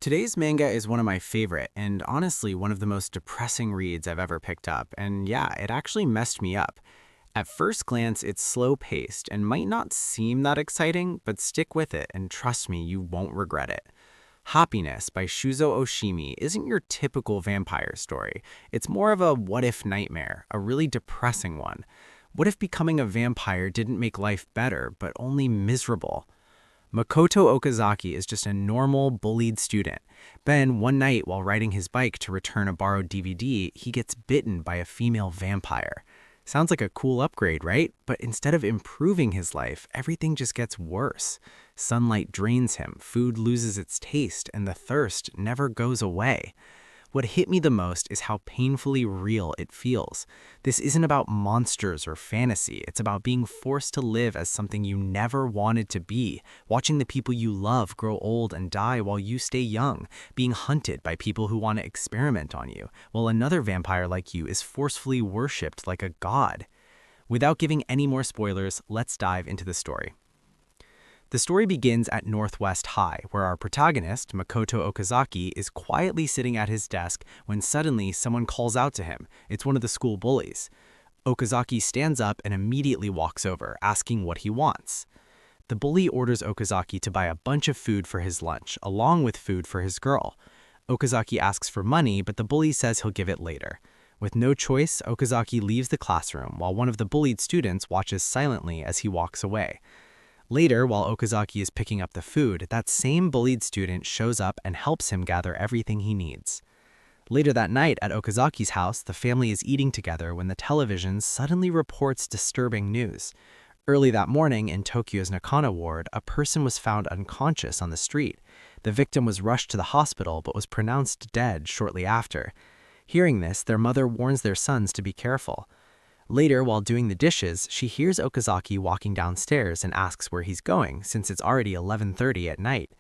Today's manga is one of my favorite, and honestly, one of the most depressing reads I've ever picked up, and yeah, it actually messed me up. At first glance, it's slow-paced and might not seem that exciting, but stick with it and trust me, you won't regret it. Happiness by Shuzo Oshimi isn't your typical vampire story. It's more of a what-if nightmare, a really depressing one. What if becoming a vampire didn't make life better, but only miserable? Makoto Okazaki is just a normal, bullied student. Then, one night while riding his bike to return a borrowed DVD, he gets bitten by a female vampire. Sounds like a cool upgrade, right? But instead of improving his life, everything just gets worse. Sunlight drains him, food loses its taste, and the thirst never goes away. What hit me the most is how painfully real it feels. This isn't about monsters or fantasy. It's about being forced to live as something you never wanted to be, watching the people you love grow old and die while you stay young, being hunted by people who want to experiment on you, while another vampire like you is forcefully worshipped like a god. Without giving any more spoilers, let's dive into the story. The story begins at Northwest High, where our protagonist, Makoto Okazaki, is quietly sitting at his desk when suddenly someone calls out to him. It's one of the school bullies. Okazaki stands up and immediately walks over, asking what he wants. The bully orders Okazaki to buy a bunch of food for his lunch, along with food for his girl. Okazaki asks for money, but the bully says he'll give it later. With no choice, Okazaki leaves the classroom, while one of the bullied students watches silently as he walks away. Later, while Okazaki is picking up the food, that same bullied student shows up and helps him gather everything he needs. Later that night at Okazaki's house, the family is eating together when the television suddenly reports disturbing news. Early that morning in Tokyo's Nakano ward, a person was found unconscious on the street. The victim was rushed to the hospital but was pronounced dead shortly after. Hearing this, their mother warns their sons to be careful. Later, while doing the dishes, she hears Okazaki walking downstairs and asks where he's going, since it's already 11:30 at night.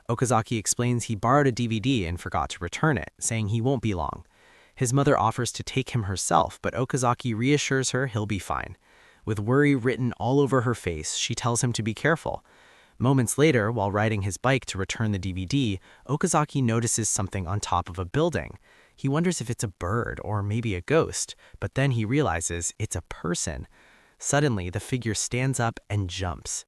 Okazaki explains he borrowed a DVD and forgot to return it, saying he won't be long. His mother offers to take him herself, but Okazaki reassures her he'll be fine. With worry written all over her face, she tells him to be careful. Moments later, while riding his bike to return the DVD, Okazaki notices something on top of a building. He wonders if it's a bird or maybe a ghost, but then he realizes it's a person. Suddenly, the figure stands up and jumps.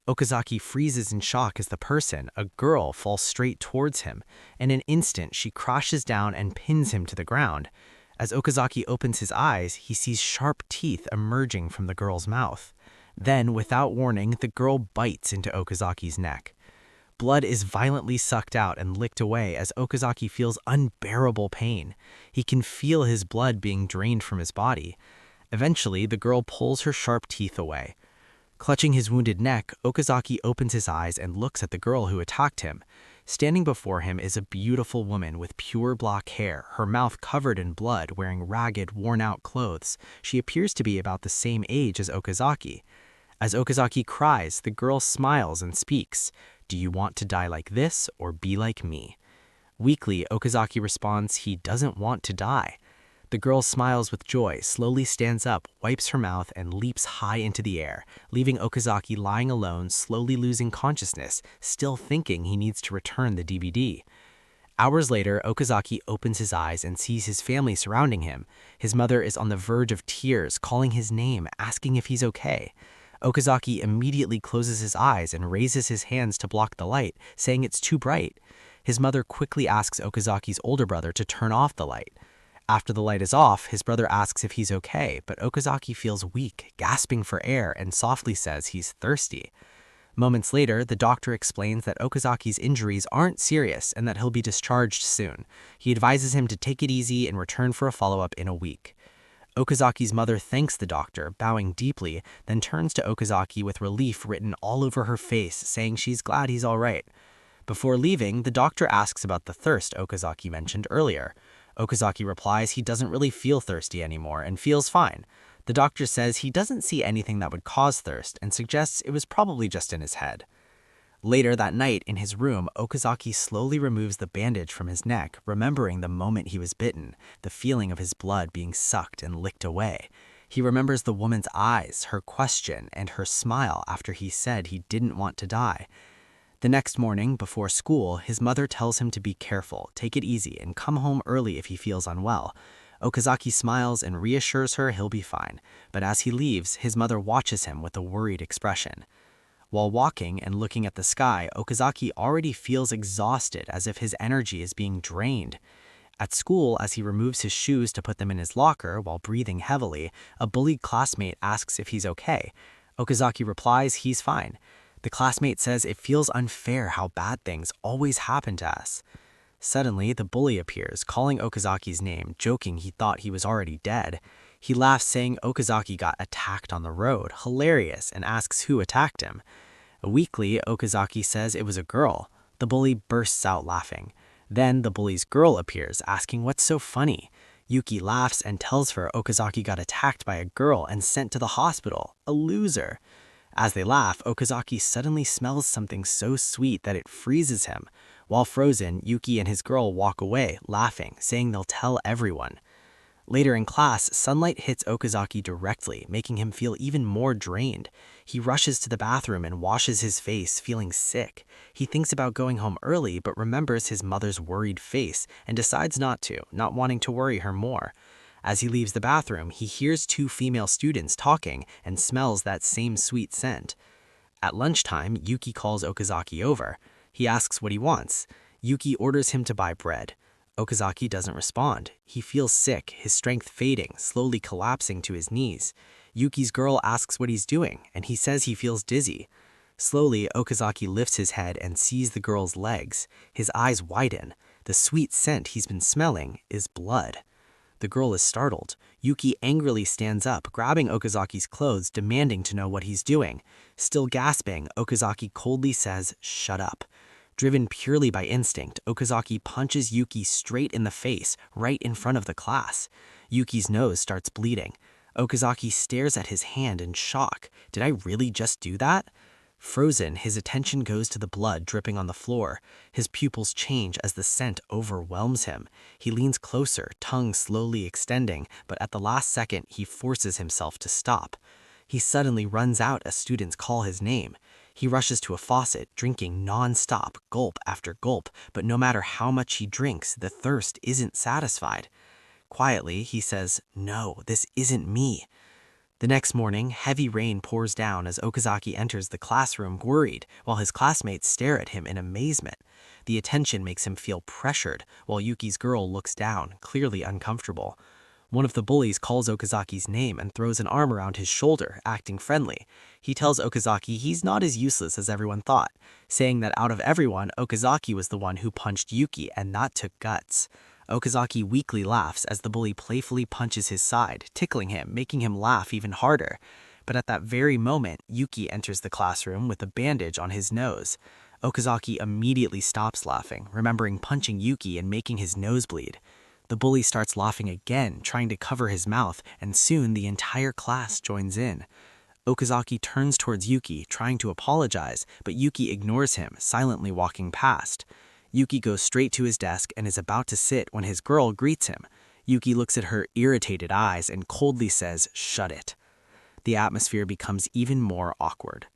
Okazaki freezes in shock as the person, a girl, falls straight towards him. In an instant, she crashes down and pins him to the ground. As Okazaki opens his eyes, he sees sharp teeth emerging from the girl's mouth. Then, without warning, the girl bites into Okazaki's neck. Blood is violently sucked out and licked away as Okazaki feels unbearable pain. He can feel his blood being drained from his body. Eventually, the girl pulls her sharp teeth away. Clutching his wounded neck, Okazaki opens his eyes and looks at the girl who attacked him. Standing before him is a beautiful woman with pure black hair, her mouth covered in blood, wearing ragged, worn-out clothes. She appears to be about the same age as Okazaki. As Okazaki cries, the girl smiles and speaks. "Do you want to die like this or be like me?" Weakly, Okazaki responds he doesn't want to die. The girl smiles with joy, slowly stands up, wipes her mouth, and leaps high into the air, leaving Okazaki lying alone, slowly losing consciousness, still thinking he needs to return the DVD. Hours later, Okazaki opens his eyes and sees his family surrounding him. His mother is on the verge of tears, calling his name, asking if he's okay. Okazaki immediately closes his eyes and raises his hands to block the light, saying it's too bright. His mother quickly asks Okazaki's older brother to turn off the light. After the light is off, his brother asks if he's okay, but Okazaki feels weak, gasping for air, and softly says he's thirsty. Moments later, the doctor explains that Okazaki's injuries aren't serious and that he'll be discharged soon. He advises him to take it easy and return for a follow-up in a week. Okazaki's mother thanks the doctor, bowing deeply, then turns to Okazaki with relief written all over her face, saying she's glad he's all right. Before leaving, the doctor asks about the thirst Okazaki mentioned earlier. Okazaki replies he doesn't really feel thirsty anymore and feels fine. The doctor says he doesn't see anything that would cause thirst and suggests it was probably just in his head. Later that night, in his room, Okazaki slowly removes the bandage from his neck, remembering the moment he was bitten, the feeling of his blood being sucked and licked away. He remembers the woman's eyes, her question, and her smile after he said he didn't want to die. The next morning, before school, his mother tells him to be careful, take it easy, and come home early if he feels unwell. Okazaki smiles and reassures her he'll be fine, but as he leaves, his mother watches him with a worried expression. While walking and looking at the sky, Okazaki already feels exhausted, as if his energy is being drained. At school, as he removes his shoes to put them in his locker while breathing heavily, a bullied classmate asks if he's okay. Okazaki replies he's fine. The classmate says it feels unfair how bad things always happen to us. Suddenly, the bully appears, calling Okazaki's name, joking he thought he was already dead. He laughs, saying Okazaki got attacked on the road, hilarious, and asks who attacked him. Weakly, Okazaki says it was a girl. The bully bursts out laughing. Then the bully's girl appears, asking what's so funny. Yuki laughs and tells her Okazaki got attacked by a girl and sent to the hospital. A loser. As they laugh, Okazaki suddenly smells something so sweet that it freezes him. While frozen, Yuki and his girl walk away, laughing, saying they'll tell everyone. Later in class, sunlight hits Okazaki directly, making him feel even more drained. He rushes to the bathroom and washes his face, feeling sick. He thinks about going home early, but remembers his mother's worried face and decides not to, not wanting to worry her more. As he leaves the bathroom, he hears two female students talking and smells that same sweet scent. At lunchtime, Yuki calls Okazaki over. He asks what he wants. Yuki orders him to buy bread. Okazaki doesn't respond. He feels sick, his strength fading, slowly collapsing to his knees. Yuki's girl asks what he's doing, and he says he feels dizzy. Slowly, Okazaki lifts his head and sees the girl's legs. His eyes widen. The sweet scent he's been smelling is blood. The girl is startled. Yuki angrily stands up, grabbing Okazaki's clothes, demanding to know what he's doing. Still gasping, Okazaki coldly says, "Shut up." Driven purely by instinct, Okazaki punches Yuki straight in the face, right in front of the class. Yuki's nose starts bleeding. Okazaki stares at his hand in shock. Did I really just do that? Frozen, his attention goes to the blood dripping on the floor. His pupils change as the scent overwhelms him. He leans closer, tongue slowly extending, but at the last second, he forces himself to stop. He suddenly runs out as students call his name. He rushes to a faucet, drinking non-stop, gulp after gulp, but no matter how much he drinks, the thirst isn't satisfied. Quietly, he says, "No, this isn't me." The next morning, heavy rain pours down as Okazaki enters the classroom worried, while his classmates stare at him in amazement. The attention makes him feel pressured, while Yuki's girl looks down, clearly uncomfortable. One of the bullies calls Okazaki's name and throws an arm around his shoulder, acting friendly. He tells Okazaki he's not as useless as everyone thought, saying that out of everyone, Okazaki was the one who punched Yuki, and that took guts. Okazaki weakly laughs as the bully playfully punches his side, tickling him, making him laugh even harder. But at that very moment, Yuki enters the classroom with a bandage on his nose. Okazaki immediately stops laughing, remembering punching Yuki and making his nose bleed. The bully starts laughing again, trying to cover his mouth, and soon the entire class joins in. Okazaki turns towards Yuki, trying to apologize, but Yuki ignores him, silently walking past. Yuki goes straight to his desk and is about to sit when his girl greets him. Yuki looks at her irritated eyes and coldly says, "Shut it." The atmosphere becomes even more awkward.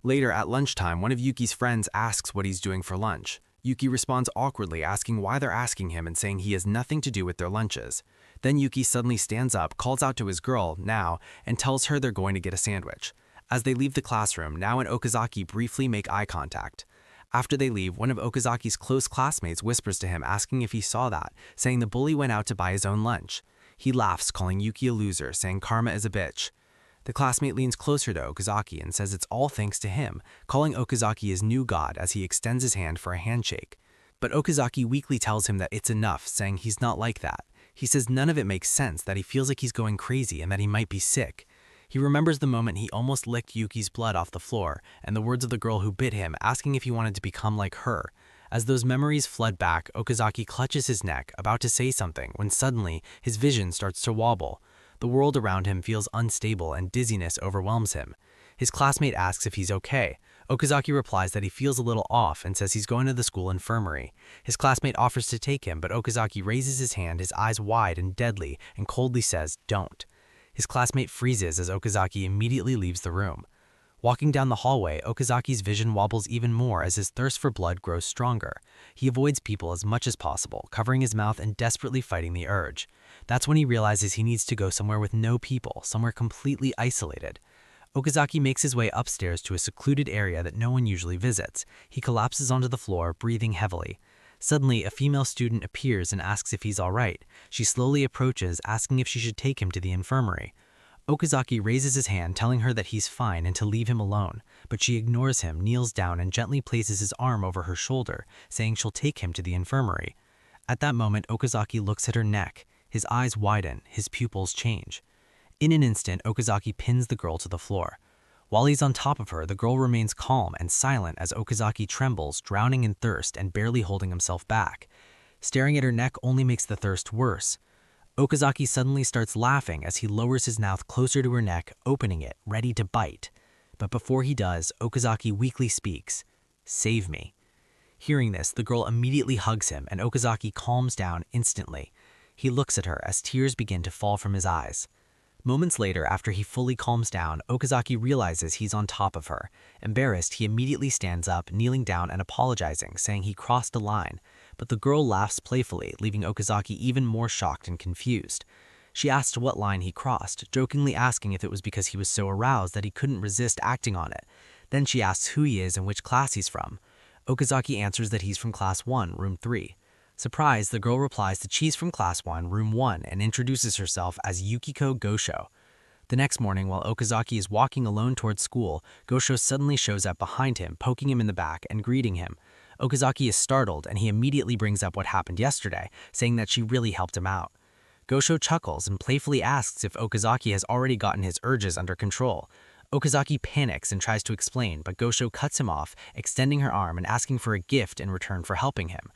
Later at lunchtime, one of Yuki's friends asks what he's doing for lunch. Yuki responds awkwardly, asking why they're asking him and saying he has nothing to do with their lunches. Then Yuki suddenly stands up, calls out to his girl, Now, and tells her they're going to get a sandwich. As they leave the classroom, Now and Okazaki briefly make eye contact. After they leave, one of Okazaki's close classmates whispers to him, asking if he saw that, saying the bully went out to buy his own lunch. He laughs, calling Yuki a loser, saying karma is a bitch. The classmate leans closer to Okazaki and says it's all thanks to him, calling Okazaki his new god as he extends his hand for a handshake. But Okazaki weakly tells him that it's enough, saying he's not like that. He says none of it makes sense, that he feels like he's going crazy and that he might be sick. He remembers the moment he almost licked Yuki's blood off the floor, and the words of the girl who bit him, asking if he wanted to become like her. As those memories flood back, Okazaki clutches his neck, about to say something, when suddenly, his vision starts to wobble. The world around him feels unstable and dizziness overwhelms him. His classmate asks if he's okay. Okazaki replies that he feels a little off and says he's going to the school infirmary. His classmate offers to take him, but Okazaki raises his hand, his eyes wide and deadly, and coldly says, "Don't." His classmate freezes as Okazaki immediately leaves the room. Walking down the hallway, Okazaki's vision wobbles even more as his thirst for blood grows stronger. He avoids people as much as possible, covering his mouth and desperately fighting the urge. That's when he realizes he needs to go somewhere with no people, somewhere completely isolated. Okazaki makes his way upstairs to a secluded area that no one usually visits. He collapses onto the floor, breathing heavily. Suddenly, a female student appears and asks if he's all right. She slowly approaches, asking if she should take him to the infirmary. Okazaki raises his hand, telling her that he's fine and to leave him alone, but she ignores him, kneels down, and gently places his arm over her shoulder, saying she'll take him to the infirmary. At that moment, Okazaki looks at her neck. His eyes widen, his pupils change. In an instant, Okazaki pins the girl to the floor. While he's on top of her, the girl remains calm and silent as Okazaki trembles, drowning in thirst and barely holding himself back. Staring at her neck only makes the thirst worse. Okazaki suddenly starts laughing as he lowers his mouth closer to her neck, opening it, ready to bite. But before he does, Okazaki weakly speaks, "Save me." Hearing this, the girl immediately hugs him and Okazaki calms down instantly. He looks at her as tears begin to fall from his eyes. Moments later, after he fully calms down, Okazaki realizes he's on top of her. Embarrassed, he immediately stands up, kneeling down and apologizing, saying he crossed a line. But the girl laughs playfully, leaving Okazaki even more shocked and confused. She asks what line he crossed, jokingly asking if it was because he was so aroused that he couldn't resist acting on it. Then she asks who he is and which class he's from. Okazaki answers that he's from Class 1, Room 3. Surprised, the girl replies that she's from Class 1, Room 1, and introduces herself as Yukiko Gosho. The next morning, while Okazaki is walking alone towards school, Gosho suddenly shows up behind him, poking him in the back and greeting him. Okazaki is startled, and he immediately brings up what happened yesterday, saying that she really helped him out. Gosho chuckles and playfully asks if Okazaki has already gotten his urges under control. Okazaki panics and tries to explain, but Gosho cuts him off, extending her arm and asking for a gift in return for helping him.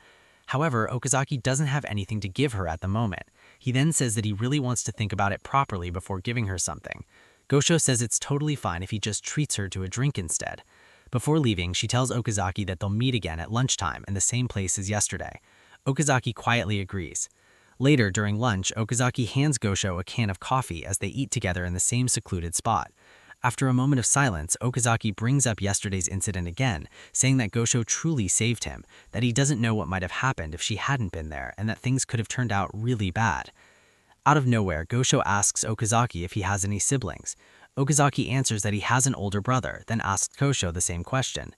However, Okazaki doesn't have anything to give her at the moment. He then says that he really wants to think about it properly before giving her something. Gosho says it's totally fine if he just treats her to a drink instead. Before leaving, she tells Okazaki that they'll meet again at lunchtime in the same place as yesterday. Okazaki quietly agrees. Later, during lunch, Okazaki hands Gosho a can of coffee as they eat together in the same secluded spot. After a moment of silence, Okazaki brings up yesterday's incident again, saying that Gosho truly saved him, that he doesn't know what might have happened if she hadn't been there, and that things could have turned out really bad. Out of nowhere, Gosho asks Okazaki if he has any siblings. Okazaki answers that he has an older brother, then asks Gosho the same question.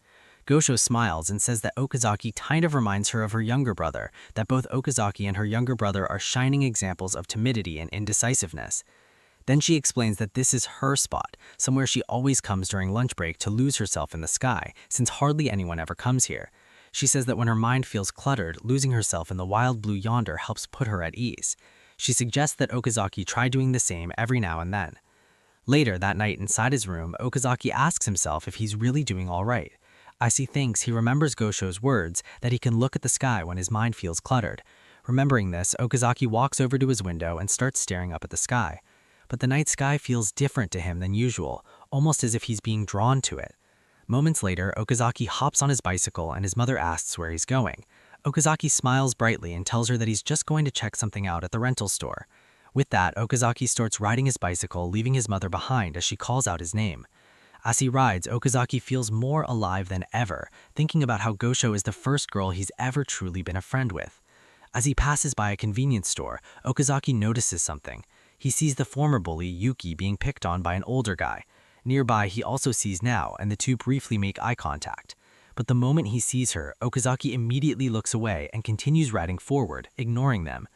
Gosho smiles and says that Okazaki kind of reminds her of her younger brother, that both Okazaki and her younger brother are shining examples of timidity and indecisiveness. Then she explains that this is her spot, somewhere she always comes during lunch break to lose herself in the sky, since hardly anyone ever comes here. She says that when her mind feels cluttered, losing herself in the wild blue yonder helps put her at ease. She suggests that Okazaki try doing the same every now and then. Later that night inside his room, Okazaki asks himself if he's really doing all right. As he thinks, he remembers Gosho's words that he can look at the sky when his mind feels cluttered. Remembering this, Okazaki walks over to his window and starts staring up at the sky. But the night sky feels different to him than usual, almost as if he's being drawn to it. Moments later, Okazaki hops on his bicycle and his mother asks where he's going. Okazaki smiles brightly and tells her that he's just going to check something out at the rental store. With that, Okazaki starts riding his bicycle, leaving his mother behind as she calls out his name. As he rides, Okazaki feels more alive than ever, thinking about how Gosho is the first girl he's ever truly been a friend with. As he passes by a convenience store, Okazaki notices something. He sees the former bully, Yuki, being picked on by an older guy. Nearby, he also sees Nao, and the two briefly make eye contact. But the moment he sees her, Okazaki immediately looks away and continues riding forward, ignoring them.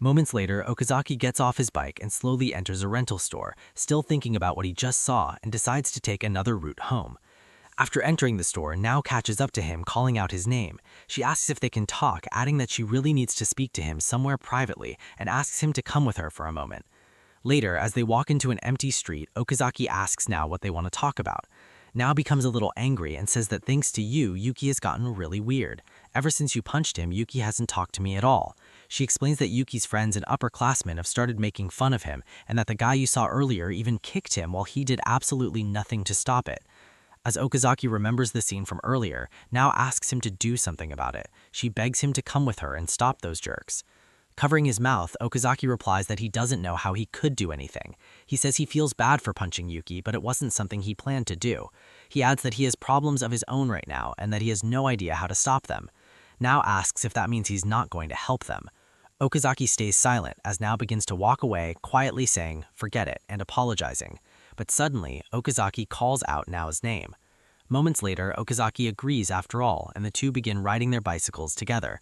Moments later, Okazaki gets off his bike and slowly enters a rental store, still thinking about what he just saw, and decides to take another route home. After entering the store, Nao catches up to him, calling out his name. She asks if they can talk, adding that she really needs to speak to him somewhere privately, and asks him to come with her for a moment. Later, as they walk into an empty street, Okazaki asks Nao what they want to talk about. Nao becomes a little angry and says that thanks to you, Yuki has gotten really weird. Ever since you punched him, Yuki hasn't talked to me at all. She explains that Yuki's friends and upperclassmen have started making fun of him, and that the guy you saw earlier even kicked him while he did absolutely nothing to stop it. As Okazaki remembers the scene from earlier, Nao asks him to do something about it. She begs him to come with her and stop those jerks. Covering his mouth, Okazaki replies that he doesn't know how he could do anything. He says he feels bad for punching Yuki, but it wasn't something he planned to do. He adds that he has problems of his own right now and that he has no idea how to stop them. Now asks if that means he's not going to help them. Okazaki stays silent as Now begins to walk away, quietly saying, "Forget it," and apologizing. But suddenly, Okazaki calls out Nao's name. Moments later, Okazaki agrees after all, and the two begin riding their bicycles together.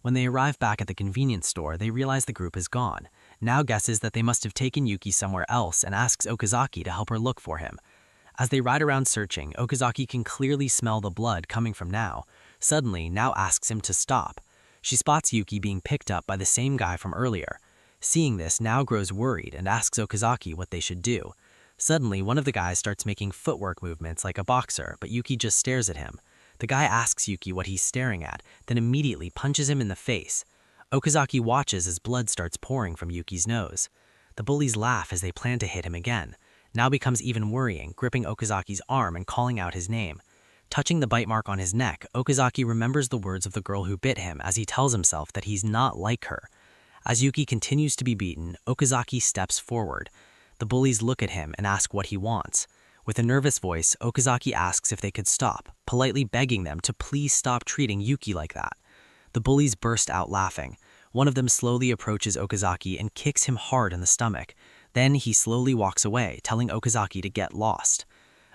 When they arrive back at the convenience store, they realize the group is gone. Now guesses that they must have taken Yuki somewhere else and asks Okazaki to help her look for him. As they ride around searching, Okazaki can clearly smell the blood coming from Now. Suddenly, Now asks him to stop. She spots Yuki being picked up by the same guy from earlier. Seeing this, Now grows worried and asks Okazaki what they should do. Suddenly, one of the guys starts making footwork movements like a boxer, but Yuki just stares at him. The guy asks Yuki what he's staring at, then immediately punches him in the face. Okazaki watches as blood starts pouring from Yuki's nose. The bullies laugh as they plan to hit him again. Now becomes even worrying, gripping Okazaki's arm and calling out his name. Touching the bite mark on his neck, Okazaki remembers the words of the girl who bit him as he tells himself that he's not like her. As Yuki continues to be beaten, Okazaki steps forward. The bullies look at him and ask what he wants. With a nervous voice, Okazaki asks if they could stop, politely begging them to please stop treating Yuki like that. The bullies burst out laughing. One of them slowly approaches Okazaki and kicks him hard in the stomach. Then he slowly walks away, telling Okazaki to get lost.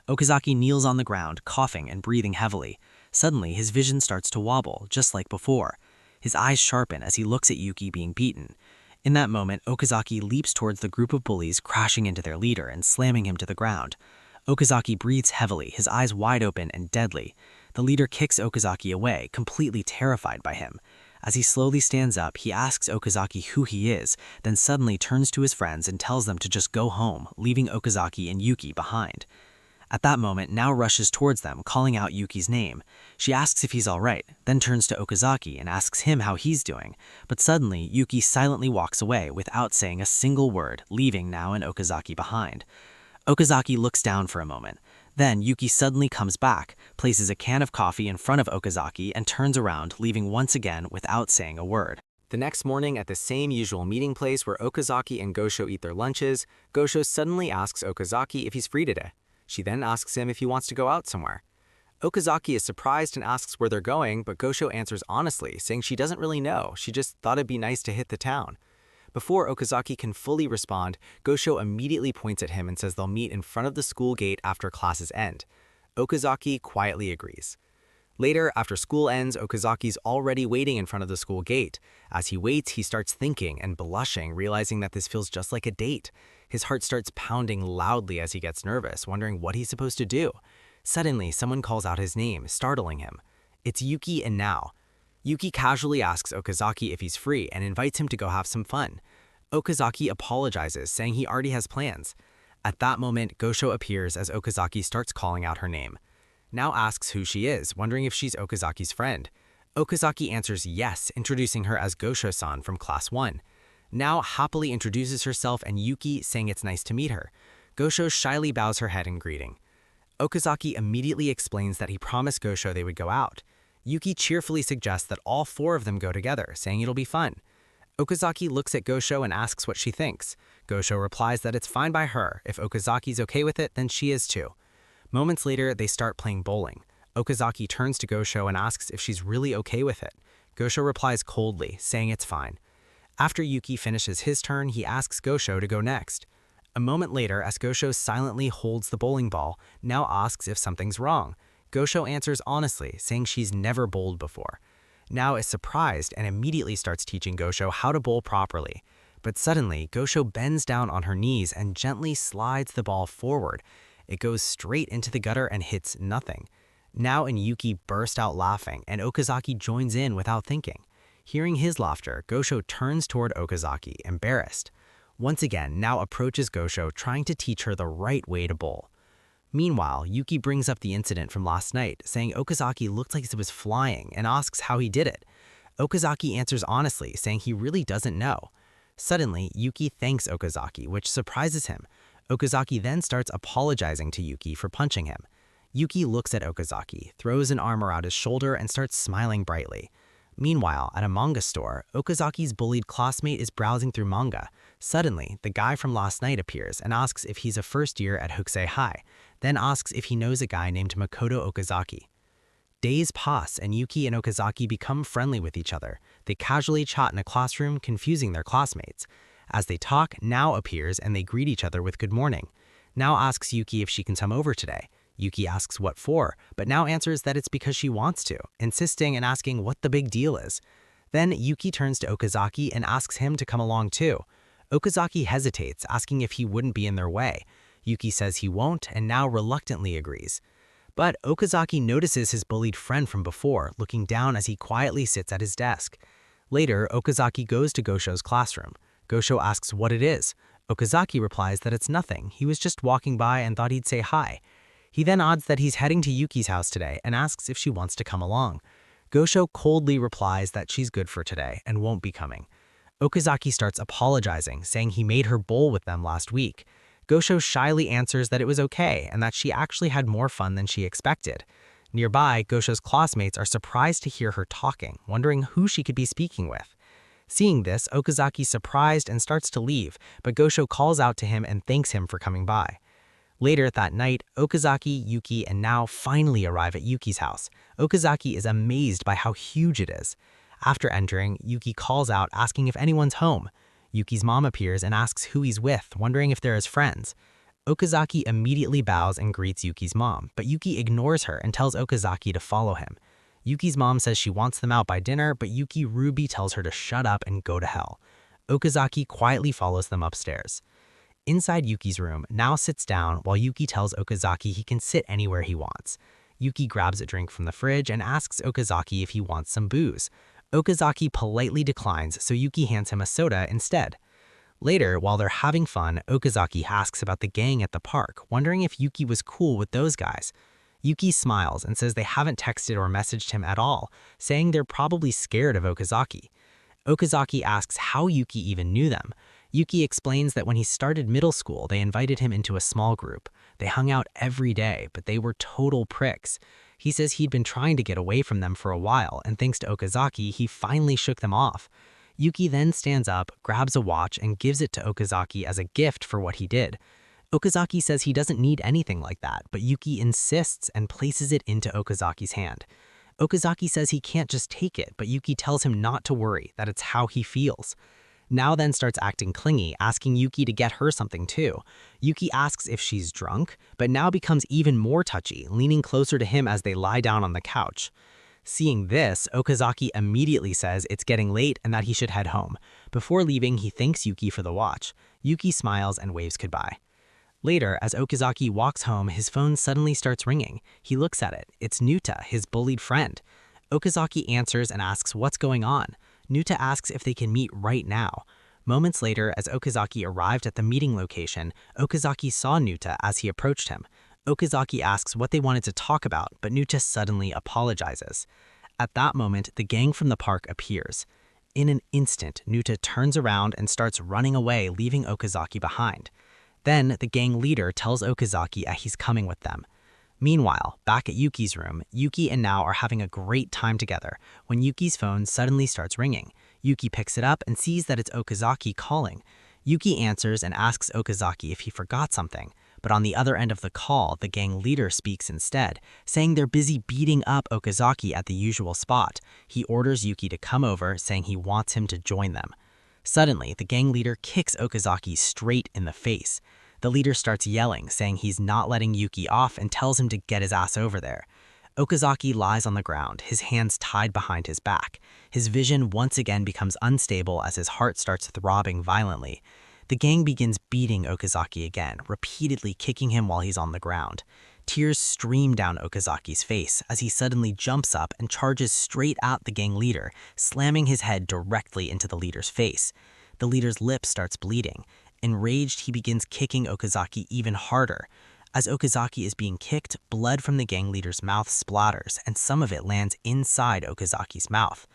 Okazaki kneels on the ground, coughing and breathing heavily. Suddenly, his vision starts to wobble, just like before. His eyes sharpen as he looks at Yuki being beaten. In that moment, Okazaki leaps towards the group of bullies, crashing into their leader and slamming him to the ground. Okazaki breathes heavily, his eyes wide open and deadly. The leader kicks Okazaki away, completely terrified by him. As he slowly stands up, he asks Okazaki who he is, then suddenly turns to his friends and tells them to just go home, leaving Okazaki and Yuki behind. At that moment, Now rushes towards them, calling out Yuki's name. She asks if he's alright, then turns to Okazaki and asks him how he's doing. But suddenly, Yuki silently walks away without saying a single word, leaving Now and Okazaki behind. Okazaki looks down for a moment. Then Yuki suddenly comes back, places a can of coffee in front of Okazaki and turns around, leaving once again without saying a word. The next morning, at the same usual meeting place where Okazaki and Gosho eat their lunches, Gosho suddenly asks Okazaki if he's free today. She then asks him if he wants to go out somewhere. Okazaki is surprised and asks where they're going, but Gosho answers honestly, saying she doesn't really know, she just thought it'd be nice to hit the town. Before Okazaki can fully respond, Gosho immediately points at him and says they'll meet in front of the school gate after classes end. Okazaki quietly agrees. Later, after school ends, Okazaki's already waiting in front of the school gate. As he waits, he starts thinking and blushing, realizing that this feels just like a date. His heart starts pounding loudly as he gets nervous, wondering what he's supposed to do. Suddenly, someone calls out his name, startling him. It's Yuki and Now. Yuki casually asks Okazaki if he's free and invites him to go have some fun. Okazaki apologizes, saying he already has plans. At that moment, Gosho appears as Okazaki starts calling out her name. Now asks who she is, wondering if she's Okazaki's friend. Okazaki answers yes, introducing her as Gosho-san from Class 1. Now happily introduces herself and Yuki, saying it's nice to meet her. Gosho shyly bows her head in greeting. Okazaki immediately explains that he promised Gosho they would go out. Yuki cheerfully suggests that all four of them go together, saying it'll be fun. Okazaki looks at Gosho and asks what she thinks. Gosho replies that it's fine by her. If Okazaki's okay with it, then she is too. Moments later, they start playing bowling. Okazaki turns to Gosho and asks if she's really okay with it. Gosho replies coldly, saying it's fine. After Yuki finishes his turn, he asks Gosho to go next. A moment later, as Gosho silently holds the bowling ball, Now asks if something's wrong. Gosho answers honestly, saying she's never bowled before. Now is surprised and immediately starts teaching Gosho how to bowl properly. But suddenly, Gosho bends down on her knees and gently slides the ball forward. It goes straight into the gutter and hits nothing. Now and Yuki burst out laughing, and Okazaki joins in without thinking. Hearing his laughter, Gosho turns toward Okazaki, embarrassed. Once again, Now approaches Gosho, trying to teach her the right way to bowl. Meanwhile, Yuki brings up the incident from last night, saying Okazaki looked like he was flying and asks how he did it. Okazaki answers honestly, saying he really doesn't know. Suddenly, Yuki thanks Okazaki, which surprises him. Okazaki then starts apologizing to Yuki for punching him. Yuki looks at Okazaki, throws an arm around his shoulder, and starts smiling brightly. Meanwhile, at a manga store, Okazaki's bullied classmate is browsing through manga. Suddenly, the guy from last night appears and asks if he's a first year at Hokusei High, then asks if he knows a guy named Makoto Okazaki. Days pass and Yuki and Okazaki become friendly with each other. They casually chat in a classroom, confusing their classmates. As they talk, Now appears and they greet each other with good morning. Now asks Yuki if she can come over today. Yuki asks what for, but Now answers that it's because she wants to, insisting and asking what the big deal is. Then Yuki turns to Okazaki and asks him to come along too. Okazaki hesitates, asking if he wouldn't be in their way. Yuki says he won't and Now reluctantly agrees. But Okazaki notices his bullied friend from before, looking down as he quietly sits at his desk. Later, Okazaki goes to Gosho's classroom. Gosho asks what it is. Okazaki replies that it's nothing, he was just walking by and thought he'd say hi. He then adds that he's heading to Yuki's house today and asks if she wants to come along. Gosho coldly replies that she's good for today and won't be coming. Okazaki starts apologizing, saying he made her bowl with them last week. Gosho shyly answers that it was okay and that she actually had more fun than she expected. Nearby, Gosho's classmates are surprised to hear her talking, wondering who she could be speaking with. Seeing this, Okazaki's surprised and starts to leave, but Gosho calls out to him and thanks him for coming by. Later that night, Okazaki, Yuki, and Now finally arrive at Yuki's house. Okazaki is amazed by how huge it is. After entering, Yuki calls out asking if anyone's home. Yuki's mom appears and asks who he's with, wondering if they're his friends. Okazaki immediately bows and greets Yuki's mom, but Yuki ignores her and tells Okazaki to follow him. Yuki's mom says she wants them out by dinner, but Yuki Ruby tells her to shut up and go to hell. Okazaki quietly follows them upstairs. Inside Yuki's room, Now sits down while Yuki tells Okazaki he can sit anywhere he wants. Yuki grabs a drink from the fridge and asks Okazaki if he wants some booze. Okazaki politely declines, so Yuki hands him a soda instead. Later, while they're having fun, Okazaki asks about the gang at the park, wondering if Yuki was cool with those guys. Yuki smiles and says they haven't texted or messaged him at all, saying they're probably scared of Okazaki. Okazaki asks how Yuki even knew them. Yuki explains that when he started middle school, they invited him into a small group. They hung out every day, but they were total pricks. He says he'd been trying to get away from them for a while, and thanks to Okazaki, he finally shook them off. Yuki then stands up, grabs a watch, and gives it to Okazaki as a gift for what he did. Okazaki says he doesn't need anything like that, but Yuki insists and places it into Okazaki's hand. Okazaki says he can't just take it, but Yuki tells him not to worry, that it's how he feels. Now then starts acting clingy, asking Yuki to get her something too. Yuki asks if she's drunk, but now becomes even more touchy, leaning closer to him as they lie down on the couch. Seeing this, Okazaki immediately says it's getting late and that he should head home. Before leaving, he thanks Yuki for the watch. Yuki smiles and waves goodbye. Later, as Okazaki walks home, his phone suddenly starts ringing. He looks at it. It's Nuta, his bullied friend. Okazaki answers and asks what's going on. Nuta asks if they can meet right now. Moments later, as Okazaki arrived at the meeting location, Okazaki saw Nuta as he approached him. Okazaki asks what they wanted to talk about, but Nuta suddenly apologizes. At that moment, the gang from the park appears. In an instant, Nuta turns around and starts running away, leaving Okazaki behind. Then, the gang leader tells Okazaki that he's coming with them. Meanwhile, back at Yuki's room, Yuki and Now are having a great time together when Yuki's phone suddenly starts ringing. Yuki picks it up and sees that it's Okazaki calling. Yuki answers and asks Okazaki if he forgot something, but on the other end of the call, the gang leader speaks instead, saying they're busy beating up Okazaki at the usual spot. He orders Yuki to come over, saying he wants him to join them. Suddenly, the gang leader kicks Okazaki straight in the face. The leader starts yelling, saying he's not letting Yuki off and tells him to get his ass over there. Okazaki lies on the ground, his hands tied behind his back. His vision once again becomes unstable as his heart starts throbbing violently. The gang begins beating Okazaki again, repeatedly kicking him while he's on the ground. Tears stream down Okazaki's face as he suddenly jumps up and charges straight at the gang leader, slamming his head directly into the leader's face. The leader's lip starts bleeding. Enraged, he begins kicking Okazaki even harder. As Okazaki is being kicked, blood from the gang leader's mouth splatters, and some of it lands inside Okazaki's mouth.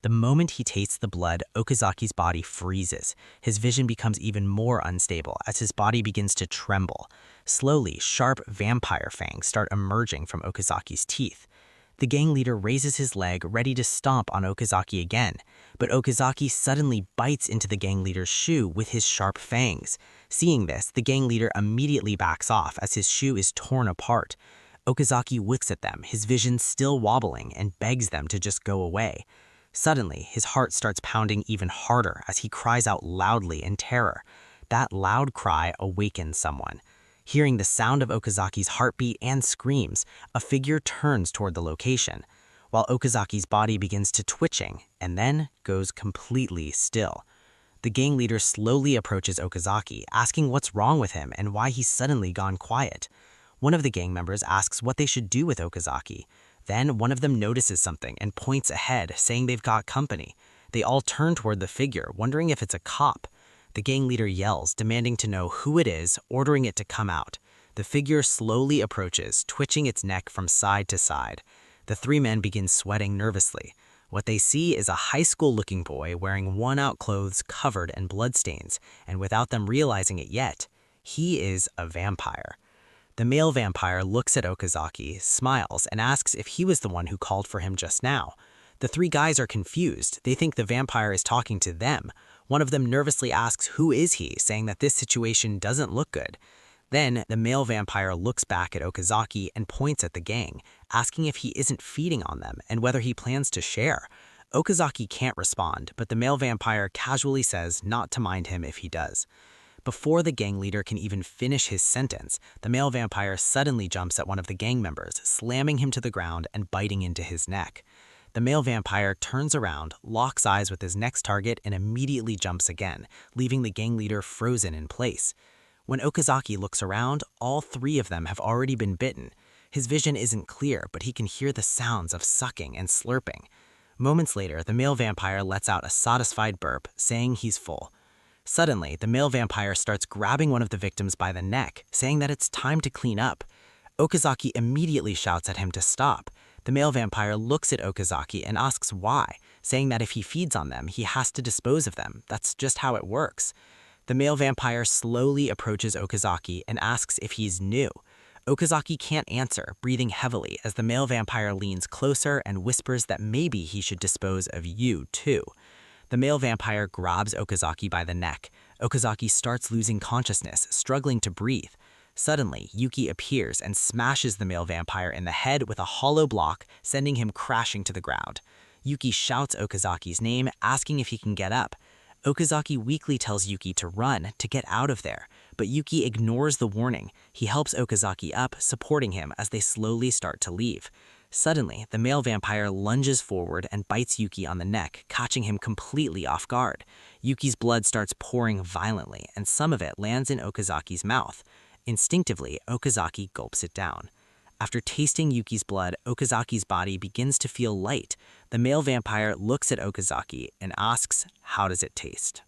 The moment he tastes the blood, Okazaki's body freezes. His vision becomes even more unstable as his body begins to tremble. Slowly, sharp vampire fangs start emerging from Okazaki's teeth. The gang leader raises his leg, ready to stomp on Okazaki again, but Okazaki suddenly bites into the gang leader's shoe with his sharp fangs. Seeing this, the gang leader immediately backs off as his shoe is torn apart. Okazaki looks at them, his vision still wobbling, and begs them to just go away. Suddenly, his heart starts pounding even harder as he cries out loudly in terror. That loud cry awakens someone. Hearing the sound of Okazaki's heartbeat and screams, a figure turns toward the location, while Okazaki's body begins to twitching and then goes completely still. The gang leader slowly approaches Okazaki, asking what's wrong with him and why he's suddenly gone quiet. One of the gang members asks what they should do with Okazaki. Then one of them notices something and points ahead, saying they've got company. They all turn toward the figure, wondering if it's a cop. The gang leader yells, demanding to know who it is, ordering it to come out. The figure slowly approaches, twitching its neck from side to side. The three men begin sweating nervously. What they see is a high school-looking boy wearing worn-out clothes covered in bloodstains, and without them realizing it yet, he is a vampire. The male vampire looks at Okazaki, smiles, and asks if he was the one who called for him just now. The three guys are confused. They think the vampire is talking to them. One of them nervously asks who is he, saying that this situation doesn't look good. Then, the male vampire looks back at Okazaki and points at the gang, asking if he isn't feeding on them and whether he plans to share. Okazaki can't respond, but the male vampire casually says not to mind him if he does. Before the gang leader can even finish his sentence, the male vampire suddenly jumps at one of the gang members, slamming him to the ground and biting into his neck. The male vampire turns around, locks eyes with his next target, and immediately jumps again, leaving the gang leader frozen in place. When Okazaki looks around, all three of them have already been bitten. His vision isn't clear, but he can hear the sounds of sucking and slurping. Moments later, the male vampire lets out a satisfied burp, saying he's full. Suddenly, the male vampire starts grabbing one of the victims by the neck, saying that it's time to clean up. Okazaki immediately shouts at him to stop. The male vampire looks at Okazaki and asks why, saying that if he feeds on them, he has to dispose of them. That's just how it works. The male vampire slowly approaches Okazaki and asks if he's new. Okazaki can't answer, breathing heavily as the male vampire leans closer and whispers that maybe he should dispose of you too. The male vampire grabs Okazaki by the neck. Okazaki starts losing consciousness, struggling to breathe. Suddenly, Yuki appears and smashes the male vampire in the head with a hollow block, sending him crashing to the ground. Yuki shouts Okazaki's name, asking if he can get up. Okazaki weakly tells Yuki to run, to get out of there, but Yuki ignores the warning. He helps Okazaki up, supporting him as they slowly start to leave. Suddenly, the male vampire lunges forward and bites Yuki on the neck, catching him completely off guard. Yuki's blood starts pouring violently, and some of it lands in Okazaki's mouth. Instinctively, Okazaki gulps it down. After tasting Yuki's blood, Okazaki's body begins to feel light. The male vampire looks at Okazaki and asks, "How does it taste?"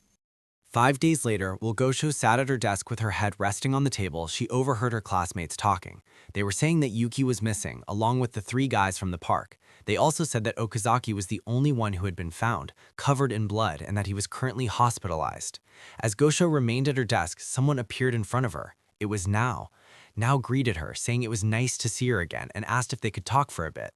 5 days later, while Gosho sat at her desk with her head resting on the table, she overheard her classmates talking. They were saying that Yuki was missing, along with the three guys from the park. They also said that Okazaki was the only one who had been found, covered in blood, and that he was currently hospitalized. As Gosho remained at her desk, someone appeared in front of her. It was Now. Now greeted her, saying it was nice to see her again, and asked if they could talk for a bit.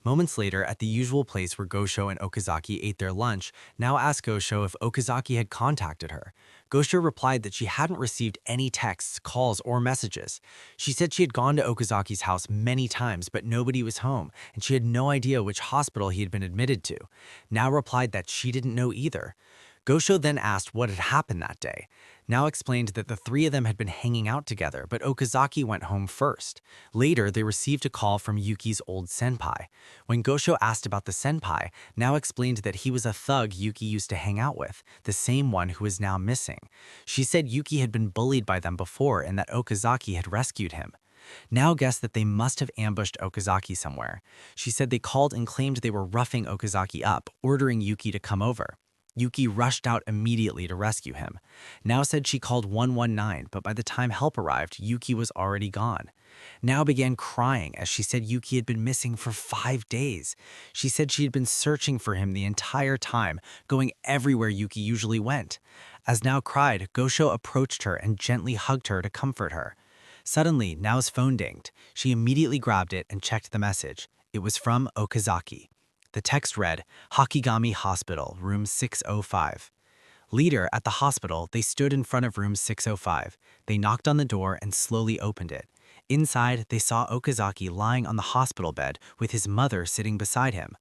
Moments later, at the usual place where Gosho and Okazaki ate their lunch, Now asked Gosho if Okazaki had contacted her. Gosho replied that she hadn't received any texts, calls, or messages. She said she had gone to Okazaki's house many times, but nobody was home, and she had no idea which hospital he had been admitted to. Now replied that she didn't know either. Gosho then asked what had happened that day. Now explained that the three of them had been hanging out together, but Okazaki went home first. Later, they received a call from Yuki's old senpai. When Gosho asked about the senpai, Now explained that he was a thug Yuki used to hang out with, the same one who is now missing. She said Yuki had been bullied by them before and that Okazaki had rescued him. Now guessed that they must have ambushed Okazaki somewhere. She said they called and claimed they were roughing Okazaki up, ordering Yuki to come over. Yuki rushed out immediately to rescue him. Now said she called 119, but by the time help arrived, Yuki was already gone. Now began crying as she said Yuki had been missing for 5 days. She said she had been searching for him the entire time, going everywhere Yuki usually went. As Now cried, Gosho approached her and gently hugged her to comfort her. Suddenly, Nao's phone dinged. She immediately grabbed it and checked the message. It was from Okazaki. The text read, Hakigami Hospital, room 605. Leader, at the hospital, they stood in front of room 605. They knocked on the door and slowly opened it. Inside, they saw Okazaki lying on the hospital bed with his mother sitting beside him.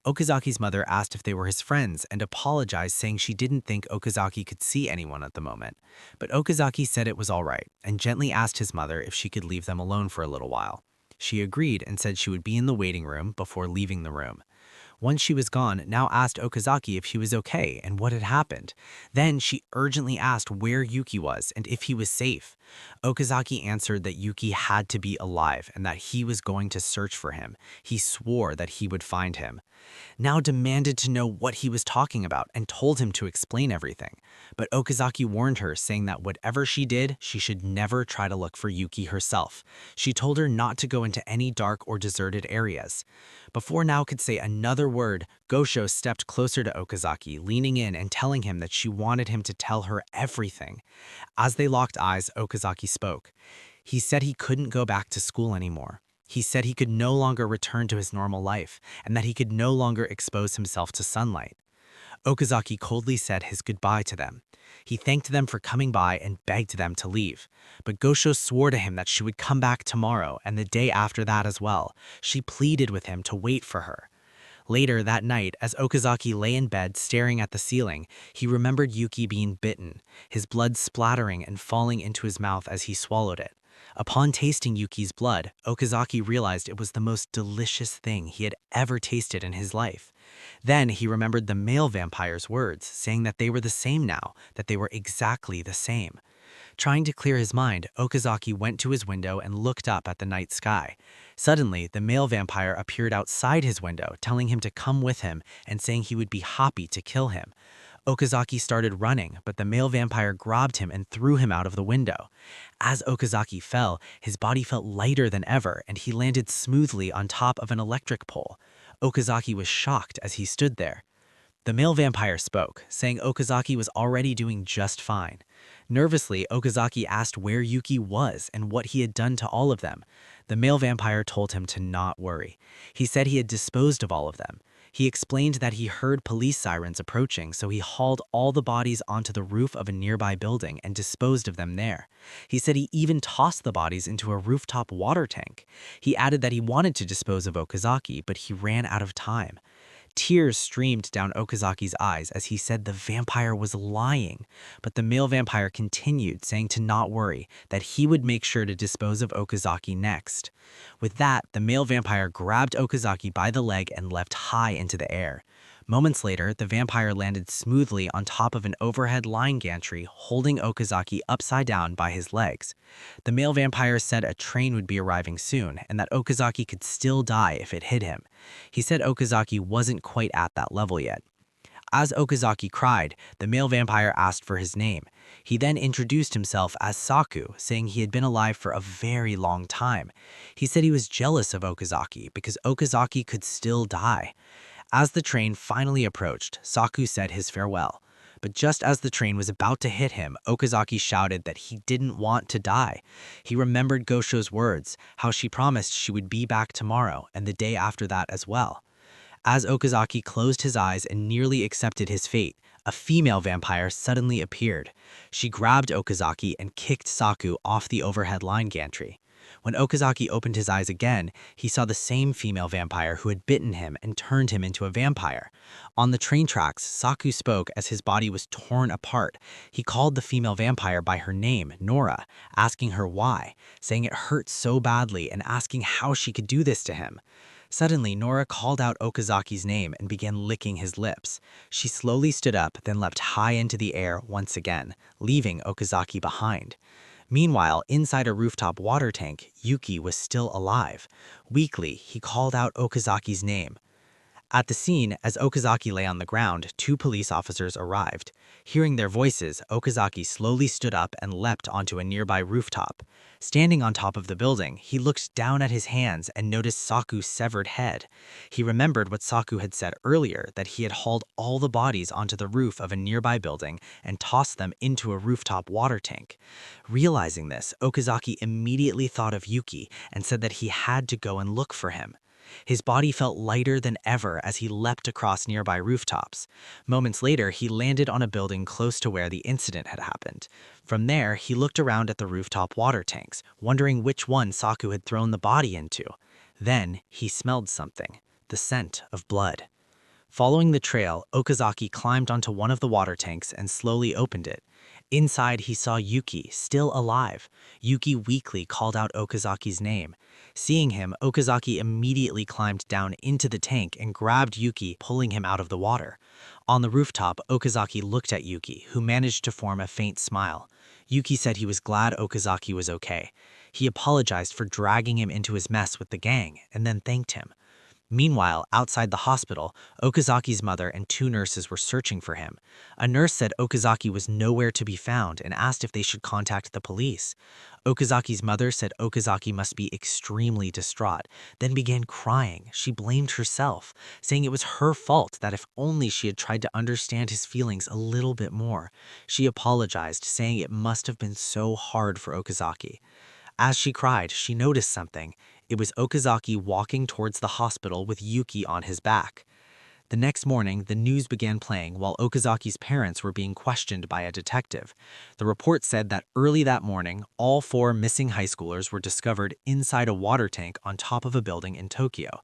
Okazaki's mother asked if they were his friends and apologized, saying she didn't think Okazaki could see anyone at the moment. But Okazaki said it was all right and gently asked his mother if she could leave them alone for a little while. She agreed and said she would be in the waiting room before leaving the room. Once she was gone, now asked Okazaki if he was okay and what had happened. Then she urgently asked where Yuki was and if he was safe. Okazaki answered that Yuki had to be alive and that he was going to search for him. He swore that he would find him. Now demanded to know what he was talking about and told him to explain everything. But Okazaki warned her, saying that whatever she did, she should never try to look for Yuki herself. She told her not to go into any dark or deserted areas. Before Now could say another word, Gosho stepped closer to Okazaki, leaning in and telling him that she wanted him to tell her everything. As they locked eyes, Okazaki spoke. He said he couldn't go back to school anymore. He said he could no longer return to his normal life and that he could no longer expose himself to sunlight. Okazaki coldly said his goodbye to them. He thanked them for coming by and begged them to leave. But Gosho swore to him that she would come back tomorrow and the day after that as well. She pleaded with him to wait for her. Later that night, as Okazaki lay in bed staring at the ceiling, he remembered Yuki being bitten, his blood splattering and falling into his mouth as he swallowed it. Upon tasting Yuki's blood, Okazaki realized it was the most delicious thing he had ever tasted in his life. Then he remembered the male vampire's words, saying that they were the same now, that they were exactly the same. Trying to clear his mind, Okazaki went to his window and looked up at the night sky. Suddenly, the male vampire appeared outside his window, telling him to come with him and saying he would be happy to kill him. Okazaki started running, but the male vampire grabbed him and threw him out of the window. As Okazaki fell, his body felt lighter than ever, and he landed smoothly on top of an electric pole. Okazaki was shocked as he stood there. The male vampire spoke, saying Okazaki was already doing just fine. Nervously, Okazaki asked where Yuki was and what he had done to all of them. The male vampire told him to not worry. He said he had disposed of all of them. He explained that he heard police sirens approaching, so he hauled all the bodies onto the roof of a nearby building and disposed of them there. He said he even tossed the bodies into a rooftop water tank. He added that he wanted to dispose of Okazaki, but he ran out of time. Tears streamed down Okazaki's eyes as he said the vampire was lying, but the male vampire continued, saying to not worry, that he would make sure to dispose of Okazaki next. With that, the male vampire grabbed Okazaki by the leg and leapt high into the air. Moments later, the vampire landed smoothly on top of an overhead line gantry, holding Okazaki upside down by his legs. The male vampire said a train would be arriving soon, and that Okazaki could still die if it hit him. He said Okazaki wasn't quite at that level yet. As Okazaki cried, the male vampire asked for his name. He then introduced himself as Saku, saying he had been alive for a very long time. He said he was jealous of Okazaki because Okazaki could still die. As the train finally approached, Saku said his farewell. But just as the train was about to hit him, Okazaki shouted that he didn't want to die. He remembered Gosho's words, how she promised she would be back tomorrow and the day after that as well. As Okazaki closed his eyes and nearly accepted his fate, a female vampire suddenly appeared. She grabbed Okazaki and kicked Saku off the overhead line gantry. When Okazaki opened his eyes again, he saw the same female vampire who had bitten him and turned him into a vampire. On the train tracks, Saku spoke as his body was torn apart. He called the female vampire by her name, Nora, asking her why, saying it hurt so badly and asking how she could do this to him. Suddenly, Nora called out Okazaki's name and began licking his lips. She slowly stood up, then leapt high into the air once again, leaving Okazaki behind. Meanwhile, inside a rooftop water tank, Yuki was still alive. Weakly, he called out Okazaki's name. At the scene, as Okazaki lay on the ground, 2 police officers arrived. Hearing their voices, Okazaki slowly stood up and leapt onto a nearby rooftop. Standing on top of the building, he looked down at his hands and noticed Saku's severed head. He remembered what Saku had said earlier, that he had hauled all the bodies onto the roof of a nearby building and tossed them into a rooftop water tank. Realizing this, Okazaki immediately thought of Yuki and said that he had to go and look for him. His body felt lighter than ever as he leapt across nearby rooftops. Moments later, he landed on a building close to where the incident had happened. From there, he looked around at the rooftop water tanks, wondering which one Saku had thrown the body into. Then, he smelled something, the scent of blood. Following the trail, Okazaki climbed onto one of the water tanks and slowly opened it. Inside, he saw Yuki, still alive. Yuki weakly called out Okazaki's name. Seeing him, Okazaki immediately climbed down into the tank and grabbed Yuki, pulling him out of the water. On the rooftop, Okazaki looked at Yuki, who managed to form a faint smile. Yuki said he was glad Okazaki was okay. He apologized for dragging him into his mess with the gang, and then thanked him. Meanwhile, outside the hospital, Okazaki's mother and 2 nurses were searching for him. A nurse said Okazaki was nowhere to be found and asked if they should contact the police. Okazaki's mother said Okazaki must be extremely distraught, then began crying. She blamed herself, saying it was her fault that if only she had tried to understand his feelings a little bit more. She apologized, saying it must have been so hard for Okazaki. As she cried, she noticed something. It was Okazaki walking towards the hospital with Yuki on his back. The next morning, the news began playing while Okazaki's parents were being questioned by a detective. The report said that early that morning, all 4 missing high schoolers were discovered inside a water tank on top of a building in Tokyo.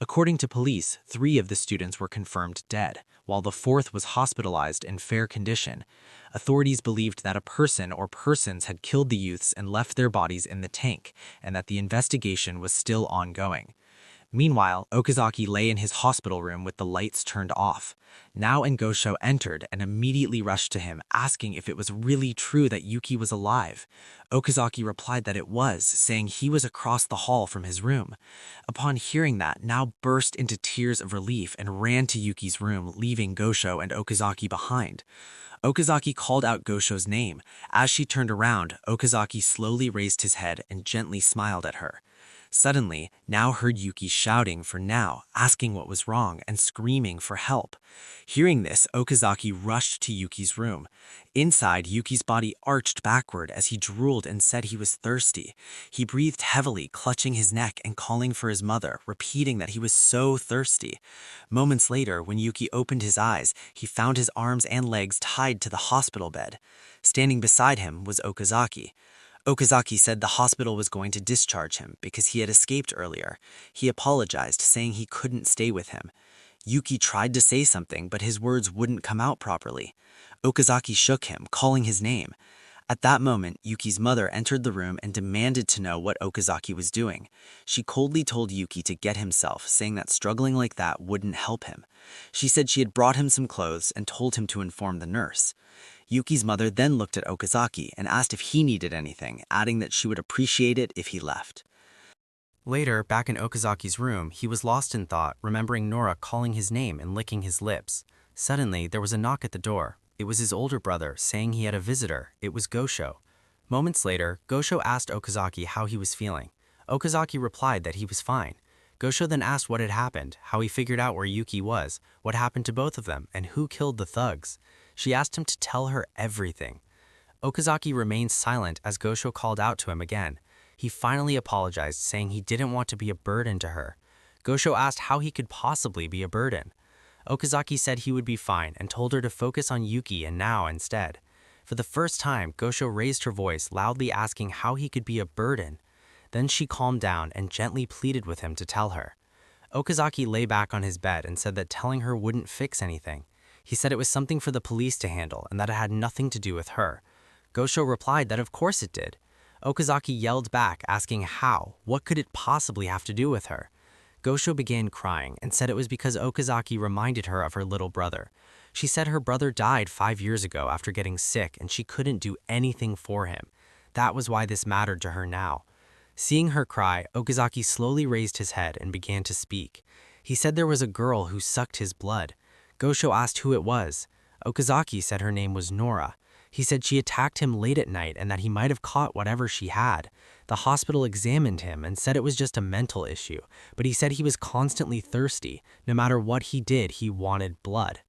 According to police, 3 of the students were confirmed dead, while the 4th was hospitalized in fair condition. Authorities believed that a person or persons had killed the youths and left their bodies in the tank, and that the investigation was still ongoing. Meanwhile, Okazaki lay in his hospital room with the lights turned off. Nao and Gosho entered and immediately rushed to him, asking if it was really true that Yuki was alive. Okazaki replied that it was, saying he was across the hall from his room. Upon hearing that, Nao burst into tears of relief and ran to Yuki's room, leaving Gosho and Okazaki behind. Okazaki called out Gosho's name. As she turned around, Okazaki slowly raised his head and gently smiled at her. Suddenly, Nao heard Yuki shouting for Nao, asking what was wrong, and screaming for help. Hearing this, Okazaki rushed to Yuki's room. Inside, Yuki's body arched backward as he drooled and said he was thirsty. He breathed heavily, clutching his neck and calling for his mother, repeating that he was so thirsty. Moments later, when Yuki opened his eyes, he found his arms and legs tied to the hospital bed. Standing beside him was Okazaki. Okazaki said the hospital was going to discharge him because he had escaped earlier. He apologized, saying he couldn't stay with him. Yuki tried to say something, but his words wouldn't come out properly. Okazaki shook him, calling his name. At that moment, Yuki's mother entered the room and demanded to know what Okazaki was doing. She coldly told Yuki to get himself, saying that struggling like that wouldn't help him. She said she had brought him some clothes and told him to inform the nurse. Yuki's mother then looked at Okazaki and asked if he needed anything, adding that she would appreciate it if he left. Later, back in Okazaki's room, he was lost in thought, remembering Nora calling his name and licking his lips. Suddenly, there was a knock at the door. It was his older brother, saying he had a visitor. It was Gosho. Moments later, Gosho asked Okazaki how he was feeling. Okazaki replied that he was fine. Gosho then asked what had happened, how he figured out where Yuki was, what happened to both of them, and who killed the thugs. She asked him to tell her everything. Okazaki remained silent as Gosho called out to him again. He finally apologized, saying he didn't want to be a burden to her. Gosho asked how he could possibly be a burden. Okazaki said he would be fine and told her to focus on Yuki and Nao instead. For the first time, Gosho raised her voice, loudly asking how he could be a burden. Then she calmed down and gently pleaded with him to tell her. Okazaki lay back on his bed and said that telling her wouldn't fix anything. He said it was something for the police to handle and that it had nothing to do with her. Gosho replied that of course it did. Okazaki yelled back, asking how, what could it possibly have to do with her? Gosho began crying and said it was because Okazaki reminded her of her little brother. She said her brother died 5 years ago after getting sick and she couldn't do anything for him. That was why this mattered to her now. Seeing her cry, Okazaki slowly raised his head and began to speak. He said there was a girl who sucked his blood. Gosho asked who it was. Okazaki said her name was Nora. He said she attacked him late at night and that he might have caught whatever she had. The hospital examined him and said it was just a mental issue, but he said he was constantly thirsty. No matter what he did, he wanted blood.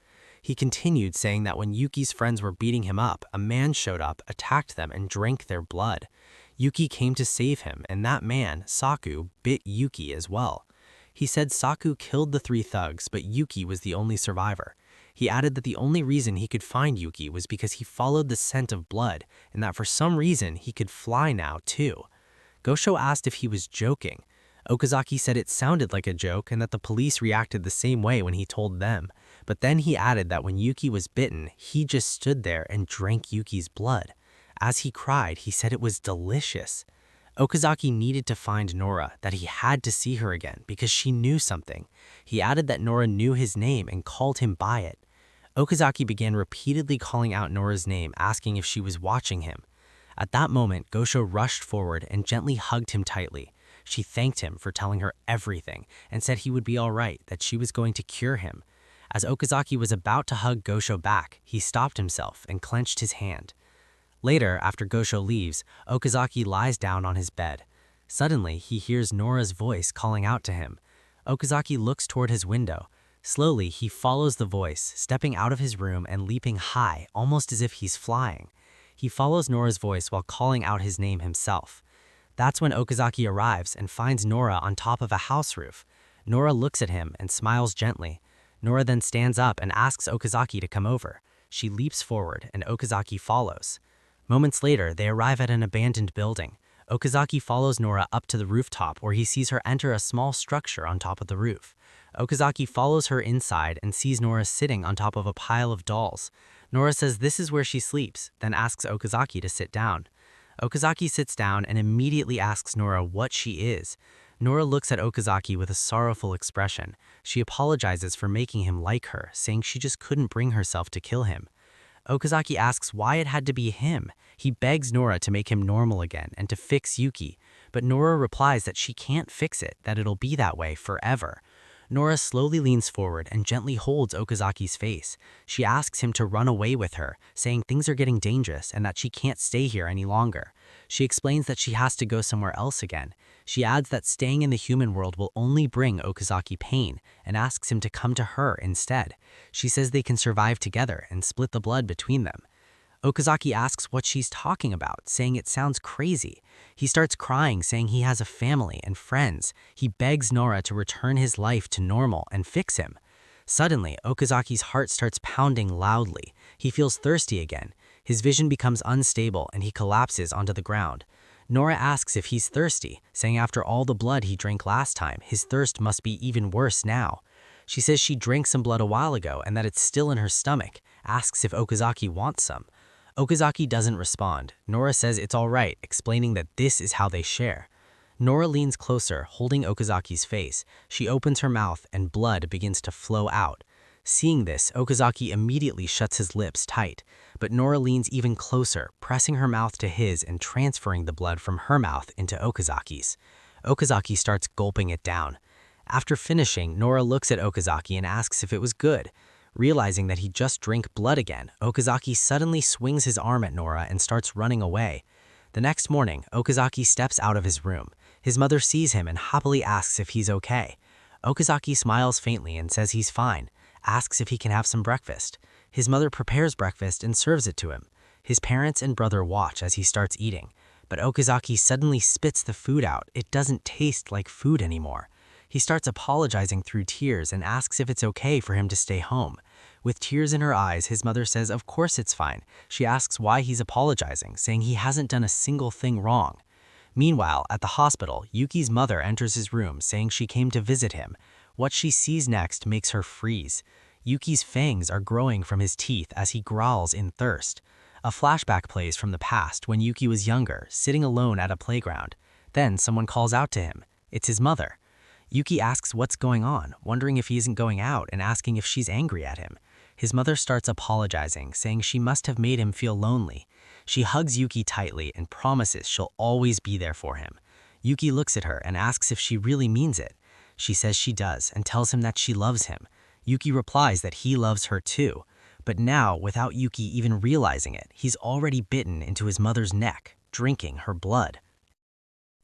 He continued saying that when Yuki's friends were beating him up, a man showed up, attacked them, and drank their blood. Yuki came to save him, and that man, Saku, bit Yuki as well. He said Saku killed the 3 thugs, but Yuki was the only survivor. He added that the only reason he could find Yuki was because he followed the scent of blood, and that for some reason he could fly now too. Gosho asked if he was joking. Okazaki said it sounded like a joke and that the police reacted the same way when he told them, but then he added that when Yuki was bitten, he just stood there and drank Yuki's blood. As he cried, he said it was delicious. Okazaki needed to find Nora, that he had to see her again because she knew something. He added that Nora knew his name and called him by it. Okazaki began repeatedly calling out Nora's name, asking if she was watching him. At that moment, Gosho rushed forward and gently hugged him tightly. She thanked him for telling her everything and said he would be all right, that she was going to cure him. As Okazaki was about to hug Gosho back, he stopped himself and clenched his hand. Later, after Gosho leaves, Okazaki lies down on his bed. Suddenly, he hears Nora's voice calling out to him. Okazaki looks toward his window. Slowly, he follows the voice, stepping out of his room and leaping high, almost as if he's flying. He follows Nora's voice while calling out his name himself. That's when Okazaki arrives and finds Nora on top of a house roof. Nora looks at him and smiles gently. Nora then stands up and asks Okazaki to come over. She leaps forward and Okazaki follows. Moments later, they arrive at an abandoned building. Okazaki follows Nora up to the rooftop where he sees her enter a small structure on top of the roof. Okazaki follows her inside and sees Nora sitting on top of a pile of dolls. Nora says this is where she sleeps, then asks Okazaki to sit down. Okazaki sits down and immediately asks Nora what she is. Nora looks at Okazaki with a sorrowful expression. She apologizes for making him like her, saying she just couldn't bring herself to kill him. Okazaki asks why it had to be him. He begs Nora to make him normal again and to fix Yuki, but Nora replies that she can't fix it, that it'll be that way forever. Nora slowly leans forward and gently holds Okazaki's face. She asks him to run away with her, saying things are getting dangerous and that she can't stay here any longer. She explains that she has to go somewhere else again. She adds that staying in the human world will only bring Okazaki pain and asks him to come to her instead. She says they can survive together and split the blood between them. Okazaki asks what she's talking about, saying it sounds crazy. He starts crying, saying he has a family and friends. He begs Nora to return his life to normal and fix him. Suddenly, Okazaki's heart starts pounding loudly. He feels thirsty again. His vision becomes unstable and he collapses onto the ground. Nora asks if he's thirsty, saying after all the blood he drank last time, his thirst must be even worse now. She says she drank some blood a while ago and that it's still in her stomach, asks if Okazaki wants some. Okazaki doesn't respond. Nora says it's all right, explaining that this is how they share. Nora leans closer, holding Okazaki's face. She opens her mouth and blood begins to flow out. Seeing this, Okazaki immediately shuts his lips tight, but Nora leans even closer, pressing her mouth to his and transferring the blood from her mouth into Okazaki's. Okazaki starts gulping it down. After finishing, Nora looks at Okazaki and asks if it was good. Realizing that he just drank blood again, Okazaki suddenly swings his arm at Nora and starts running away. The next morning, Okazaki steps out of his room. His mother sees him and happily asks if he's okay. Okazaki smiles faintly and says he's fine, asks if he can have some breakfast. His mother prepares breakfast and serves it to him. His parents and brother watch as he starts eating, but Okazaki suddenly spits the food out. It doesn't taste like food anymore. He starts apologizing through tears and asks if it's okay for him to stay home. With tears in her eyes, his mother says of course it's fine. She asks why he's apologizing, saying he hasn't done a single thing wrong. Meanwhile, at the hospital, Yuki's mother enters his room, saying she came to visit him. What she sees next makes her freeze. Yuki's fangs are growing from his teeth as he growls in thirst. A flashback plays from the past when Yuki was younger, sitting alone at a playground. Then someone calls out to him. It's his mother. Yuki asks what's going on, wondering if he isn't going out and asking if she's angry at him. His mother starts apologizing, saying she must have made him feel lonely. She hugs Yuki tightly and promises she'll always be there for him. Yuki looks at her and asks if she really means it. She says she does and tells him that she loves him. Yuki replies that he loves her too. But now, without Yuki even realizing it, he's already bitten into his mother's neck, drinking her blood.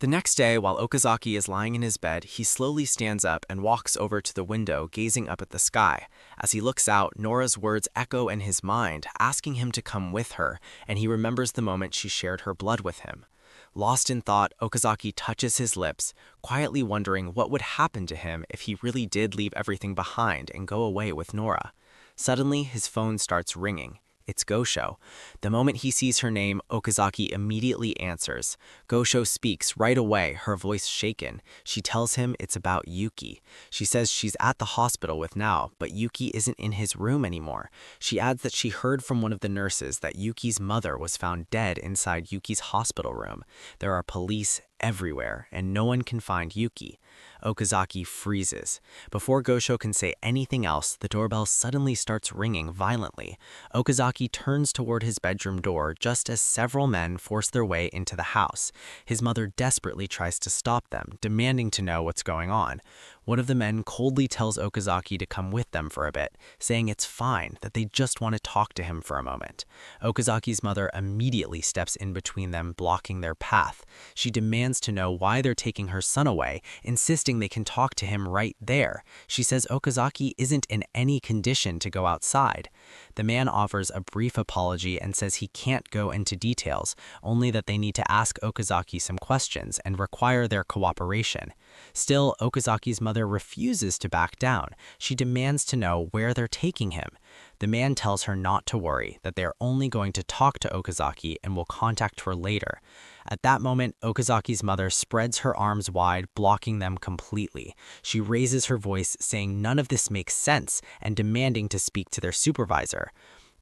The next day, while Okazaki is lying in his bed, he slowly stands up and walks over to the window, gazing up at the sky. As he looks out, Nora's words echo in his mind, asking him to come with her, and he remembers the moment she shared her blood with him. Lost in thought, Okazaki touches his lips, quietly wondering what would happen to him if he really did leave everything behind and go away with Nora. Suddenly, his phone starts ringing. It's Gosho. The moment he sees her name, Okazaki immediately answers. Gosho speaks right away, her voice shaken. She tells him it's about Yuki. She says she's at the hospital with Nao, but Yuki isn't in his room anymore. She adds that she heard from one of the nurses that Yuki's mother was found dead inside Yuki's hospital room. There are police everywhere, and no one can find Yuki. Okazaki freezes. Before Gosho can say anything else, the doorbell suddenly starts ringing violently. Okazaki turns toward his bedroom door just as several men force their way into the house. His mother desperately tries to stop them, demanding to know what's going on. One of the men coldly tells Okazaki to come with them for a bit, saying it's fine, that they just want to talk to him for a moment. Okazaki's mother immediately steps in between them, blocking their path. She demands to know why they're taking her son away, insisting they can talk to him right there. She says Okazaki isn't in any condition to go outside. The man offers a brief apology and says he can't go into details, only that they need to ask Okazaki some questions and require their cooperation. Still, Okazaki's mother refuses to back down. She demands to know where they're taking him. The man tells her not to worry, that they are only going to talk to Okazaki and will contact her later. At that moment, Okazaki's mother spreads her arms wide, blocking them completely. She raises her voice, saying none of this makes sense and demanding to speak to their supervisor.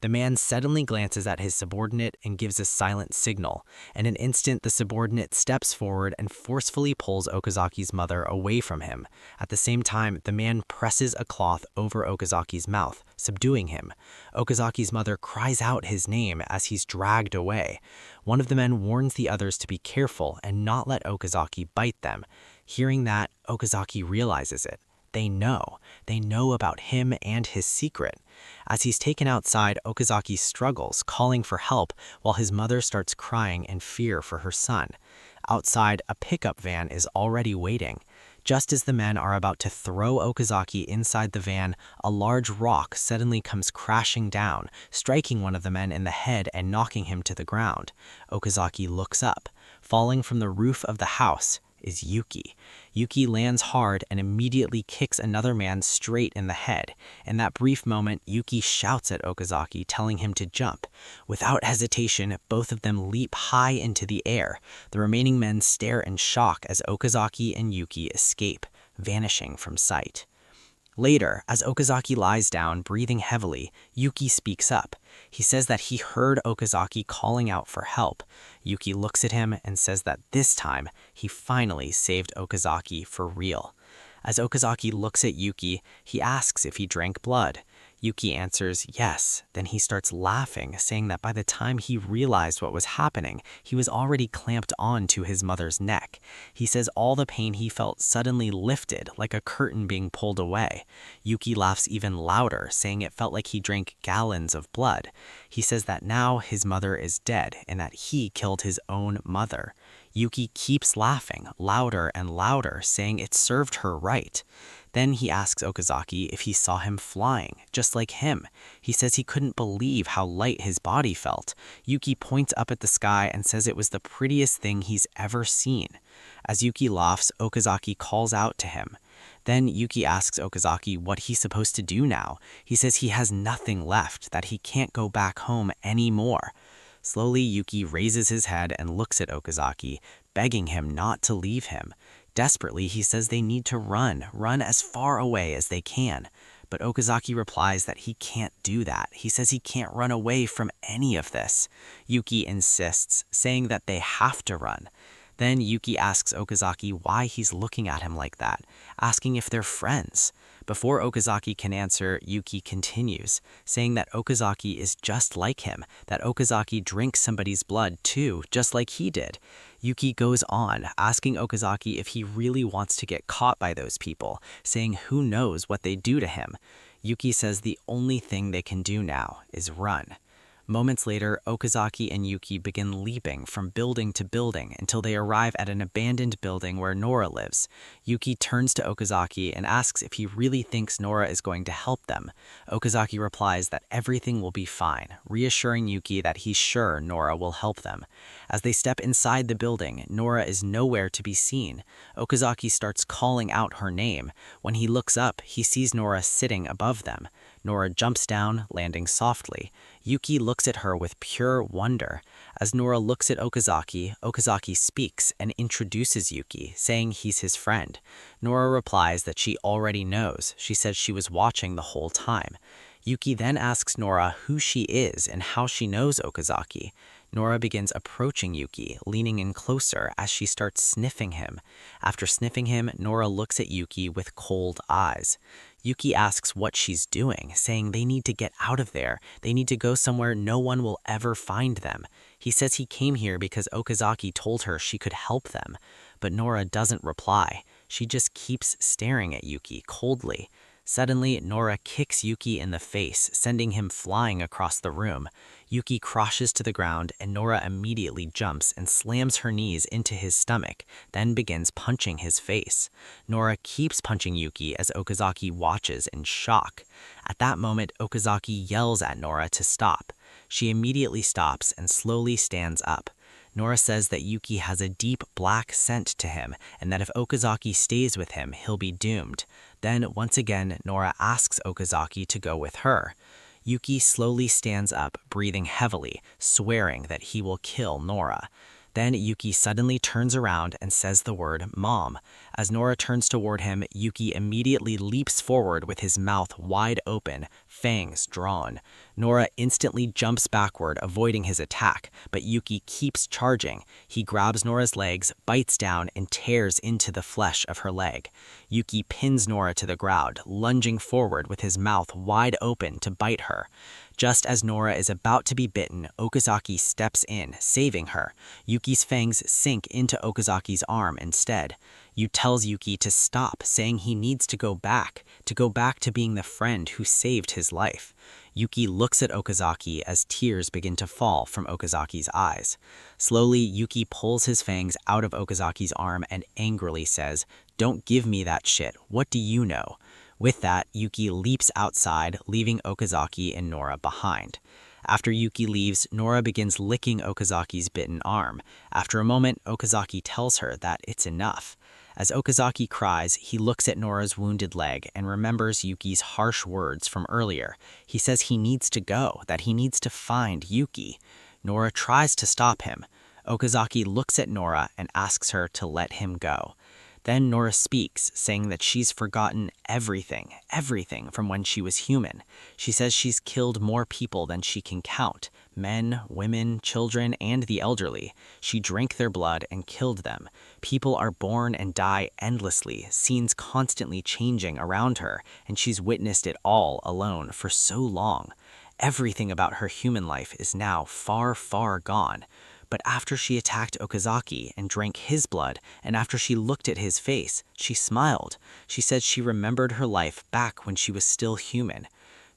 The man suddenly glances at his subordinate and gives a silent signal. In an instant, the subordinate steps forward and forcefully pulls Okazaki's mother away from him. At the same time, the man presses a cloth over Okazaki's mouth, subduing him. Okazaki's mother cries out his name as he's dragged away. One of the men warns the others to be careful and not let Okazaki bite them. Hearing that, Okazaki realizes it. They know. They know about him and his secret. As he's taken outside, Okazaki struggles, calling for help, while his mother starts crying in fear for her son. Outside, a pickup van is already waiting. Just as the men are about to throw Okazaki inside the van, a large rock suddenly comes crashing down, striking one of the men in the head and knocking him to the ground. Okazaki looks up. Falling from the roof of the house is Yuki. Yuki lands hard and immediately kicks another man straight in the head. In that brief moment, Yuki shouts at Okazaki, telling him to jump. Without hesitation, both of them leap high into the air. The remaining men stare in shock as Okazaki and Yuki escape, vanishing from sight. Later, as Okazaki lies down, breathing heavily, Yuki speaks up. He says that he heard Okazaki calling out for help. Yuki looks at him and says that this time, he finally saved Okazaki for real. As Okazaki looks at Yuki, he asks if he drank blood. Yuki answers yes. Then he starts laughing, saying that by the time he realized what was happening, he was already clamped on to his mother's neck. He says all the pain he felt suddenly lifted, like a curtain being pulled away. Yuki laughs even louder, saying it felt like he drank gallons of blood. He says that now his mother is dead and that he killed his own mother. Yuki keeps laughing, louder and louder, saying it served her right. Then he asks Okazaki if he saw him flying, just like him. He says he couldn't believe how light his body felt. Yuki points up at the sky and says it was the prettiest thing he's ever seen. As Yuki laughs, Okazaki calls out to him. Then Yuki asks Okazaki what he's supposed to do now. He says he has nothing left, that he can't go back home anymore. Slowly, Yuki raises his head and looks at Okazaki, begging him not to leave him. Desperately, he says they need to run as far away as they can. But Okazaki replies that he can't do that. He says he can't run away from any of this. Yuki insists, saying that they have to run. Then Yuki asks Okazaki why he's looking at him like that, asking if they're friends. Before Okazaki can answer, Yuki continues, saying that Okazaki is just like him, that Okazaki drinks somebody's blood too, just like he did. Yuki goes on, asking Okazaki if he really wants to get caught by those people, saying who knows what they do to him. Yuki says the only thing they can do now is run. Moments later, Okazaki and Yuki begin leaping from building to building until they arrive at an abandoned building where Nora lives. Yuki turns to Okazaki and asks if he really thinks Nora is going to help them. Okazaki replies that everything will be fine, reassuring Yuki that he's sure Nora will help them. As they step inside the building, Nora is nowhere to be seen. Okazaki starts calling out her name. When he looks up, he sees Nora sitting above them. Nora jumps down, landing softly. Yuki looks at her with pure wonder. As Nora looks at Okazaki, Okazaki speaks and introduces Yuki, saying he's his friend. Nora replies that she already knows. She says she was watching the whole time. Yuki then asks Nora who she is and how she knows Okazaki. Nora begins approaching Yuki, leaning in closer as she starts sniffing him. After sniffing him, Nora looks at Yuki with cold eyes. Yuki asks what she's doing, saying they need to get out of there. They need to go somewhere no one will ever find them. He says he came here because Okazaki told her she could help them. But Nora doesn't reply. She just keeps staring at Yuki coldly. Suddenly, Nora kicks Yuki in the face, sending him flying across the room. Yuki crashes to the ground, and Nora immediately jumps and slams her knees into his stomach, then begins punching his face. Nora keeps punching Yuki as Okazaki watches in shock. At that moment, Okazaki yells at Nora to stop. She immediately stops and slowly stands up. Nora says that Yuki has a deep black scent to him, and that if Okazaki stays with him, he'll be doomed. Then, once again, Nora asks Okazaki to go with her. Yuki slowly stands up, breathing heavily, swearing that he will kill Nora. Then Yuki suddenly turns around and says the word "Mom." As Nora turns toward him, Yuki immediately leaps forward with his mouth wide open, fangs drawn. Nora instantly jumps backward, avoiding his attack, but Yuki keeps charging. He grabs Nora's legs, bites down, and tears into the flesh of her leg. Yuki pins Nora to the ground, lunging forward with his mouth wide open to bite her. Just as Nora is about to be bitten, Okazaki steps in, saving her. Yuki's fangs sink into Okazaki's arm instead. Yu tells Yuki to stop, saying he needs to go back to being the friend who saved his life. Yuki looks at Okazaki as tears begin to fall from Okazaki's eyes. Slowly, Yuki pulls his fangs out of Okazaki's arm and angrily says, "Don't give me that shit. What do you know?" With that, Yuki leaps outside, leaving Okazaki and Nora behind. After Yuki leaves, Nora begins licking Okazaki's bitten arm. After a moment, Okazaki tells her that it's enough. As Okazaki cries, he looks at Nora's wounded leg and remembers Yuki's harsh words from earlier. He says he needs to go, that he needs to find Yuki. Nora tries to stop him. Okazaki looks at Nora and asks her to let him go. Then Nora speaks, saying that she's forgotten everything from when she was human. She says she's killed more people than she can count, men, women, children, and the elderly. She drank their blood and killed them. People are born and die endlessly, scenes constantly changing around her, and she's witnessed it all alone for so long. Everything about her human life is now far, far gone. But after she attacked Okazaki and drank his blood, and after she looked at his face, she smiled. She said she remembered her life back when she was still human.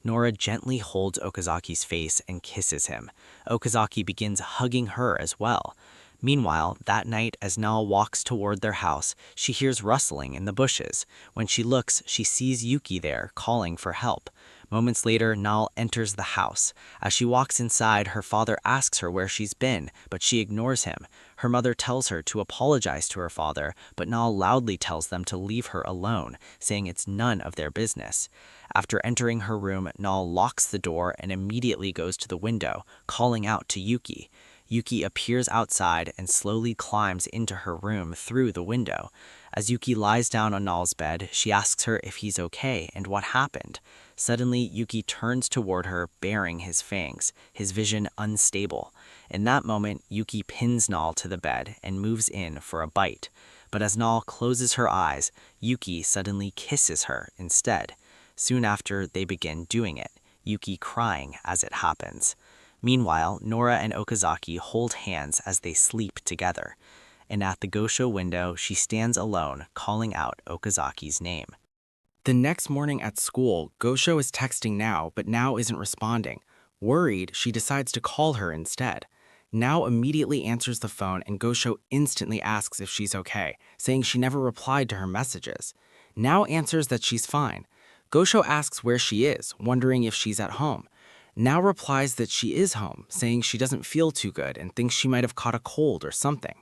Nora gently holds Okazaki's face and kisses him. Okazaki begins hugging her as well. Meanwhile, that night, as Nao walks toward their house, she hears rustling in the bushes. When she looks, she sees Yuki there, calling for help. Moments later, Nao enters the house. As she walks inside, her father asks her where she's been, but she ignores him. Her mother tells her to apologize to her father, but Nao loudly tells them to leave her alone, saying it's none of their business. After entering her room, Nao locks the door and immediately goes to the window, calling out to Yuki. Yuki appears outside and slowly climbs into her room through the window. As Yuki lies down on Nao's bed, she asks her if he's okay and what happened. Suddenly, Yuki turns toward her, baring his fangs, his vision unstable. In that moment, Yuki pins Nao to the bed and moves in for a bite. But as Nao closes her eyes, Yuki suddenly kisses her instead. Soon after, they begin doing it, Yuki crying as it happens. Meanwhile, Nora and Okazaki hold hands as they sleep together. And at the Gosho window, she stands alone, calling out Okazaki's name. The next morning at school, Gosho is texting Nao, but Nao isn't responding. Worried, she decides to call her instead. Now immediately answers the phone and Gosho instantly asks if she's okay, saying she never replied to her messages. Now answers that she's fine. Gosho asks where she is, wondering if she's at home. Now replies that she is home, saying she doesn't feel too good and thinks she might have caught a cold or something.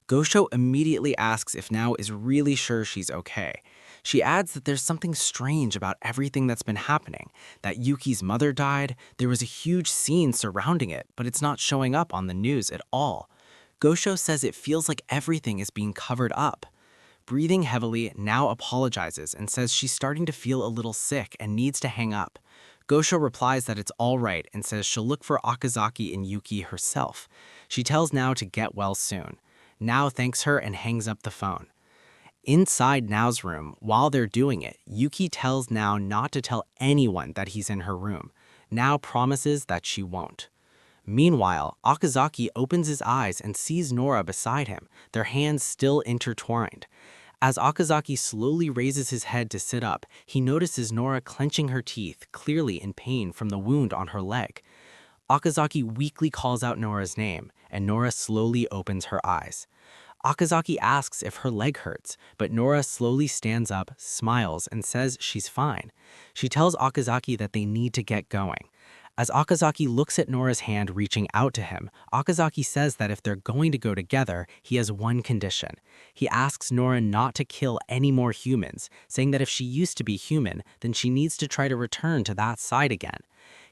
Gosho immediately asks if Now is really sure she's okay. She adds that there's something strange about everything that's been happening, that Yuki's mother died, there was a huge scene surrounding it, but it's not showing up on the news at all. Gosho says it feels like everything is being covered up. Breathing heavily, Now apologizes and says she's starting to feel a little sick and needs to hang up. Gosho replies that it's all right and says she'll look for Okazaki and Yuki herself. She tells Now to get well soon. Now thanks her and hangs up the phone. Inside Nao's room, while they're doing it, Yuki tells Nao not to tell anyone that he's in her room. Nao promises that she won't. Meanwhile, Okazaki opens his eyes and sees Nora beside him, their hands still intertwined. As Okazaki slowly raises his head to sit up, he notices Nora clenching her teeth, clearly in pain from the wound on her leg. Okazaki weakly calls out Nora's name, and Nora slowly opens her eyes. Okazaki asks if her leg hurts, but Nora slowly stands up, smiles, and says she's fine. She tells Okazaki that they need to get going. As Okazaki looks at Nora's hand reaching out to him, Okazaki says that if they're going to go together, he has one condition. He asks Nora not to kill any more humans, saying that if she used to be human, then she needs to try to return to that side again.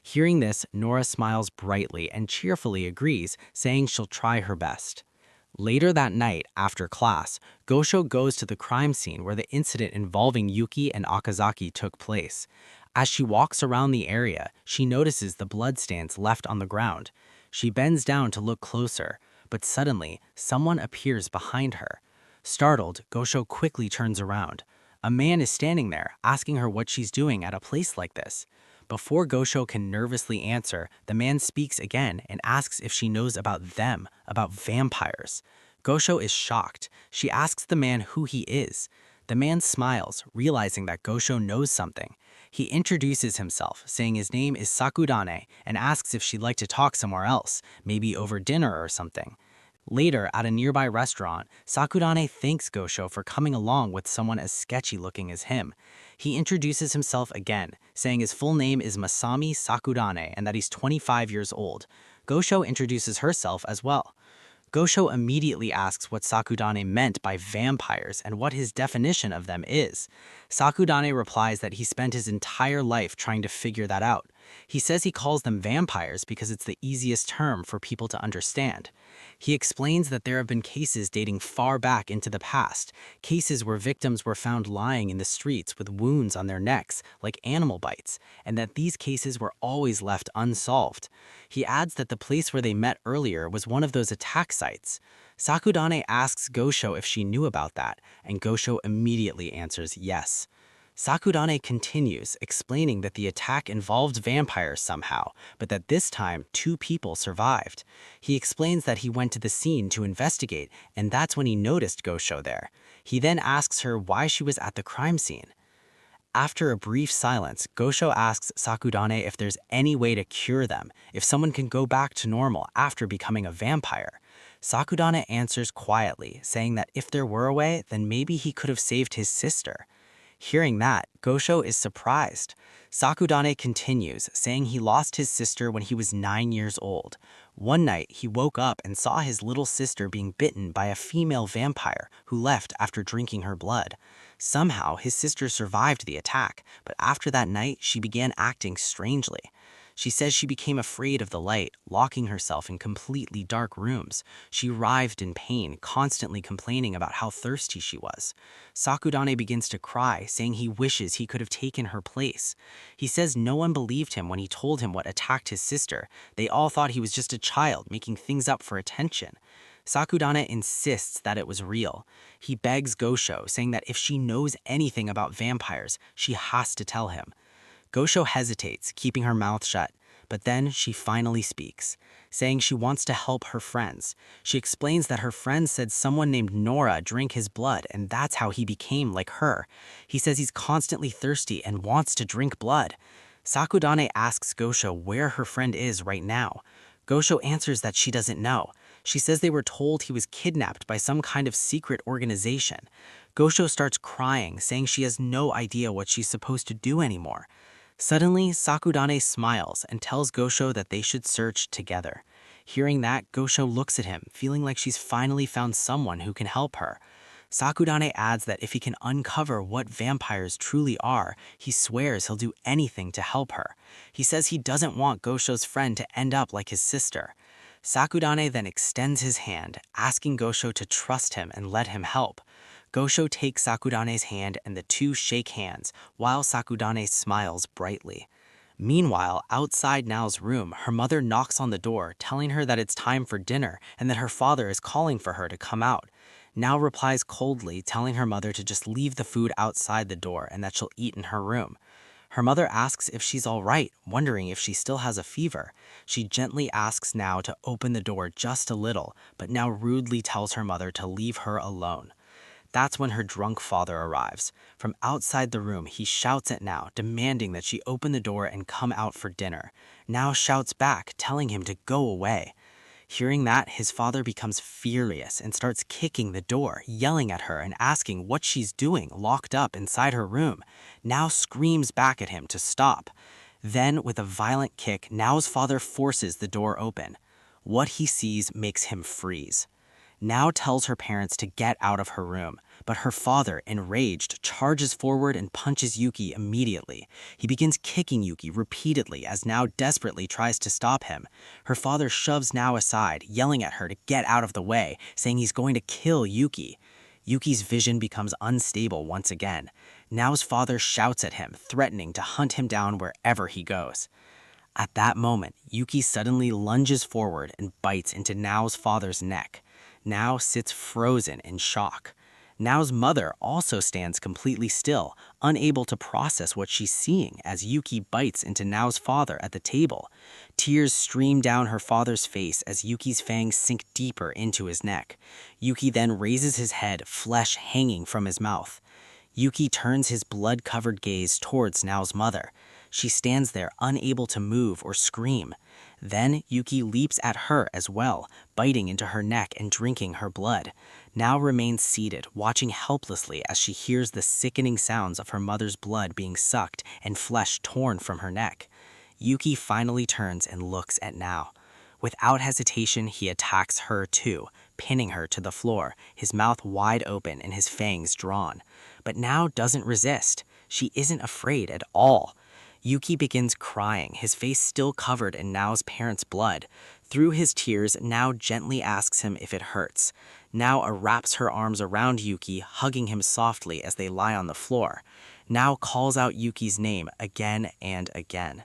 Hearing this, Nora smiles brightly and cheerfully agrees, saying she'll try her best. Later that night, after class, Gosho goes to the crime scene where the incident involving Yuki and Okazaki took place. As she walks around the area, she notices the bloodstains left on the ground. She bends down to look closer, but suddenly, someone appears behind her. Startled, Gosho quickly turns around. A man is standing there, asking her what she's doing at a place like this. Before Gosho can nervously answer, the man speaks again and asks if she knows about them, about vampires. Gosho is shocked. She asks the man who he is. The man smiles, realizing that Gosho knows something. He introduces himself, saying his name is Sakudane, and asks if she'd like to talk somewhere else, maybe over dinner or something. Later, at a nearby restaurant, Sakudane thanks Gosho for coming along with someone as sketchy-looking as him. He introduces himself again, saying his full name is Masami Sakudane and that he's 25 years old. Gosho introduces herself as well. Gosho immediately asks what Sakudane meant by vampires and what his definition of them is. Sakudane replies that he spent his entire life trying to figure that out. He says he calls them vampires because it's the easiest term for people to understand. He explains that there have been cases dating far back into the past, cases where victims were found lying in the streets with wounds on their necks, like animal bites, and that these cases were always left unsolved. He adds that the place where they met earlier was one of those attack sites. Sakudane asks Gosho if she knew about that, and Gosho immediately answers yes. Sakudane continues, explaining that the attack involved vampires somehow, but that this time 2 people survived. He explains that he went to the scene to investigate, and that's when he noticed Gosho there. He then asks her why she was at the crime scene. After a brief silence, Gosho asks Sakudane if there's any way to cure them, if someone can go back to normal after becoming a vampire. Sakudane answers quietly, saying that if there were a way, then maybe he could have saved his sister. Hearing that, Gosho is surprised. Sakudane continues, saying he lost his sister when he was 9 years old. One night, he woke up and saw his little sister being bitten by a female vampire who left after drinking her blood. Somehow, his sister survived the attack, but after that night, she began acting strangely. She says she became afraid of the light, locking herself in completely dark rooms. She writhed in pain, constantly complaining about how thirsty she was. Sakudane begins to cry, saying he wishes he could have taken her place. He says no one believed him when he told him what attacked his sister. They all thought he was just a child, making things up for attention. Sakudane insists that it was real. He begs Gosho, saying that if she knows anything about vampires, she has to tell him. Gosho hesitates, keeping her mouth shut, but then she finally speaks, saying she wants to help her friends. She explains that her friends said someone named Nora drank his blood, and that's how he became like her. He says he's constantly thirsty and wants to drink blood. Sakudane asks Gosho where her friend is right now. Gosho answers that she doesn't know. She says they were told he was kidnapped by some kind of secret organization. Gosho starts crying, saying she has no idea what she's supposed to do anymore. Suddenly, Sakudane smiles and tells Gosho that they should search together. Hearing that, Gosho looks at him, feeling like she's finally found someone who can help her. Sakudane adds that if he can uncover what vampires truly are, he swears he'll do anything to help her. He says he doesn't want Gosho's friend to end up like his sister. Sakudane then extends his hand, asking Gosho to trust him and let him help. Gosho takes Sakudane's hand and the two shake hands, while Sakudane smiles brightly. Meanwhile, outside Nao's room, her mother knocks on the door, telling her that it's time for dinner and that her father is calling for her to come out. Nao replies coldly, telling her mother to just leave the food outside the door and that she'll eat in her room. Her mother asks if she's all right, wondering if she still has a fever. She gently asks Nao to open the door just a little, but Nao rudely tells her mother to leave her alone. That's when her drunk father arrives. From outside the room, he shouts at Nao, demanding that she open the door and come out for dinner. Nao shouts back, telling him to go away. Hearing that, his father becomes furious and starts kicking the door, yelling at her and asking what she's doing locked up inside her room. Nao screams back at him to stop. Then, with a violent kick, Nao's father forces the door open. What he sees makes him freeze. Nao tells her parents to get out of her room, but her father, enraged, charges forward and punches Yuki immediately. He begins kicking Yuki repeatedly as Nao desperately tries to stop him. Her father shoves Nao aside, yelling at her to get out of the way, saying he's going to kill Yuki. Yuki's vision becomes unstable once again. Nao's father shouts at him, threatening to hunt him down wherever he goes. At that moment, Yuki suddenly lunges forward and bites into Nao's father's neck. Nao sits frozen in shock. Nao's mother also stands completely still, unable to process what she's seeing as Yuki bites into Nao's father at the table. Tears stream down her father's face as Yuki's fangs sink deeper into his neck. Yuki then raises his head, flesh hanging from his mouth. Yuki turns his blood-covered gaze towards Nao's mother. She stands there unable to move or scream. Then Yuki leaps at her as well, biting into her neck and drinking her blood. Nao remains seated, watching helplessly as she hears the sickening sounds of her mother's blood being sucked and flesh torn from her neck. Yuki finally turns and looks at Nao. Without hesitation, he attacks her too, pinning her to the floor, his mouth wide open and his fangs drawn. But Nao doesn't resist. She isn't afraid at all. Yuki begins crying, his face still covered in Nao's parents' blood. Through his tears, Nao gently asks him if it hurts. Nao wraps her arms around Yuki, hugging him softly as they lie on the floor. Nao calls out Yuki's name again and again.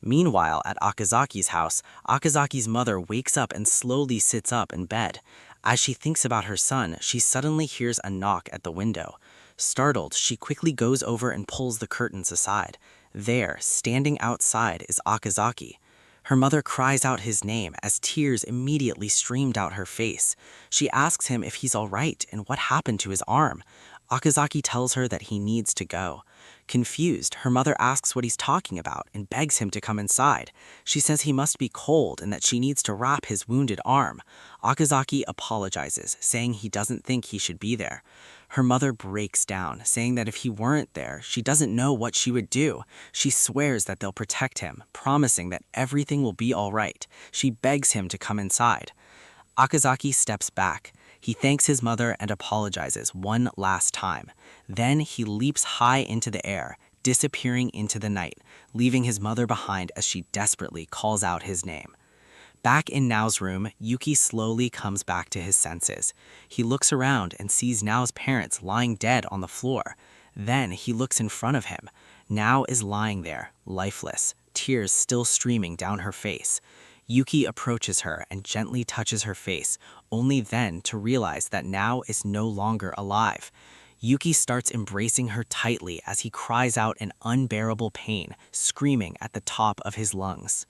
Meanwhile, at Okazaki's house, Okazaki's mother wakes up and slowly sits up in bed. As she thinks about her son, she suddenly hears a knock at the window. Startled, she quickly goes over and pulls the curtains aside. There, standing outside, is Okazaki. Her mother cries out his name as tears immediately streamed out her face. She asks him if he's all right and what happened to his arm. Okazaki tells her that he needs to go. Confused, her mother asks what he's talking about and begs him to come inside. She says he must be cold and that she needs to wrap his wounded arm. Okazaki apologizes, saying he doesn't think he should be there. Her mother breaks down, saying that if he weren't there, she doesn't know what she would do. She swears that they'll protect him, promising that everything will be all right. She begs him to come inside. Okazaki steps back. He thanks his mother and apologizes one last time. Then he leaps high into the air, disappearing into the night, leaving his mother behind as she desperately calls out his name. Back in Nao's room, Yuki slowly comes back to his senses. He looks around and sees Nao's parents lying dead on the floor. Then he looks in front of him. Nao is lying there, lifeless, tears still streaming down her face. Yuki approaches her and gently touches her face, only then to realize that Nao is no longer alive. Yuki starts embracing her tightly as he cries out in unbearable pain, screaming at the top of his lungs.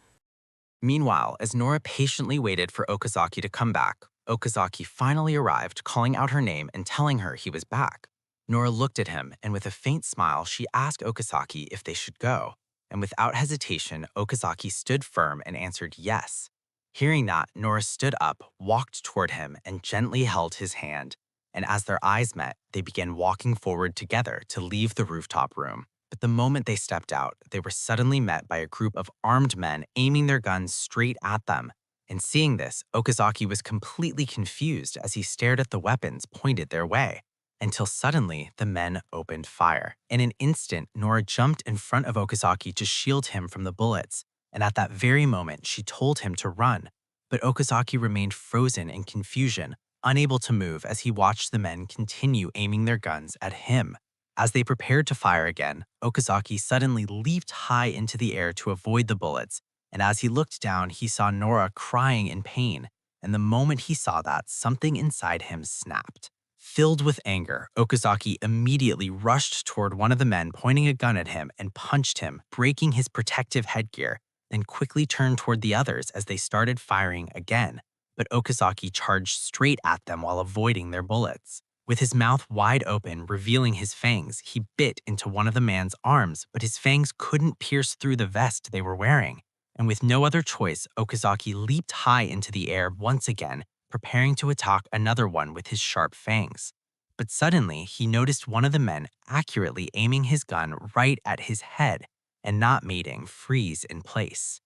Meanwhile, as Nora patiently waited for Okazaki to come back, Okazaki finally arrived, calling out her name and telling her he was back. Nora looked at him, and with a faint smile, she asked Okazaki if they should go. And without hesitation, Okazaki stood firm and answered yes. Hearing that, Nora stood up, walked toward him, and gently held his hand. And as their eyes met, they began walking forward together to leave the rooftop room. But the moment they stepped out, they were suddenly met by a group of armed men aiming their guns straight at them. And seeing this, Okazaki was completely confused as he stared at the weapons pointed their way, until suddenly the men opened fire. In an instant, Nora jumped in front of Okazaki to shield him from the bullets, and at that very moment she told him to run. But Okazaki remained frozen in confusion, unable to move as he watched the men continue aiming their guns at him. As they prepared to fire again, Okazaki suddenly leaped high into the air to avoid the bullets, and as he looked down, he saw Nora crying in pain, and the moment he saw that, something inside him snapped. Filled with anger, Okazaki immediately rushed toward one of the men pointing a gun at him and punched him, breaking his protective headgear, then quickly turned toward the others as they started firing again. But Okazaki charged straight at them while avoiding their bullets. With his mouth wide open, revealing his fangs, he bit into one of the man's arms, but his fangs couldn't pierce through the vest they were wearing. And with no other choice, Okazaki leaped high into the air once again, preparing to attack another one with his sharp fangs. But suddenly, he noticed one of the men accurately aiming his gun right at his head and not mating freeze in place.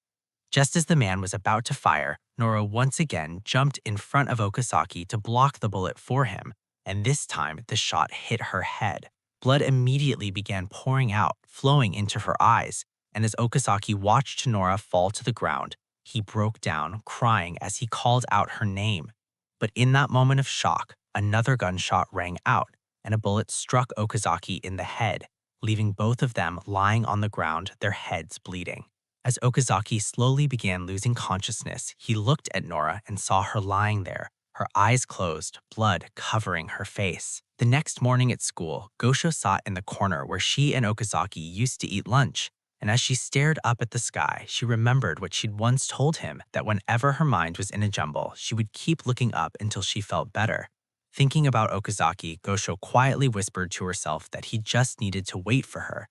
Just as the man was about to fire, Nora once again jumped in front of Okazaki to block the bullet for him, and this time the shot hit her head. Blood immediately began pouring out, flowing into her eyes, and as Okazaki watched Nora fall to the ground, he broke down, crying as he called out her name. But in that moment of shock, another gunshot rang out, and a bullet struck Okazaki in the head, leaving both of them lying on the ground, their heads bleeding. As Okazaki slowly began losing consciousness, he looked at Nora and saw her lying there, her eyes closed, blood covering her face. The next morning at school, Gosho sat in the corner where she and Okazaki used to eat lunch, and as she stared up at the sky, she remembered what she'd once told him, that whenever her mind was in a jumble, she would keep looking up until she felt better. Thinking about Okazaki, Gosho quietly whispered to herself that he just needed to wait for her.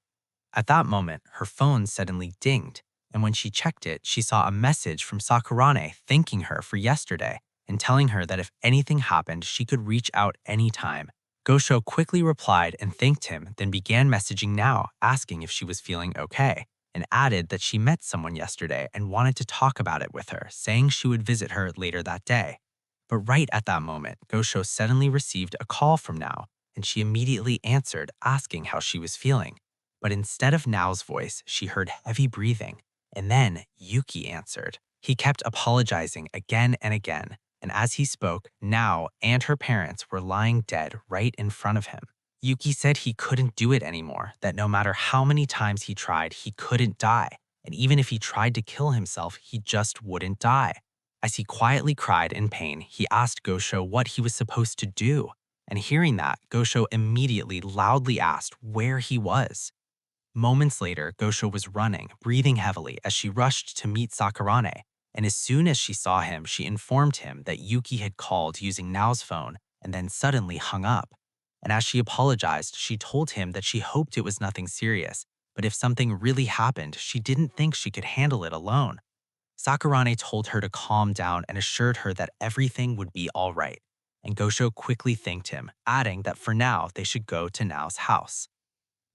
At that moment, her phone suddenly dinged, and when she checked it, she saw a message from Sakurane thanking her for yesterday and telling her that if anything happened, she could reach out anytime. Gosho quickly replied and thanked him, then began messaging now, asking if she was feeling okay, and added that she met someone yesterday and wanted to talk about it with her, saying she would visit her later that day. But right at that moment, Gosho suddenly received a call from Now, and she immediately answered, asking how she was feeling. But instead of Nao's voice, she heard heavy breathing, and then Yuki answered. He kept apologizing again and again, and as he spoke, Nao and her parents were lying dead right in front of him. Yuki said he couldn't do it anymore, that no matter how many times he tried, he couldn't die, and even if he tried to kill himself, he just wouldn't die. As he quietly cried in pain, he asked Gosho what he was supposed to do, and hearing that, Gosho immediately loudly asked where he was. Moments later, Gosho was running, breathing heavily as she rushed to meet Sakurane, and as soon as she saw him, she informed him that Yuki had called using Nao's phone and then suddenly hung up. And as she apologized, she told him that she hoped it was nothing serious, but if something really happened, she didn't think she could handle it alone. Sakurane told her to calm down and assured her that everything would be all right, and Gosho quickly thanked him, adding that for now they should go to Nao's house.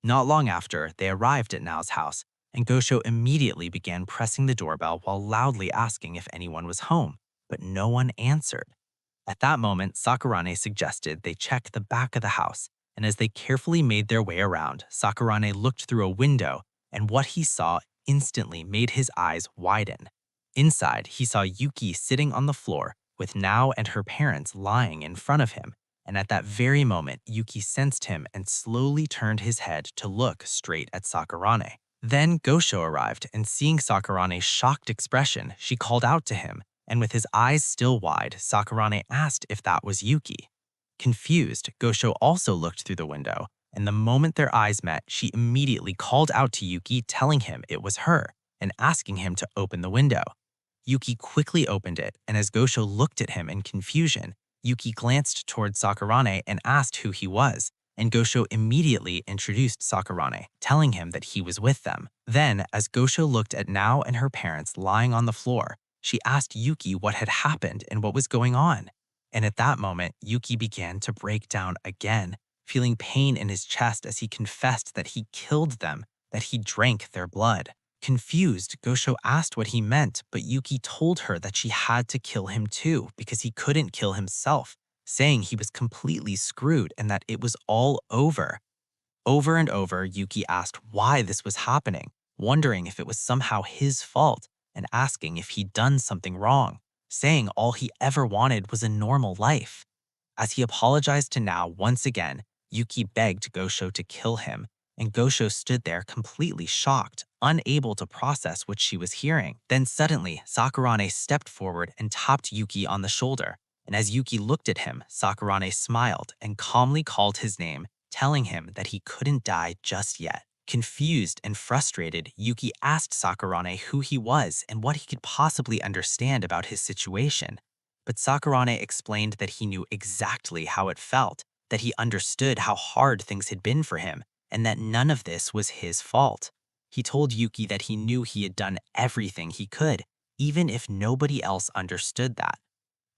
Not long after, they arrived at Nao's house, and Gosho immediately began pressing the doorbell while loudly asking if anyone was home, but no one answered. At that moment, Sakurane suggested they check the back of the house, and as they carefully made their way around, Sakurane looked through a window, and what he saw instantly made his eyes widen. Inside, he saw Yuki sitting on the floor, with Nao and her parents lying in front of him, and at that very moment, Yuki sensed him and slowly turned his head to look straight at Sakurane. Then Gosho arrived, and seeing Sakurane's shocked expression, she called out to him, and with his eyes still wide, Sakurane asked if that was Yuki. Confused, Gosho also looked through the window, and the moment their eyes met, she immediately called out to Yuki, telling him it was her, and asking him to open the window. Yuki quickly opened it, and as Gosho looked at him in confusion, Yuki glanced toward Sakurane and asked who he was, and Gosho immediately introduced Sakurane, telling him that he was with them. Then, as Gosho looked at Nao and her parents lying on the floor, she asked Yuki what had happened and what was going on. And at that moment, Yuki began to break down again, feeling pain in his chest as he confessed that he killed them, that he drank their blood. Confused, Gosho asked what he meant, but Yuki told her that she had to kill him too because he couldn't kill himself, saying he was completely screwed and that it was all over. Over and over, Yuki asked why this was happening, wondering if it was somehow his fault and asking if he'd done something wrong, saying all he ever wanted was a normal life. As he apologized to Nao once again, Yuki begged Gosho to kill him, and Gosho stood there completely shocked, unable to process what she was hearing. Then suddenly, Sakurane stepped forward and tapped Yuki on the shoulder, and as Yuki looked at him, Sakurane smiled and calmly called his name, telling him that he couldn't die just yet. Confused and frustrated, Yuki asked Sakurane who he was and what he could possibly understand about his situation. But Sakurane explained that he knew exactly how it felt, that he understood how hard things had been for him, and that none of this was his fault. He told Yuki that he knew he had done everything he could, even if nobody else understood that.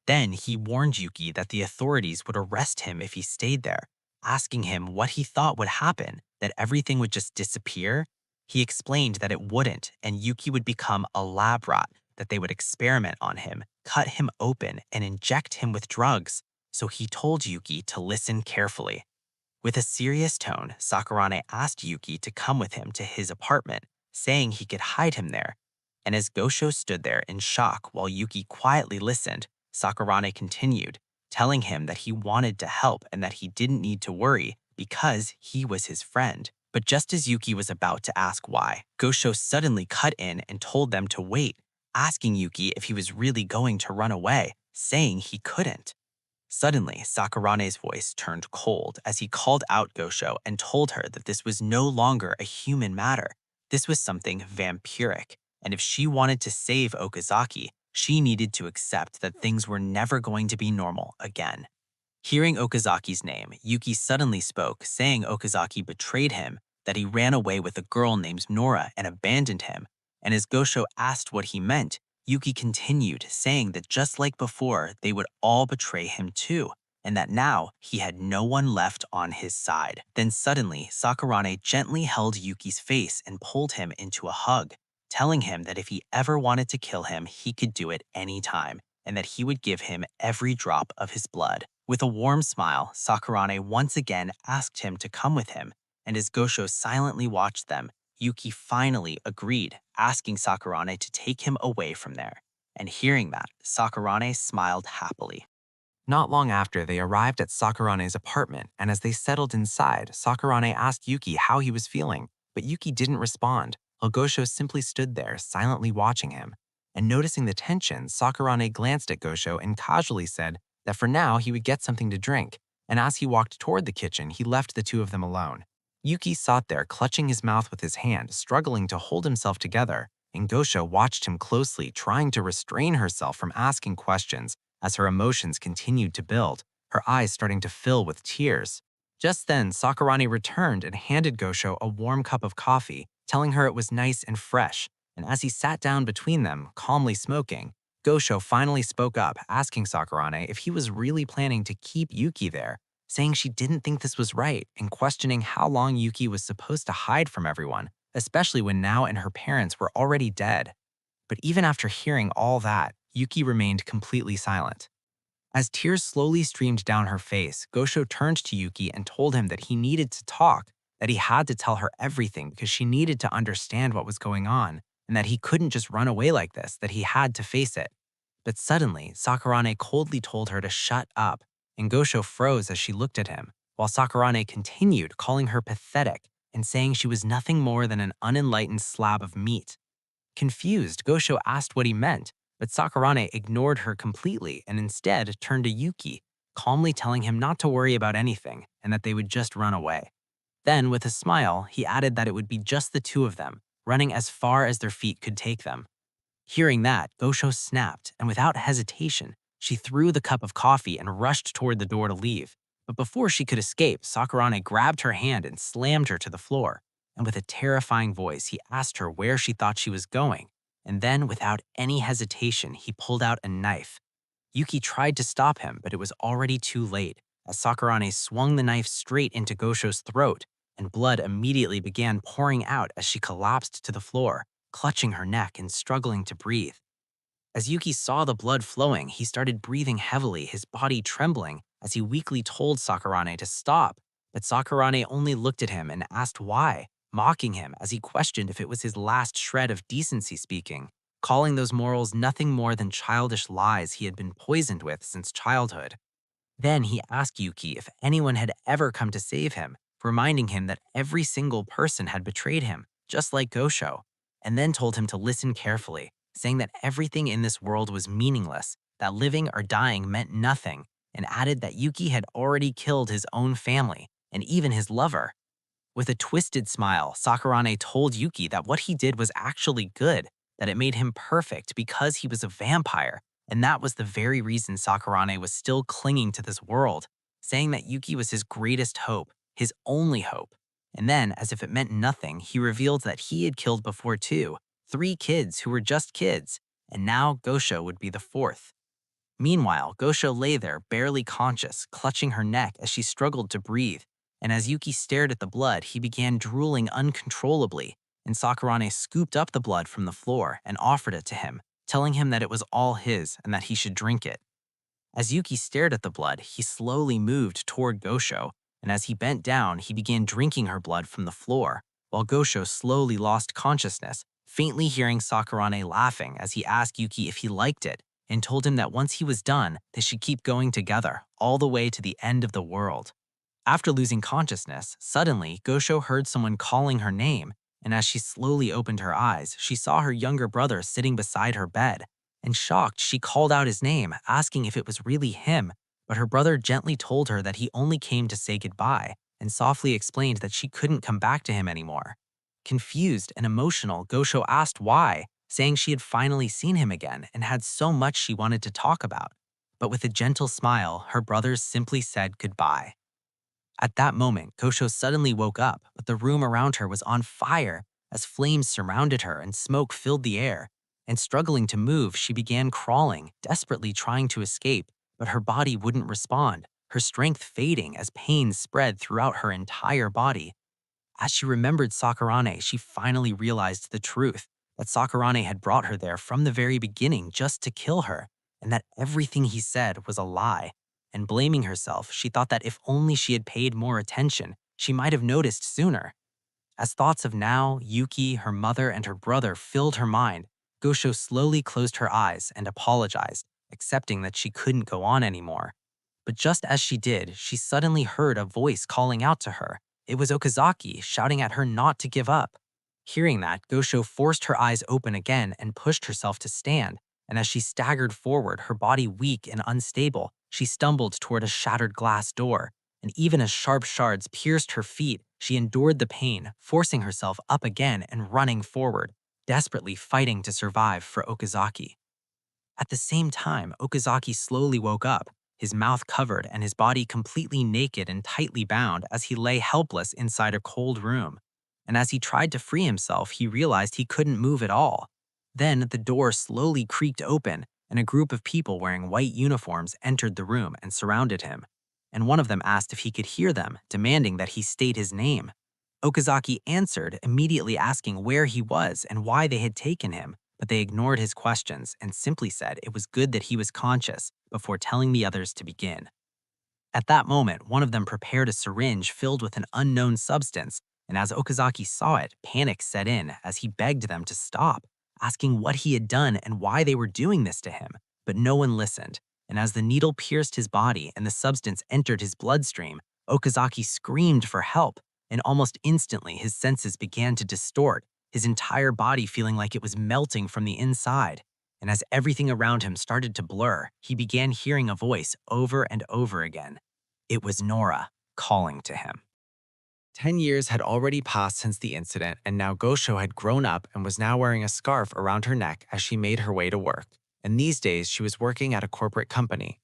Then he warned Yuki that the authorities would arrest him if he stayed there, asking him what he thought would happen, that everything would just disappear. He explained that it wouldn't, and Yuki would become a lab rat, that they would experiment on him, cut him open, and inject him with drugs. So he told Yuki to listen carefully. With a serious tone, Sakurane asked Yuki to come with him to his apartment, saying he could hide him there. And as Gosho stood there in shock while Yuki quietly listened, Sakurane continued, telling him that he wanted to help and that he didn't need to worry because he was his friend. But just as Yuki was about to ask why, Gosho suddenly cut in and told them to wait, asking Yuki if he was really going to run away, saying he couldn't. Suddenly, Sakurane's voice turned cold as he called out Gosho and told her that this was no longer a human matter. This was something vampiric, and if she wanted to save Okazaki, she needed to accept that things were never going to be normal again. Hearing Okazaki's name, Yuki suddenly spoke, saying Okazaki betrayed him, that he ran away with a girl named Nora and abandoned him. And as Gosho asked what he meant, Yuki continued, saying that just like before, they would all betray him too, and that now he had no one left on his side. Then suddenly, Sakurane gently held Yuki's face and pulled him into a hug, telling him that if he ever wanted to kill him, he could do it anytime, and that he would give him every drop of his blood. With a warm smile, Sakurane once again asked him to come with him, and as Gosho silently watched them, Yuki finally agreed, asking Sakurane to take him away from there. And hearing that, Sakurane smiled happily. Not long after, they arrived at Sakurane's apartment, and as they settled inside, Sakurane asked Yuki how he was feeling, but Yuki didn't respond, while Gosho simply stood there, silently watching him. And noticing the tension, Sakurane glanced at Gosho and casually said that for now he would get something to drink, and as he walked toward the kitchen, he left the two of them alone. Yuki sat there, clutching his mouth with his hand, struggling to hold himself together, and Gosho watched him closely, trying to restrain herself from asking questions as her emotions continued to build, her eyes starting to fill with tears. Just then, Sakurane returned and handed Gosho a warm cup of coffee, telling her it was nice and fresh, and as he sat down between them, calmly smoking, Gosho finally spoke up, asking Sakurane if he was really planning to keep Yuki there, saying she didn't think this was right and questioning how long Yuki was supposed to hide from everyone, especially when Nao and her parents were already dead. But even after hearing all that, Yuki remained completely silent. As tears slowly streamed down her face, Gosho turned to Yuki and told him that he needed to talk, that he had to tell her everything because she needed to understand what was going on, and that he couldn't just run away like this, that he had to face it. But suddenly, Sakurane coldly told her to shut up, and Gosho froze as she looked at him, while Sakurane continued, calling her pathetic and saying she was nothing more than an unenlightened slab of meat. Confused, Gosho asked what he meant, but Sakurane ignored her completely and instead turned to Yuki, calmly telling him not to worry about anything and that they would just run away. Then, with a smile, he added that it would be just the two of them, running as far as their feet could take them. Hearing that, Gosho snapped, and without hesitation, she threw the cup of coffee and rushed toward the door to leave. But before she could escape, Sakurane grabbed her hand and slammed her to the floor. And with a terrifying voice, he asked her where she thought she was going. And then, without any hesitation, he pulled out a knife. Yuki tried to stop him, but it was already too late, as Sakurane swung the knife straight into Gosho's throat, and blood immediately began pouring out as she collapsed to the floor, clutching her neck and struggling to breathe. As Yuki saw the blood flowing, he started breathing heavily, his body trembling, as he weakly told Sakurane to stop. But Sakurane only looked at him and asked why, mocking him as he questioned if it was his last shred of decency speaking, calling those morals nothing more than childish lies he had been poisoned with since childhood. Then he asked Yuki if anyone had ever come to save him, reminding him that every single person had betrayed him, just like Gosho, and then told him to listen carefully, saying that everything in this world was meaningless, that living or dying meant nothing, and added that Yuki had already killed his own family, and even his lover. With a twisted smile, Sakurane told Yuki that what he did was actually good, that it made him perfect because he was a vampire, and that was the very reason Sakurane was still clinging to this world, saying that Yuki was his greatest hope, his only hope. And then, as if it meant nothing, he revealed that he had killed before too, 3 kids who were just kids, and now Gosho would be the 4th. Meanwhile, Gosho lay there, barely conscious, clutching her neck as she struggled to breathe, and as Yuki stared at the blood, he began drooling uncontrollably, and Sakurane scooped up the blood from the floor and offered it to him, telling him that it was all his and that he should drink it. As Yuki stared at the blood, he slowly moved toward Gosho, and as he bent down, he began drinking her blood from the floor, while Gosho slowly lost consciousness, faintly hearing Sakurane laughing as he asked Yuki if he liked it, and told him that once he was done, they should keep going together, all the way to the end of the world. After losing consciousness, suddenly, Gosho heard someone calling her name, and as she slowly opened her eyes, she saw her younger brother sitting beside her bed. And shocked, she called out his name, asking if it was really him, but her brother gently told her that he only came to say goodbye, and softly explained that she couldn't come back to him anymore. Confused and emotional, Gosho asked why, saying she had finally seen him again and had so much she wanted to talk about. But with a gentle smile, her brothers simply said goodbye. At that moment, Gosho suddenly woke up, but the room around her was on fire as flames surrounded her and smoke filled the air. And struggling to move, she began crawling, desperately trying to escape, but her body wouldn't respond, her strength fading as pain spread throughout her entire body. As she remembered Sakurane, she finally realized the truth, that Sakurane had brought her there from the very beginning just to kill her, and that everything he said was a lie. And blaming herself, she thought that if only she had paid more attention, she might have noticed sooner. As thoughts of now, Yuki, her mother, and her brother filled her mind, Gosho slowly closed her eyes and apologized, accepting that she couldn't go on anymore. But just as she did, she suddenly heard a voice calling out to her. It was Okazaki, shouting at her not to give up. Hearing that, Gosho forced her eyes open again and pushed herself to stand, and as she staggered forward, her body weak and unstable, she stumbled toward a shattered glass door, and even as sharp shards pierced her feet, she endured the pain, forcing herself up again and running forward, desperately fighting to survive for Okazaki. At the same time, Okazaki slowly woke up, his mouth covered and his body completely naked and tightly bound as he lay helpless inside a cold room. And as he tried to free himself, he realized he couldn't move at all. Then the door slowly creaked open, and a group of people wearing white uniforms entered the room and surrounded him. And one of them asked if he could hear them, demanding that he state his name. Okazaki answered, immediately asking where he was and why they had taken him, but they ignored his questions and simply said it was good that he was conscious before telling the others to begin. At that moment, one of them prepared a syringe filled with an unknown substance, and as Okazaki saw it, panic set in as he begged them to stop, asking what he had done and why they were doing this to him, but no one listened. And as the needle pierced his body and the substance entered his bloodstream, Okazaki screamed for help, and almost instantly his senses began to distort, his entire body feeling like it was melting from the inside. And as everything around him started to blur, he began hearing a voice over and over again. It was Nora calling to him. 10 years had already passed since the incident, and now Gosho had grown up and was now wearing a scarf around her neck as she made her way to work. And these days, she was working at a corporate company.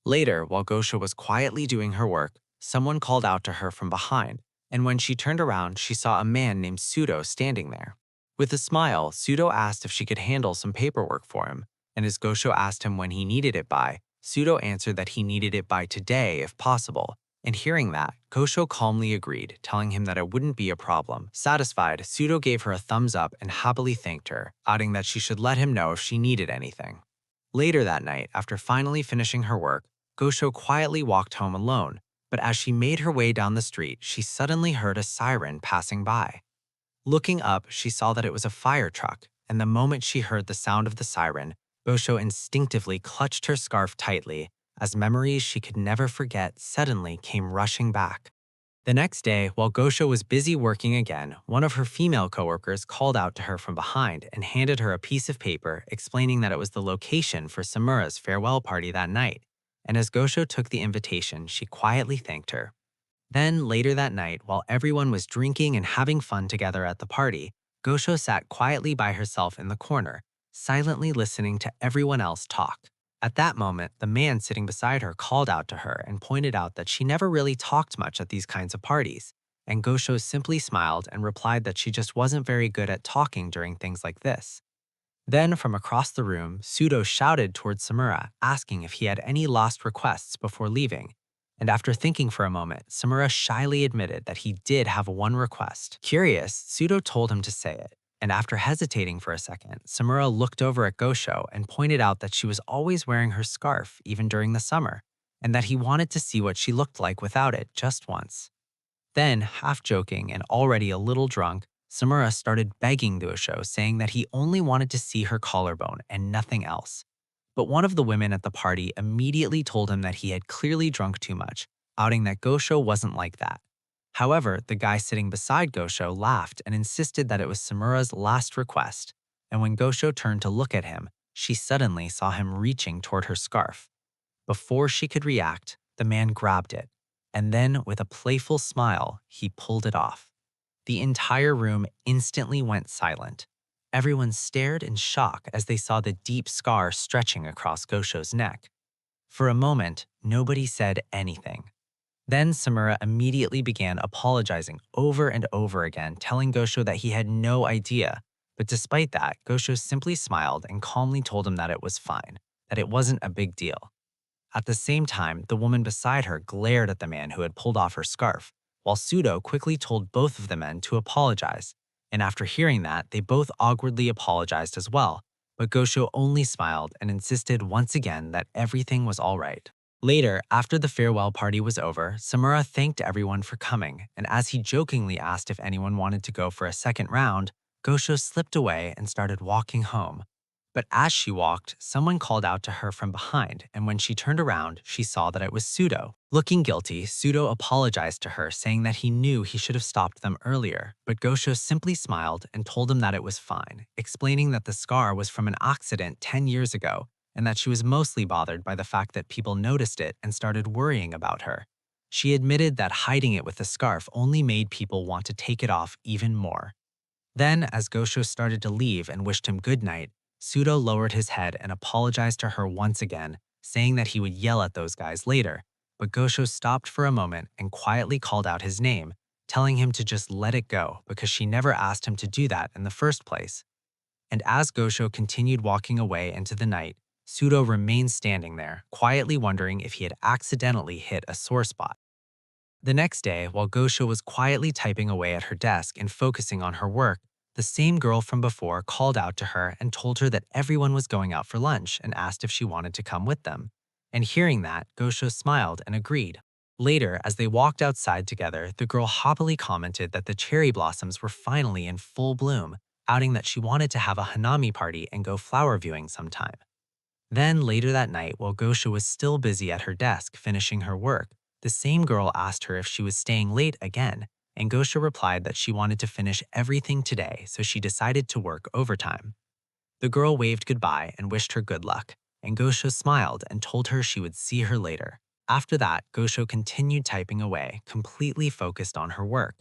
Later, while Gosho was quietly doing her work, someone called out to her from behind, and when she turned around, she saw a man named Shuzo standing there. With a smile, Shuzo asked if she could handle some paperwork for him, and as Gosho asked him when he needed it by, Shuzo answered that he needed it by today if possible. And hearing that, Gosho calmly agreed, telling him that it wouldn't be a problem. Satisfied, Shuzo gave her a thumbs up and happily thanked her, adding that she should let him know if she needed anything. Later that night, after finally finishing her work, Gosho quietly walked home alone, but as she made her way down the street, she suddenly heard a siren passing by. Looking up, she saw that it was a fire truck, and the moment she heard the sound of the siren, Gosho instinctively clutched her scarf tightly, as memories she could never forget suddenly came rushing back. The next day, while Gosho was busy working again, one of her female coworkers called out to her from behind and handed her a piece of paper explaining that it was the location for Samura's farewell party that night, and as Gosho took the invitation, she quietly thanked her. Then, later that night, while everyone was drinking and having fun together at the party, Gosho sat quietly by herself in the corner, silently listening to everyone else talk. At that moment, the man sitting beside her called out to her and pointed out that she never really talked much at these kinds of parties, and Gosho simply smiled and replied that she just wasn't very good at talking during things like this. Then, from across the room, Shuzo shouted towards Samura, asking if he had any last requests before leaving. And after thinking for a moment, Samura shyly admitted that he did have one request. Curious, Shuzo told him to say it. And after hesitating for a second, Samura looked over at Gosho and pointed out that she was always wearing her scarf, even during the summer, and that he wanted to see what she looked like without it just once. Then, half joking and already a little drunk, Samura started begging Gosho, saying that he only wanted to see her collarbone and nothing else. But one of the women at the party immediately told him that he had clearly drunk too much, outing that Gosho wasn't like that. However, the guy sitting beside Gosho laughed and insisted that it was Samura's last request, and when Gosho turned to look at him, she suddenly saw him reaching toward her scarf. Before she could react, the man grabbed it, and then, with a playful smile, he pulled it off. The entire room instantly went silent. Everyone stared in shock as they saw the deep scar stretching across Gosho's neck. For a moment, nobody said anything. Then Samura immediately began apologizing over and over again, telling Gosho that he had no idea. But despite that, Gosho simply smiled and calmly told him that it was fine, that it wasn't a big deal. At the same time, the woman beside her glared at the man who had pulled off her scarf, while Shuzo quickly told both of the men to apologize. And after hearing that, they both awkwardly apologized as well, but Gosho only smiled and insisted once again that everything was all right. Later, after the farewell party was over, Samura thanked everyone for coming, and as he jokingly asked if anyone wanted to go for a second round, Gosho slipped away and started walking home. But as she walked, someone called out to her from behind, and when she turned around, she saw that it was Shuzo. Looking guilty, Shuzo apologized to her, saying that he knew he should have stopped them earlier, but Gosho simply smiled and told him that it was fine, explaining that the scar was from an accident 10 years ago, and that she was mostly bothered by the fact that people noticed it and started worrying about her. She admitted that hiding it with the scarf only made people want to take it off even more. Then, as Gosho started to leave and wished him good night, Shuzo lowered his head and apologized to her once again, saying that he would yell at those guys later, but Gosho stopped for a moment and quietly called out his name, telling him to just let it go because she never asked him to do that in the first place. And as Gosho continued walking away into the night, Shuzo remained standing there, quietly wondering if he had accidentally hit a sore spot. The next day, while Gosho was quietly typing away at her desk and focusing on her work, the same girl from before called out to her and told her that everyone was going out for lunch and asked if she wanted to come with them. And hearing that, Gosho smiled and agreed. Later, as they walked outside together, the girl happily commented that the cherry blossoms were finally in full bloom, outing that she wanted to have a hanami party and go flower viewing sometime. Then later that night, while Gosho was still busy at her desk finishing her work, the same girl asked her if she was staying late again, and Gosho replied that she wanted to finish everything today, so she decided to work overtime. The girl waved goodbye and wished her good luck, and Gosho smiled and told her she would see her later. After that, Gosho continued typing away, completely focused on her work.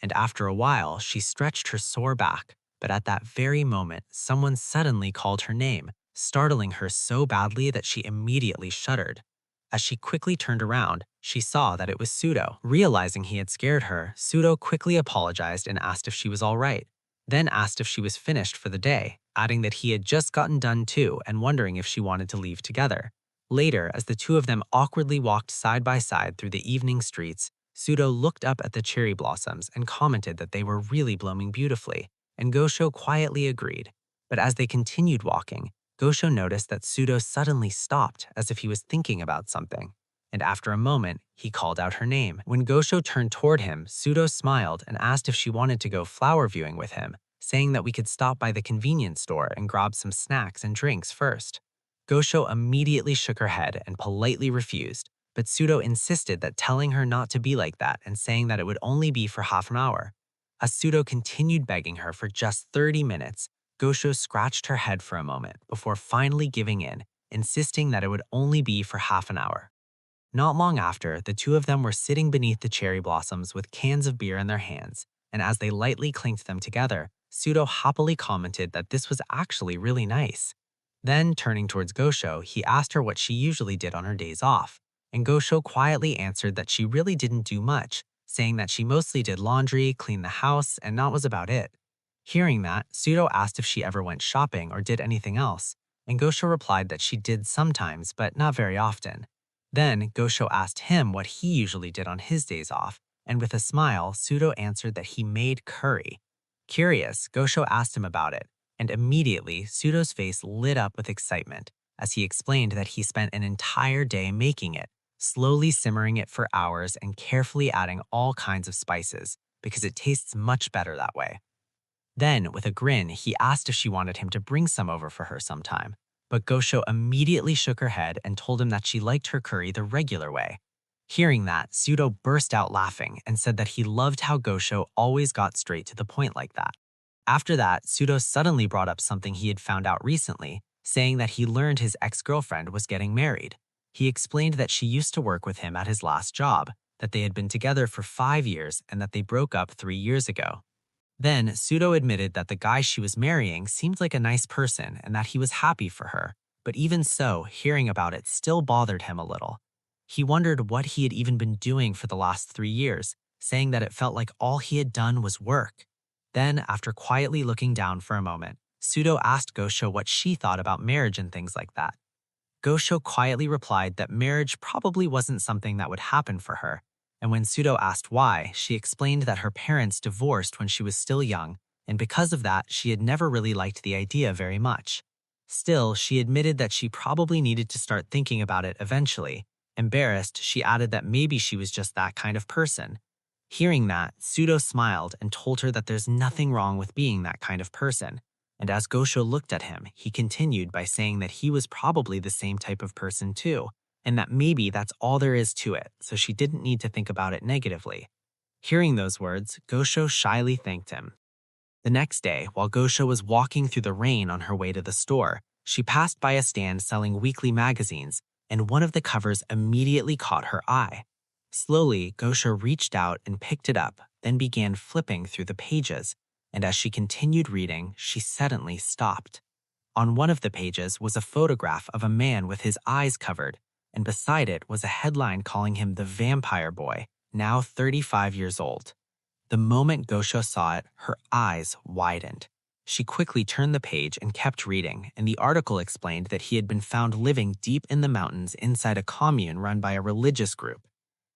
And after a while, she stretched her sore back, but at that very moment, someone suddenly called her name, startling her so badly that she immediately shuddered. As she quickly turned around, she saw that it was Shuzo. Realizing he had scared her, Shuzo quickly apologized and asked if she was all right, then asked if she was finished for the day, adding that he had just gotten done too and wondering if she wanted to leave together. Later, as the two of them awkwardly walked side by side through the evening streets, Shuzo looked up at the cherry blossoms and commented that they were really blooming beautifully, and Gosho quietly agreed. But as they continued walking, Gosho noticed that Shuzo suddenly stopped as if he was thinking about something, and after a moment, he called out her name. When Gosho turned toward him, Shuzo smiled and asked if she wanted to go flower viewing with him, saying that we could stop by the convenience store and grab some snacks and drinks first. Gosho immediately shook her head and politely refused, but Shuzo insisted that telling her not to be like that and saying that it would only be for half an hour. As Shuzo continued begging her for just 30 minutes, Gosho scratched her head for a moment before finally giving in, insisting that it would only be for half an hour. Not long after, the two of them were sitting beneath the cherry blossoms with cans of beer in their hands, and as they lightly clinked them together, Shuzo happily commented that this was actually really nice. Then, turning towards Gosho, he asked her what she usually did on her days off, and Gosho quietly answered that she really didn't do much, saying that she mostly did laundry, cleaned the house, and that was about it. Hearing that, Shuzo asked if she ever went shopping or did anything else, and Gosho replied that she did sometimes, but not very often. Then, Gosho asked him what he usually did on his days off, and with a smile, Shuzo answered that he made curry. Curious, Gosho asked him about it, and immediately, Shuzo's face lit up with excitement as he explained that he spent an entire day making it, slowly simmering it for hours and carefully adding all kinds of spices, because it tastes much better that way. Then, with a grin, he asked if she wanted him to bring some over for her sometime, but Gosho immediately shook her head and told him that she liked her curry the regular way. Hearing that, Shuzo burst out laughing and said that he loved how Gosho always got straight to the point like that. After that, Shuzo suddenly brought up something he had found out recently, saying that he learned his ex-girlfriend was getting married. He explained that she used to work with him at his last job, that they had been together for 5 years and that they broke up 3 years ago. Then, Shuzo admitted that the guy she was marrying seemed like a nice person and that he was happy for her, but even so, hearing about it still bothered him a little. He wondered what he had even been doing for the last 3 years, saying that it felt like all he had done was work. Then, after quietly looking down for a moment, Shuzo asked Gosho what she thought about marriage and things like that. Gosho quietly replied that marriage probably wasn't something that would happen for her, and when Shuzo asked why, she explained that her parents divorced when she was still young, and because of that, she had never really liked the idea very much. Still, she admitted that she probably needed to start thinking about it eventually. Embarrassed, she added that maybe she was just that kind of person. Hearing that, Shuzo smiled and told her that there's nothing wrong with being that kind of person. And as Gosho looked at him, he continued by saying that he was probably the same type of person too, and that maybe that's all there is to it, so she didn't need to think about it negatively. Hearing those words, Gosho shyly thanked him. The next day, while Gosho was walking through the rain on her way to the store, she passed by a stand selling weekly magazines, and one of the covers immediately caught her eye. Slowly, Gosho reached out and picked it up, then began flipping through the pages, and as she continued reading, she suddenly stopped. On one of the pages was a photograph of a man with his eyes covered, and beside it was a headline calling him the Vampire Boy, now 35 years old. The moment Gosho saw it, her eyes widened. She quickly turned the page and kept reading, and the article explained that he had been found living deep in the mountains inside a commune run by a religious group.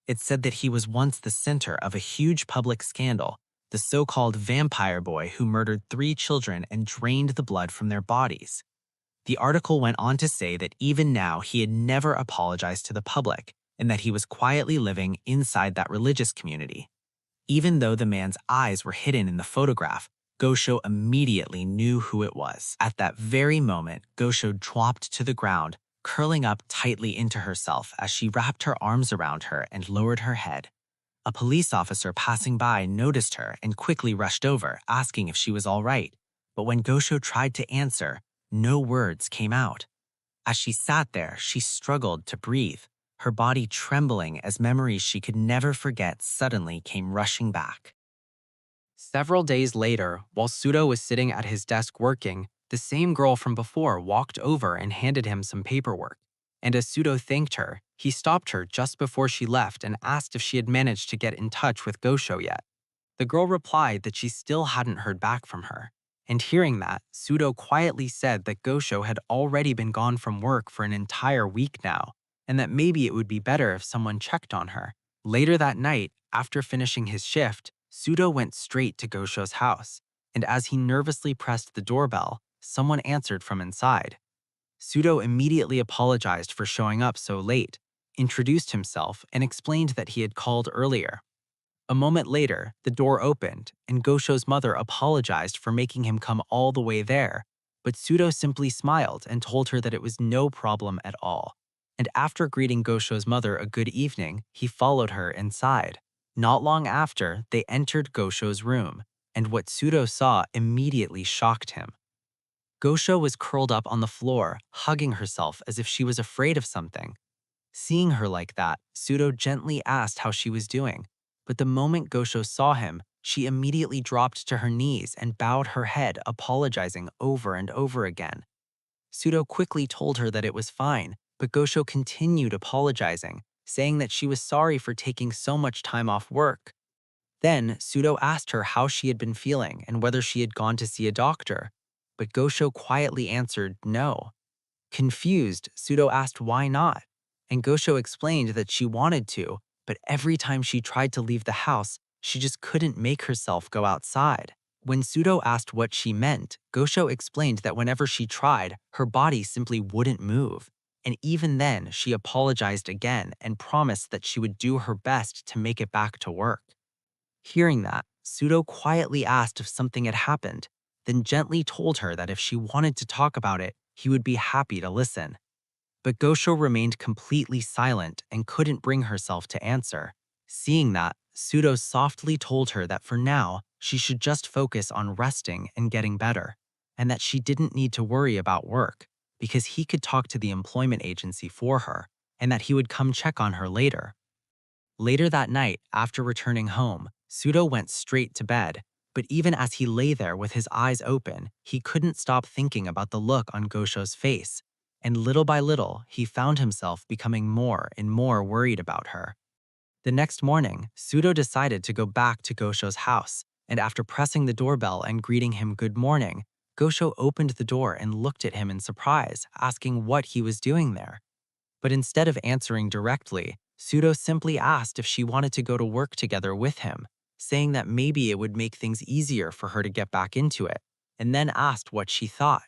It said that he was once the center of a huge public scandal, the so-called Vampire Boy who murdered 3 children and drained the blood from their bodies. The article went on to say that even now he had never apologized to the public and that he was quietly living inside that religious community. Even though the man's eyes were hidden in the photograph, Gosho immediately knew who it was. At that very moment, Gosho dropped to the ground, curling up tightly into herself as she wrapped her arms around her and lowered her head. A police officer passing by noticed her and quickly rushed over, asking if she was all right. But when Gosho tried to answer, no words came out. As she sat there, she struggled to breathe, her body trembling as memories she could never forget suddenly came rushing back. Several days later, while Shuzo was sitting at his desk working, the same girl from before walked over and handed him some paperwork. and as Shuzo thanked her, he stopped her just before she left and asked if she had managed to get in touch with Gosho yet. The girl replied that she still hadn't heard back from her. And hearing that, Shuzo quietly said that Gosho had already been gone from work for an entire week now, and that maybe it would be better if someone checked on her. Later that night, after finishing his shift, Shuzo went straight to Gosho's house, and as he nervously pressed the doorbell, someone answered from inside. Shuzo immediately apologized for showing up so late, introduced himself, and explained that he had called earlier. A moment later, the door opened, and Gosho's mother apologized for making him come all the way there, but Shuzo simply smiled and told her that it was no problem at all. And after greeting Gosho's mother a good evening, he followed her inside. Not long after, they entered Gosho's room, and what Shuzo saw immediately shocked him. Gosho was curled up on the floor, hugging herself as if she was afraid of something. Seeing her like that, Shuzo gently asked how she was doing, but the moment Gosho saw him, she immediately dropped to her knees and bowed her head, apologizing over and over again. Shuzo quickly told her that it was fine, but Gosho continued apologizing, saying that she was sorry for taking so much time off work. Then, Shuzo asked her how she had been feeling and whether she had gone to see a doctor, but Gosho quietly answered no. Confused, Shuzo asked why not, and Gosho explained that she wanted to, but every time she tried to leave the house, she just couldn't make herself go outside. When Shuzo asked what she meant, Gosho explained that whenever she tried, her body simply wouldn't move. And even then, she apologized again and promised that she would do her best to make it back to work. Hearing that, Shuzo quietly asked if something had happened, then gently told her that if she wanted to talk about it, he would be happy to listen. But Gosho remained completely silent and couldn't bring herself to answer. Seeing that, Shuzo softly told her that for now, she should just focus on resting and getting better, and that she didn't need to worry about work, because he could talk to the employment agency for her, and that he would come check on her later. Later that night, after returning home, Shuzo went straight to bed, but even as he lay there with his eyes open, he couldn't stop thinking about the look on Gosho's face, and little by little, he found himself becoming more and more worried about her. The next morning, Shuzo decided to go back to Gosho's house, and after pressing the doorbell and greeting him good morning, Gosho opened the door and looked at him in surprise, asking what he was doing there. But instead of answering directly, Shuzo simply asked if she wanted to go to work together with him, saying that maybe it would make things easier for her to get back into it, and then asked what she thought.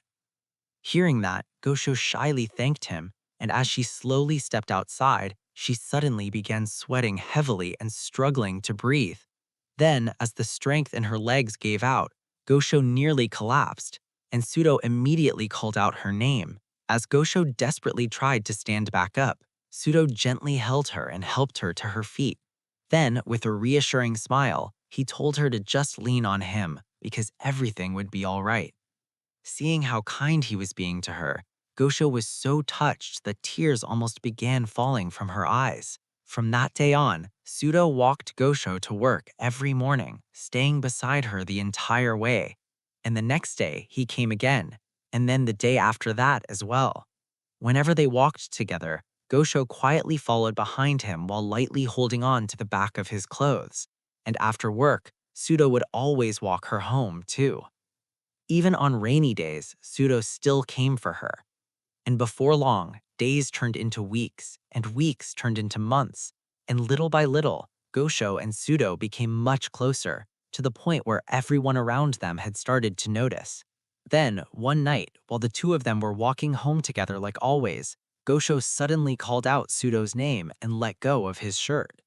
Hearing that, Gosho shyly thanked him, and as she slowly stepped outside, she suddenly began sweating heavily and struggling to breathe. Then, as the strength in her legs gave out, Gosho nearly collapsed, and Shuzo immediately called out her name. As Gosho desperately tried to stand back up, Shuzo gently held her and helped her to her feet. Then, with a reassuring smile, he told her to just lean on him because everything would be all right. Seeing how kind he was being to her, Gosho was so touched that tears almost began falling from her eyes. From that day on, Shuzo walked Gosho to work every morning, staying beside her the entire way. And the next day, he came again, and then the day after that as well. Whenever they walked together, Gosho quietly followed behind him while lightly holding on to the back of his clothes. And after work, Shuzo would always walk her home, too. Even on rainy days, Shuzo still came for her. And before long, days turned into weeks, and weeks turned into months. And little by little, Gosho and Shuzo became much closer, to the point where everyone around them had started to notice. Then, one night, while the two of them were walking home together like always, Gosho suddenly called out Shuzo's name and let go of his shirt.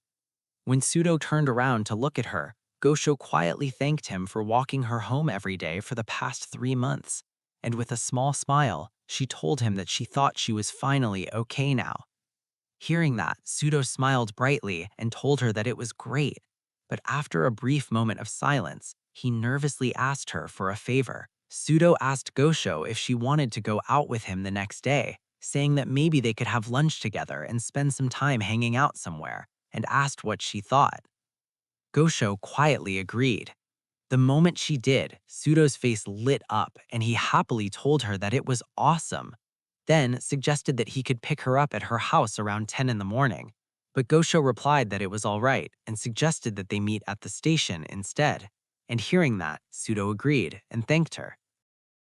When Shuzo turned around to look at her, Gosho quietly thanked him for walking her home every day for the past 3 months, and with a small smile, she told him that she thought she was finally okay now. Hearing that, Shuzo smiled brightly and told her that it was great, but after a brief moment of silence, he nervously asked her for a favor. Shuzo asked Gosho if she wanted to go out with him the next day, saying that maybe they could have lunch together and spend some time hanging out somewhere, and asked what she thought. Gosho quietly agreed. The moment she did, Shuzo's face lit up and he happily told her that it was awesome. then suggested that he could pick her up at her house around 10 in the morning. But Gosho replied that it was all right and suggested that they meet at the station instead. And hearing that, Shuzo agreed and thanked her.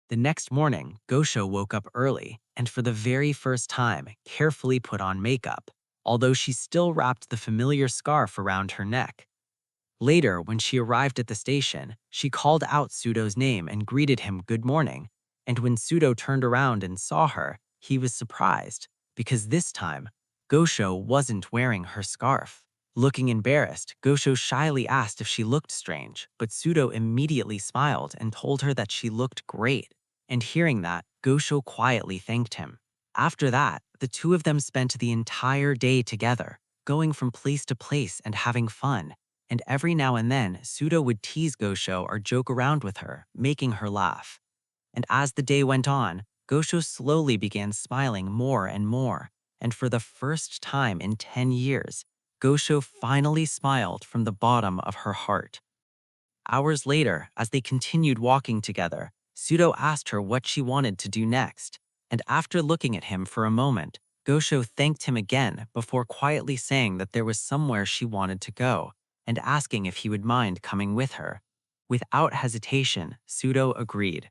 The next morning, Gosho woke up early and for the very first time carefully put on makeup, although she still wrapped the familiar scarf around her neck. Later, when she arrived at the station, she called out Shuzo's name and greeted him good morning. And when Shuzo turned around and saw her, he was surprised, because this time, Gosho wasn't wearing her scarf. Looking embarrassed, Gosho shyly asked if she looked strange, but Shuzo immediately smiled and told her that she looked great. And hearing that, Gosho quietly thanked him. After that, the two of them spent the entire day together, going from place to place and having fun. And every now and then, Shuzo would tease Gosho or joke around with her, making her laugh. And as the day went on, Gosho slowly began smiling more and more. And for the first time in 10 years, Gosho finally smiled from the bottom of her heart. Hours later, as they continued walking together, Shuzo asked her what she wanted to do next. And after looking at him for a moment, Gosho thanked him again before quietly saying that there was somewhere she wanted to go, and asking if he would mind coming with her. Without hesitation, Shuzo agreed.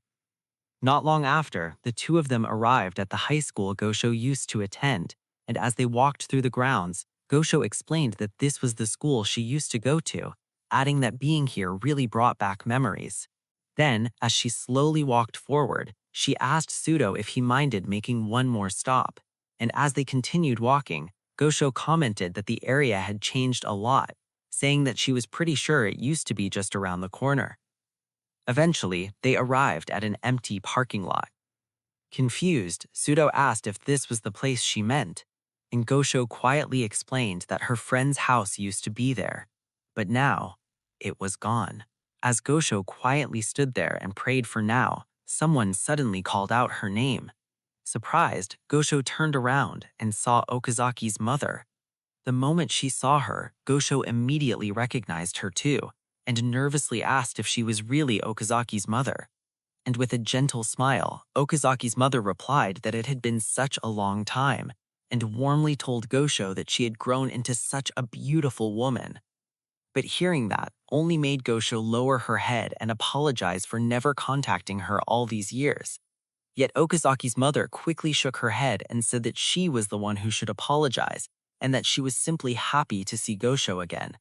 Not long after, the two of them arrived at the high school Gosho used to attend, and as they walked through the grounds, Gosho explained that this was the school she used to go to, adding that being here really brought back memories. Then, as she slowly walked forward, she asked Shuzo if he minded making one more stop, and as they continued walking, Gosho commented that the area had changed a lot, saying that she was pretty sure it used to be just around the corner. Eventually, they arrived at an empty parking lot. Confused, Shuzo asked if this was the place she meant, and Gosho quietly explained that her friend's house used to be there, but now, it was gone. As Gosho quietly stood there and prayed for now, someone suddenly called out her name. Surprised, Gosho turned around and saw Okazaki's mother. The moment she saw her, Gosho immediately recognized her too, and nervously asked if she was really Okazaki's mother. And with a gentle smile, Okazaki's mother replied that it had been such a long time, and warmly told Gosho that she had grown into such a beautiful woman. But hearing that only made Gosho lower her head and apologize for never contacting her all these years. Yet Okazaki's mother quickly shook her head and said that she was the one who should apologize, and that she was simply happy to see Gosho again.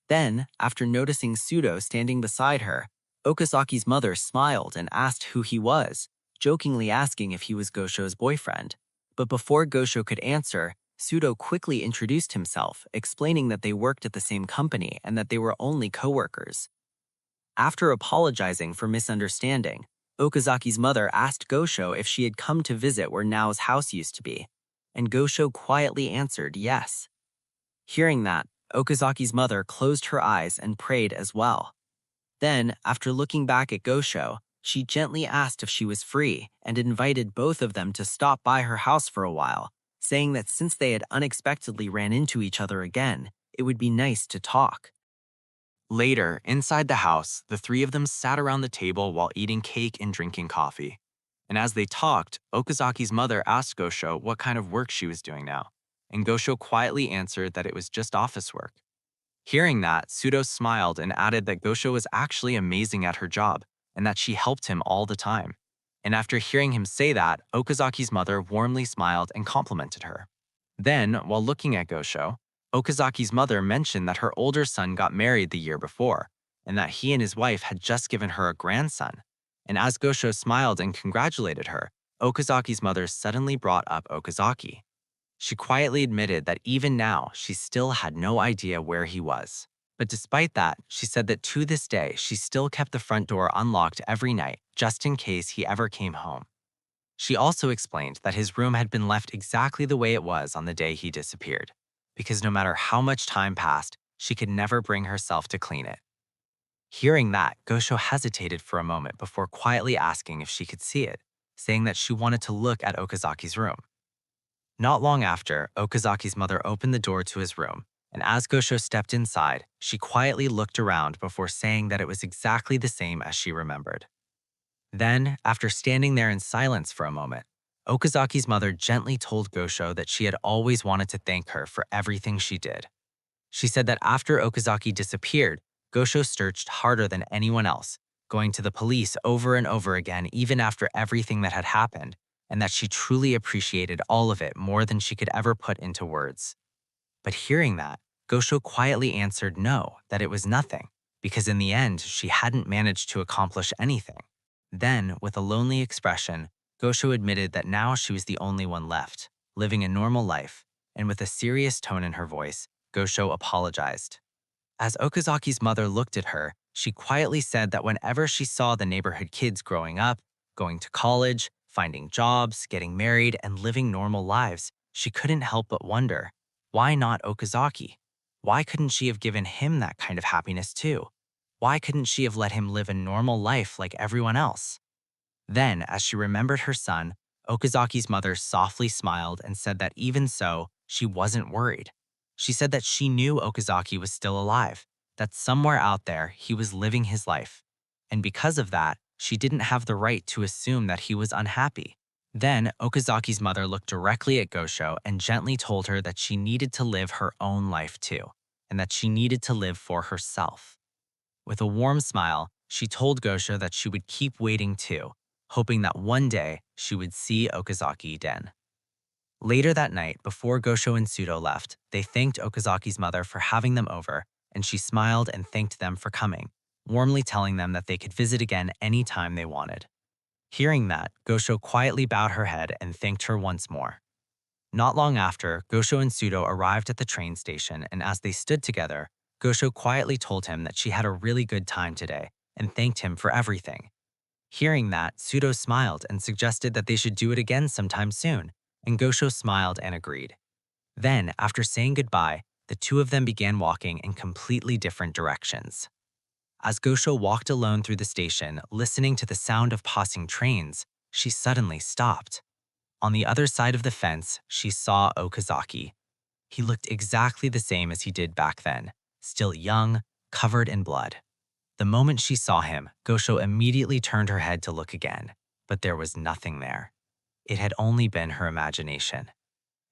Then, after noticing Shuzo standing beside her, Okazaki's mother smiled and asked who he was, jokingly asking if he was Gosho's boyfriend. But before Gosho could answer, Shuzo quickly introduced himself, explaining that they worked at the same company and that they were only co-workers. After apologizing for misunderstanding, Okazaki's mother asked Gosho if she had come to visit where Nao's house used to be, and Gosho quietly answered yes. Hearing that, Okazaki's mother closed her eyes and prayed as well. Then, after looking back at Gosho, she gently asked if she was free and invited both of them to stop by her house for a while, saying that since they had unexpectedly ran into each other again, it would be nice to talk. Later, inside the house, the three of them sat around the table while eating cake and drinking coffee. And as they talked, Okazaki's mother asked Gosho what kind of work she was doing now, and Gosho quietly answered that it was just office work. Hearing that, Shuzo smiled and added that Gosho was actually amazing at her job, and that she helped him all the time. And after hearing him say that, Okazaki's mother warmly smiled and complimented her. Then, while looking at Gosho, Okazaki's mother mentioned that her older son got married the year before, and that he and his wife had just given her a grandson. And as Gosho smiled and congratulated her, Okazaki's mother suddenly brought up Okazaki. She quietly admitted that even now, she still had no idea where he was. But despite that, she said that to this day, she still kept the front door unlocked every night, just in case he ever came home. She also explained that his room had been left exactly the way it was on the day he disappeared, because no matter how much time passed, she could never bring herself to clean it. Hearing that, Gosho hesitated for a moment before quietly asking if she could see it, saying that she wanted to look at Okazaki's room. Not long after, Okazaki's mother opened the door to his room, and as Gosho stepped inside, she quietly looked around before saying that it was exactly the same as she remembered. Then, after standing there in silence for a moment, Okazaki's mother gently told Gosho that she had always wanted to thank her for everything she did. She said that after Okazaki disappeared, Gosho searched harder than anyone else, going to the police over and over again even after everything that had happened, and that she truly appreciated all of it more than she could ever put into words. But hearing that, Gosho quietly answered no, that it was nothing, because in the end, she hadn't managed to accomplish anything. Then, with a lonely expression, Gosho admitted that now she was the only one left, living a normal life, and with a serious tone in her voice, Gosho apologized. As Okazaki's mother looked at her, she quietly said that whenever she saw the neighborhood kids growing up, going to college, finding jobs, getting married, and living normal lives, she couldn't help but wonder, why not Okazaki? Why couldn't she have given him that kind of happiness too? Why couldn't she have let him live a normal life like everyone else? Then, as she remembered her son, Okazaki's mother softly smiled and said that even so, she wasn't worried. She said that she knew Okazaki was still alive, that somewhere out there he was living his life. And because of that, she didn't have the right to assume that he was unhappy. Then, Okazaki's mother looked directly at Gosho and gently told her that she needed to live her own life too, and that she needed to live for herself. With a warm smile, she told Gosho that she would keep waiting too, hoping that one day she would see Okazaki Den. Later that night, before Gosho and Shuzo left, they thanked Okazaki's mother for having them over, and she smiled and thanked them for coming, warmly telling them that they could visit again any time they wanted. Hearing that, Gosho quietly bowed her head and thanked her once more. Not long after, Gosho and Shuzo arrived at the train station, and as they stood together, Gosho quietly told him that she had a really good time today and thanked him for everything. Hearing that, Shuzo smiled and suggested that they should do it again sometime soon, and Gosho smiled and agreed. Then, after saying goodbye, the two of them began walking in completely different directions. As Gosho walked alone through the station, listening to the sound of passing trains, she suddenly stopped. On the other side of the fence, she saw Okazaki. He looked exactly the same as he did back then, still young, covered in blood. The moment she saw him, Gosho immediately turned her head to look again, but there was nothing there. It had only been her imagination.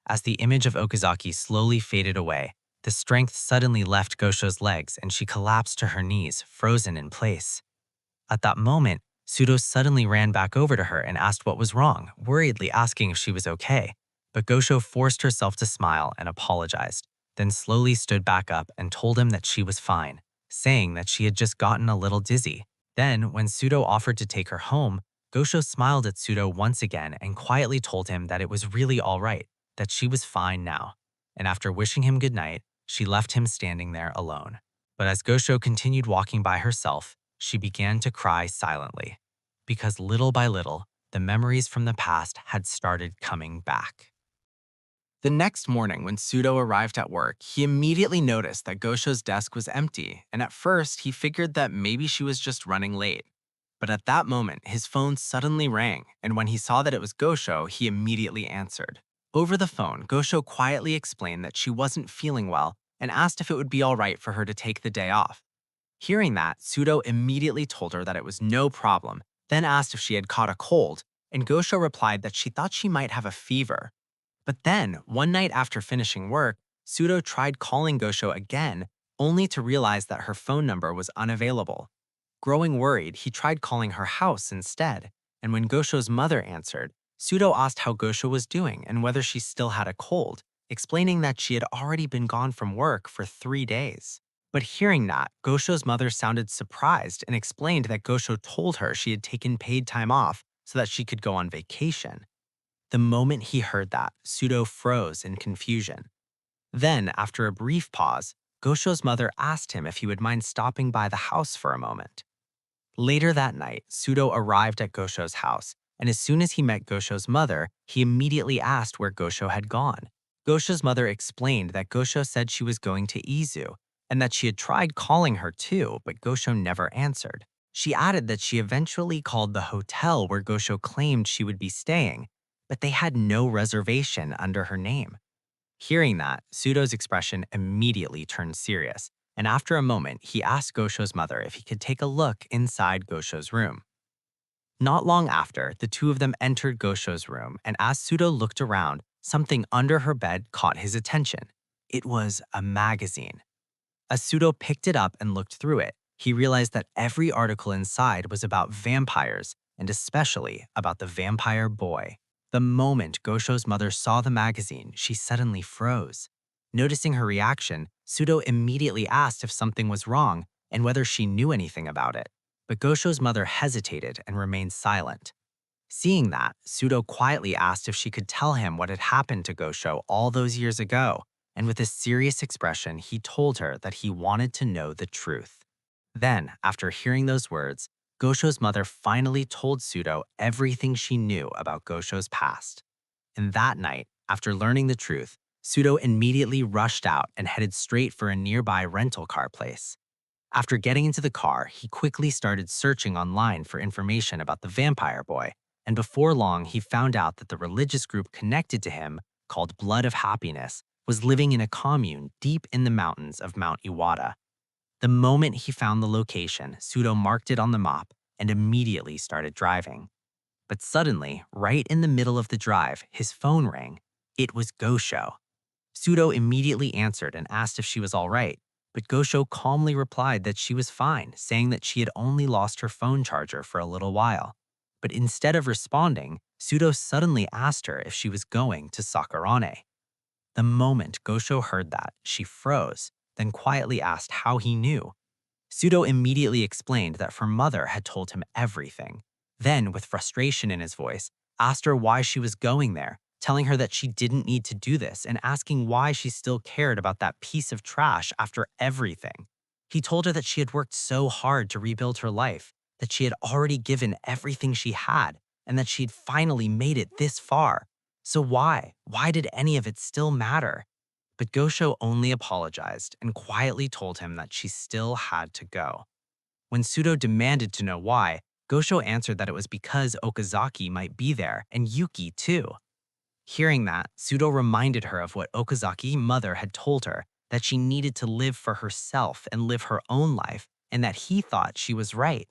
As the image of Okazaki slowly faded away, the strength suddenly left Gosho's legs and she collapsed to her knees, frozen in place. At that moment, Shuzo suddenly ran back over to her and asked what was wrong, worriedly asking if she was okay. But Gosho forced herself to smile and apologized, then slowly stood back up and told him that she was fine, saying that she had just gotten a little dizzy. Then, when Shuzo offered to take her home, Gosho smiled at Shuzo once again and quietly told him that it was really all right, that she was fine now. And after wishing him good night, she left him standing there alone. But as Gosho continued walking by herself, she began to cry silently, because little by little, the memories from the past had started coming back. The next morning, when Shuzo arrived at work, he immediately noticed that Gosho's desk was empty, and at first he figured that maybe she was just running late. But at that moment, his phone suddenly rang, and when he saw that it was Gosho, he immediately answered. Over the phone, Gosho quietly explained that she wasn't feeling well and asked if it would be all right for her to take the day off. Hearing that, Shuzo immediately told her that it was no problem, then asked if she had caught a cold, and Gosho replied that she thought she might have a fever. But then, one night after finishing work, Shuzo tried calling Gosho again, only to realize that her phone number was unavailable. Growing worried, he tried calling her house instead, and when Gosho's mother answered, Shuzo asked how Gosho was doing and whether she still had a cold, explaining that she had already been gone from work for 3 days. But hearing that, Gosho's mother sounded surprised and explained that Gosho told her she had taken paid time off so that she could go on vacation. The moment he heard that, Shuzo froze in confusion. Then, after a brief pause, Gosho's mother asked him if he would mind stopping by the house for a moment. Later that night, Shuzo arrived at Gosho's house, and as soon as he met Gosho's mother, he immediately asked where Gosho had gone. Gosho's mother explained that Gosho said she was going to Izu, and that she had tried calling her too, but Gosho never answered. She added that she eventually called the hotel where Gosho claimed she would be staying, but they had no reservation under her name. Hearing that, Shuzo's expression immediately turned serious, and after a moment, he asked Gosho's mother if he could take a look inside Gosho's room. Not long after, the two of them entered Gosho's room, and as Shuzo looked around, something under her bed caught his attention. It was a magazine. As Shuzo picked it up and looked through it, he realized that every article inside was about vampires, and especially about the vampire boy. The moment Gosho's mother saw the magazine, she suddenly froze. Noticing her reaction, Shuzo immediately asked if something was wrong and whether she knew anything about it. But Gosho's mother hesitated and remained silent. Seeing that, Shuzo quietly asked if she could tell him what had happened to Gosho all those years ago, and with a serious expression, he told her that he wanted to know the truth. Then, after hearing those words, Gosho's mother finally told Shuzo everything she knew about Gosho's past. And that night, after learning the truth, Shuzo immediately rushed out and headed straight for a nearby rental car place. After getting into the car, he quickly started searching online for information about the vampire boy, and before long he found out that the religious group connected to him, called Blood of Happiness, was living in a commune deep in the mountains of Mount Iwata. The moment he found the location, Shuzo marked it on the map and immediately started driving. But suddenly, right in the middle of the drive, his phone rang. It was Gosho. Shuzo immediately answered and asked if she was all right, but Gosho calmly replied that she was fine, saying that she had only lost her phone charger for a little while. But instead of responding, Shuzo suddenly asked her if she was going to Sakurane. The moment Gosho heard that, she froze, then quietly asked how he knew. Shuzo immediately explained that her mother had told him everything. Then, with frustration in his voice, asked her why she was going there, telling her that she didn't need to do this and asking why she still cared about that piece of trash after everything. He told her that she had worked so hard to rebuild her life, that she had already given everything she had, and that she'd finally made it this far. So why? Why did any of it still matter? But Gosho only apologized and quietly told him that she still had to go. When Shuzo demanded to know why, Gosho answered that it was because Okazaki might be there, and Yuki too. Hearing that, Shuzo reminded her of what Okazaki's mother had told her, that she needed to live for herself and live her own life, and that he thought she was right.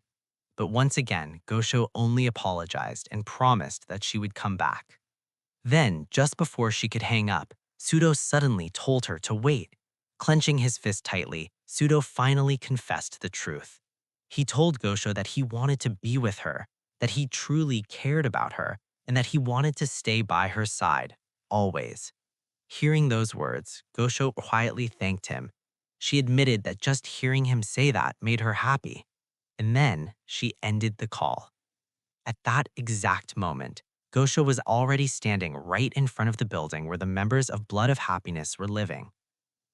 But once again, Gosho only apologized and promised that she would come back. Then, just before she could hang up, Shuzo suddenly told her to wait. Clenching his fist tightly, Shuzo finally confessed the truth. He told Gosho that he wanted to be with her, that he truly cared about her, and that he wanted to stay by her side, always. Hearing those words, Gosho quietly thanked him. She admitted that just hearing him say that made her happy. And then she ended the call. At that exact moment, Gosho was already standing right in front of the building where the members of Blood of Happiness were living.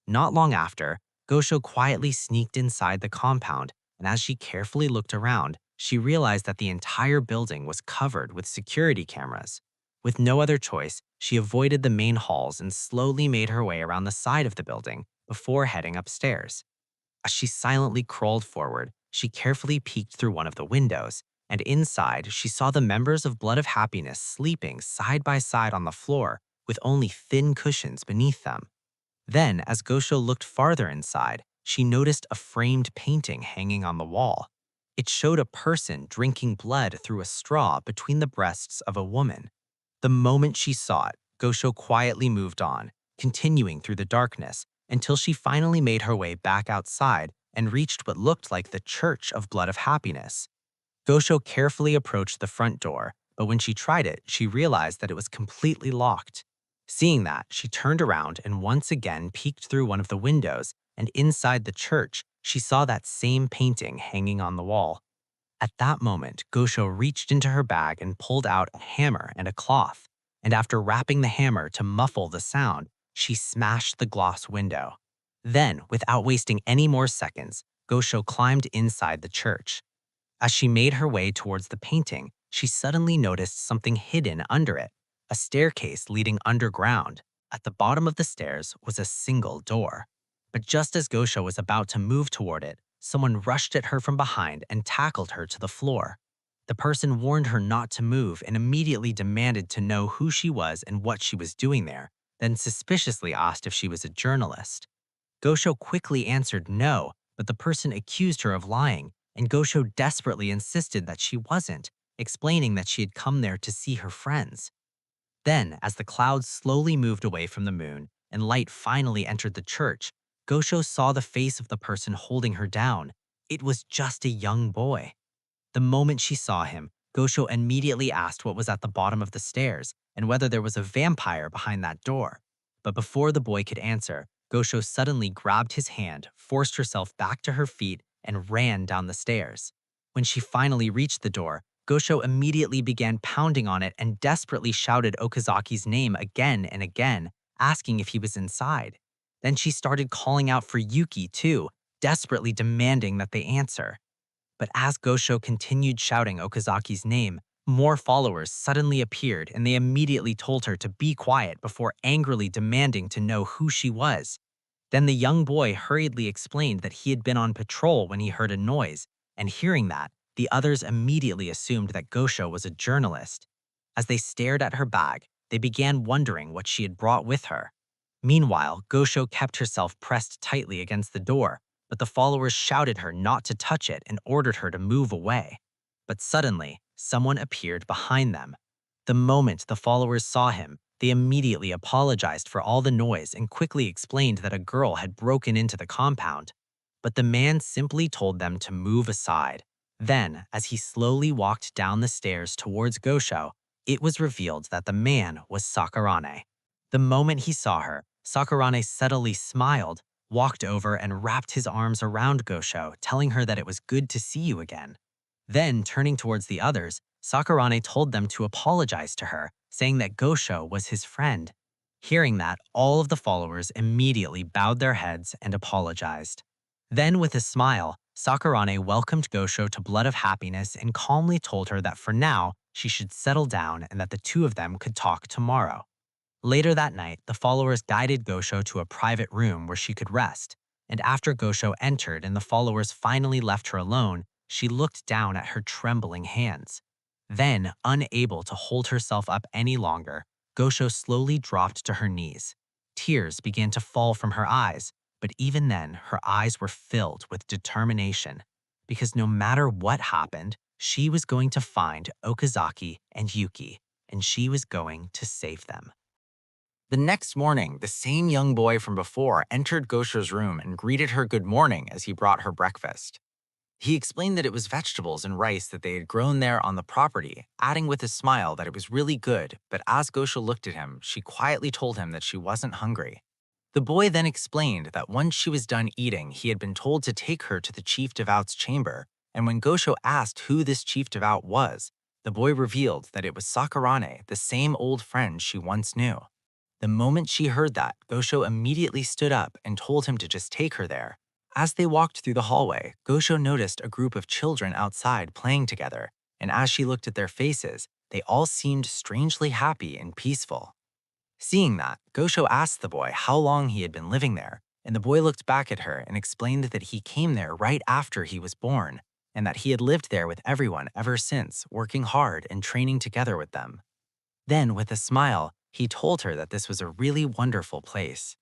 Not long after, Gosho quietly sneaked inside the compound, and as she carefully looked around, she realized that the entire building was covered with security cameras. With no other choice, she avoided the main halls and slowly made her way around the side of the building before heading upstairs. As she silently crawled forward, she carefully peeked through one of the windows, and inside she saw the members of Blood of Happiness sleeping side by side on the floor with only thin cushions beneath them. Then, as Gosho looked farther inside, she noticed a framed painting hanging on the wall. It showed a person drinking blood through a straw between the breasts of a woman. The moment she saw it, Gosho quietly moved on, continuing through the darkness until she finally made her way back outside and reached what looked like the Church of Blood of Happiness. Gosho carefully approached the front door, but when she tried it, she realized that it was completely locked. Seeing that, she turned around and once again peeked through one of the windows, and inside the church, she saw that same painting hanging on the wall. At that moment, Gosho reached into her bag and pulled out a hammer and a cloth, and after wrapping the hammer to muffle the sound, she smashed the glass window. Then, without wasting any more seconds, Gosho climbed inside the church. As she made her way towards the painting, she suddenly noticed something hidden under it, a staircase leading underground. At the bottom of the stairs was a single door. But just as Gosho was about to move toward it, someone rushed at her from behind and tackled her to the floor. The person warned her not to move and immediately demanded to know who she was and what she was doing there, then suspiciously asked if she was a journalist. Gosho quickly answered no, but the person accused her of lying, and Gosho desperately insisted that she wasn't, explaining that she had come there to see her friends. Then, as the clouds slowly moved away from the moon and light finally entered the church, Gosho saw the face of the person holding her down. It was just a young boy. The moment she saw him, Gosho immediately asked what was at the bottom of the stairs and whether there was a vampire behind that door. But before the boy could answer, Gosho suddenly grabbed his hand, forced herself back to her feet, and ran down the stairs. When she finally reached the door, Gosho immediately began pounding on it and desperately shouted Okazaki's name again and again, asking if he was inside. Then she started calling out for Yuki too, desperately demanding that they answer. But as Gosho continued shouting Okazaki's name, more followers suddenly appeared and they immediately told her to be quiet before angrily demanding to know who she was. Then the young boy hurriedly explained that he had been on patrol when he heard a noise, and hearing that, the others immediately assumed that Gosho was a journalist. As they stared at her bag, they began wondering what she had brought with her. Meanwhile, Gosho kept herself pressed tightly against the door, but the followers shouted her not to touch it and ordered her to move away. But suddenly, someone appeared behind them. The moment the followers saw him, they immediately apologized for all the noise and quickly explained that a girl had broken into the compound. But the man simply told them to move aside. Then, as he slowly walked down the stairs towards Gosho, it was revealed that the man was Sakurane. The moment he saw her, Sakurane subtly smiled, walked over and wrapped his arms around Gosho, telling her that it was good to see you again. Then, turning towards the others, Sakurane told them to apologize to her, saying that Gosho was his friend. Hearing that, all of the followers immediately bowed their heads and apologized. Then, with a smile, Sakurane welcomed Gosho to Blood of Happiness and calmly told her that for now, she should settle down and that the two of them could talk tomorrow. Later that night, the followers guided Gosho to a private room where she could rest, and after Gosho entered and the followers finally left her alone, she looked down at her trembling hands. Then, unable to hold herself up any longer, Gosho slowly dropped to her knees. Tears began to fall from her eyes, but even then, her eyes were filled with determination, because no matter what happened, she was going to find Okazaki and Yuki, and she was going to save them. The next morning, the same young boy from before entered Gosho's room and greeted her good morning as he brought her breakfast. He explained that it was vegetables and rice that they had grown there on the property, adding with a smile that it was really good, but as Gosho looked at him, she quietly told him that she wasn't hungry. The boy then explained that once she was done eating, he had been told to take her to the Chief Devout's chamber, and when Gosho asked who this Chief Devout was, the boy revealed that it was Sakurane, the same old friend she once knew. The moment she heard that, Gosho immediately stood up and told him to just take her there. As they walked through the hallway, Gosho noticed a group of children outside playing together, and as she looked at their faces, they all seemed strangely happy and peaceful. Seeing that, Gosho asked the boy how long he had been living there, and the boy looked back at her and explained that he came there right after he was born, and that he had lived there with everyone ever since, working hard and training together with them. Then, with a smile, he told her that this was a really wonderful place.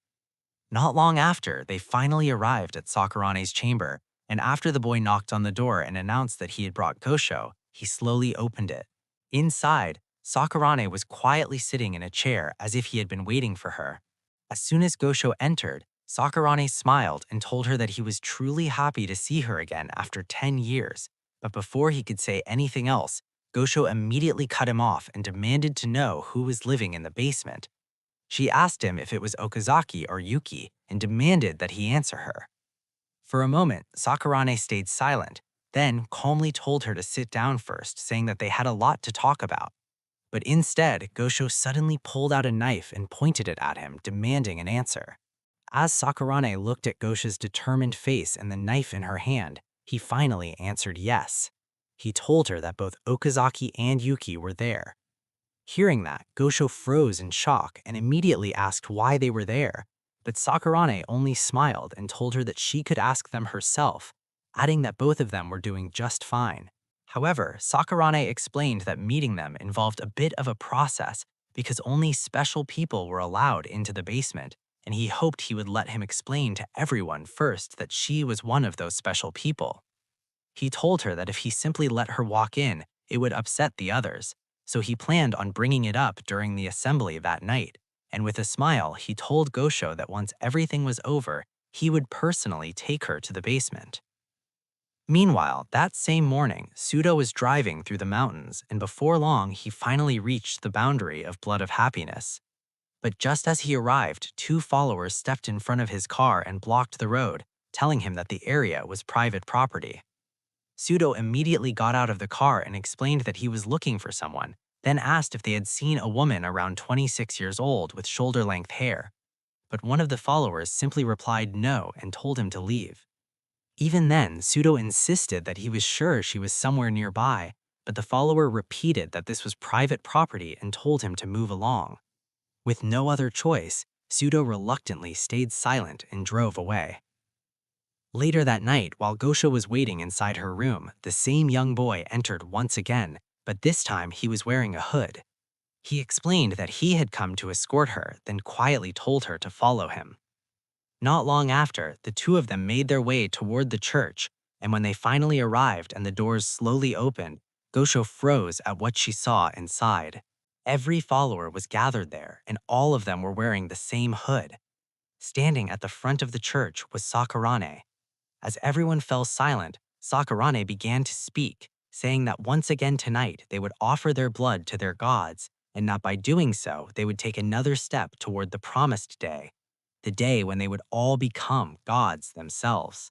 Not long after, they finally arrived at Sakurane's chamber, and after the boy knocked on the door and announced that he had brought Gosho, he slowly opened it. Inside, Sakurane was quietly sitting in a chair as if he had been waiting for her. As soon as Gosho entered, Sakurane smiled and told her that he was truly happy to see her again after 10 years, but before he could say anything else, Gosho immediately cut him off and demanded to know who was living in the basement. She asked him if it was Okazaki or Yuki and demanded that he answer her. For a moment, Sakurane stayed silent, then calmly told her to sit down first, saying that they had a lot to talk about. But instead, Gosho suddenly pulled out a knife and pointed it at him, demanding an answer. As Sakurane looked at Gosho's determined face and the knife in her hand, he finally answered yes. He told her that both Okazaki and Yuki were there. Hearing that, Gosho froze in shock and immediately asked why they were there, but Sakurane only smiled and told her that she could ask them herself, adding that both of them were doing just fine. However, Sakurane explained that meeting them involved a bit of a process because only special people were allowed into the basement, and he hoped he would let him explain to everyone first that she was one of those special people. He told her that if he simply let her walk in, it would upset the others, so he planned on bringing it up during the assembly that night, and with a smile, he told Gosho that once everything was over, he would personally take her to the basement. Meanwhile, that same morning, Shuzo was driving through the mountains, and before long, he finally reached the boundary of Blood of Happiness. But just as he arrived, two followers stepped in front of his car and blocked the road, telling him that the area was private property. Shuzo immediately got out of the car and explained that he was looking for someone, then asked if they had seen a woman around 26 years old with shoulder-length hair. But one of the followers simply replied no and told him to leave. Even then, Shuzo insisted that he was sure she was somewhere nearby, but the follower repeated that this was private property and told him to move along. With no other choice, Shuzo reluctantly stayed silent and drove away. Later that night, while Gosho was waiting inside her room, the same young boy entered once again, but this time he was wearing a hood. He explained that he had come to escort her, then quietly told her to follow him. Not long after, the two of them made their way toward the church, and when they finally arrived and the doors slowly opened, Gosho froze at what she saw inside. Every follower was gathered there, and all of them were wearing the same hood. Standing at the front of the church was Sakurane. As everyone fell silent, Sakurane began to speak, saying that once again tonight they would offer their blood to their gods, and that by doing so they would take another step toward the promised day, the day when they would all become gods themselves.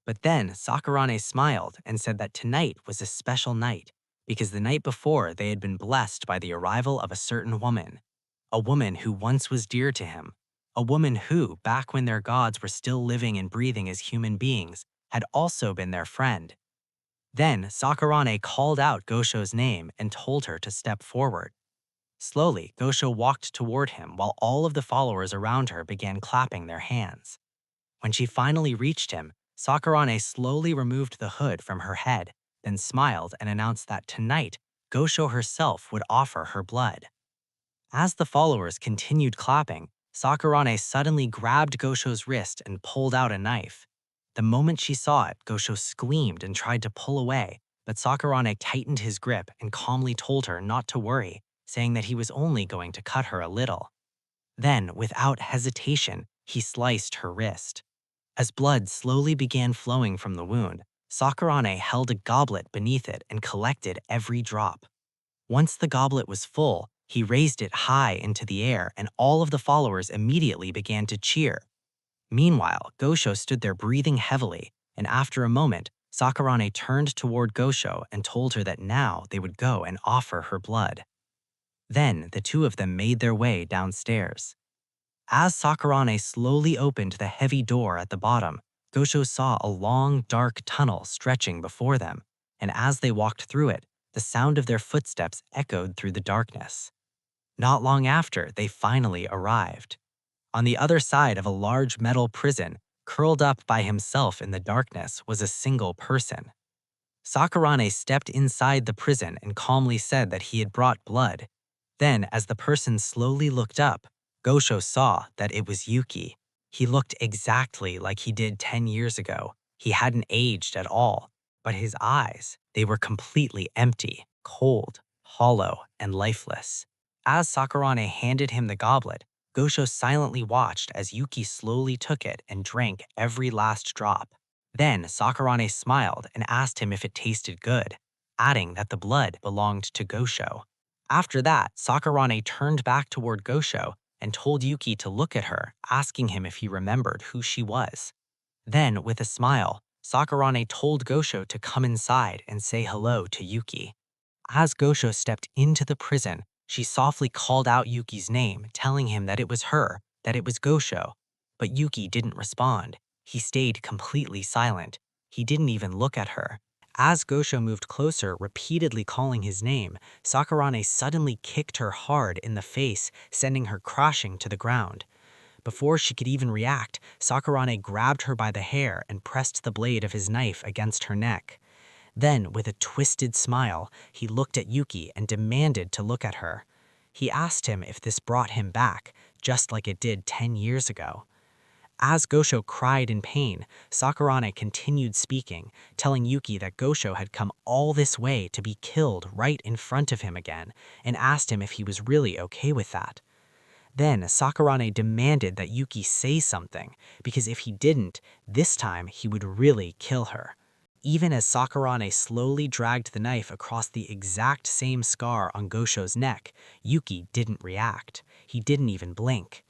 But then Sakurane smiled and said that tonight was a special night, because the night before they had been blessed by the arrival of a woman who once was dear to him, a woman who, back when their gods were still living and breathing as human beings, had also been their friend. Then Sakurane called out Gosho's name and told her to step forward. Slowly, Gosho walked toward him while all of the followers around her began clapping their hands. When she finally reached him, Sakurane slowly removed the hood from her head, then smiled and announced that tonight, Gosho herself would offer her blood. As the followers continued clapping, Sakurane suddenly grabbed Gosho's wrist and pulled out a knife. The moment she saw it, Gosho screamed and tried to pull away, but Sakurane tightened his grip and calmly told her not to worry, saying that he was only going to cut her a little. Then, without hesitation, he sliced her wrist. As blood slowly began flowing from the wound, Sakurane held a goblet beneath it and collected every drop. Once the goblet was full, he raised it high into the air and all of the followers immediately began to cheer. Meanwhile, Gosho stood there breathing heavily, and after a moment, Sakurane turned toward Gosho and told her that now they would go and offer her blood. Then the two of them made their way downstairs. As Sakurane slowly opened the heavy door at the bottom, Gosho saw a long, dark tunnel stretching before them, and as they walked through it, the sound of their footsteps echoed through the darkness. Not long after, they finally arrived. On the other side of a large metal prison, curled up by himself in the darkness, was a single person. Sakurane stepped inside the prison and calmly said that he had brought blood. Then, as the person slowly looked up, Gosho saw that it was Yuki. He looked exactly like he did 10 years ago. He hadn't aged at all, but his eyes, they were completely empty, cold, hollow, and lifeless. As Sakurane handed him the goblet, Gosho silently watched as Yuki slowly took it and drank every last drop. Then Sakurane smiled and asked him if it tasted good, adding that the blood belonged to Gosho. After that, Sakurane turned back toward Gosho and told Yuki to look at her, asking him if he remembered who she was. Then, with a smile, Sakurane told Gosho to come inside and say hello to Yuki. As Gosho stepped into the prison, she softly called out Yuki's name, telling him that it was her, that it was Gosho. But Yuki didn't respond. He stayed completely silent. He didn't even look at her. As Gosho moved closer, repeatedly calling his name, Sakurane suddenly kicked her hard in the face, sending her crashing to the ground. Before she could even react, Sakurane grabbed her by the hair and pressed the blade of his knife against her neck. Then, with a twisted smile, he looked at Yuki and demanded to look at her. He asked him if this brought him back, just like it did 10 years ago. As Gosho cried in pain, Sakurane continued speaking, telling Yuki that Gosho had come all this way to be killed right in front of him again, and asked him if he was really okay with that. Then Sakurane demanded that Yuki say something, because if he didn't, this time he would really kill her. Even as Sakurane slowly dragged the knife across the exact same scar on Gosho's neck, Yuki didn't react. He didn't even blink.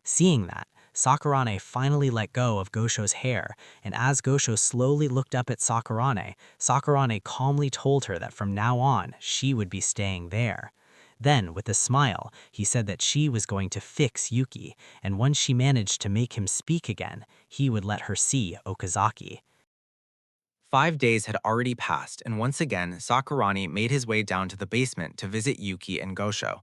Seeing that, Sakurane finally let go of Gosho's hair, and as Gosho slowly looked up at Sakurane, Sakurane calmly told her that from now on, she would be staying there. Then, with a smile, he said that she was going to fix Yuki, and once she managed to make him speak again, he would let her see Okazaki. 5 days had already passed, and once again, Sakurani made his way down to the basement to visit Yuki and Gosho.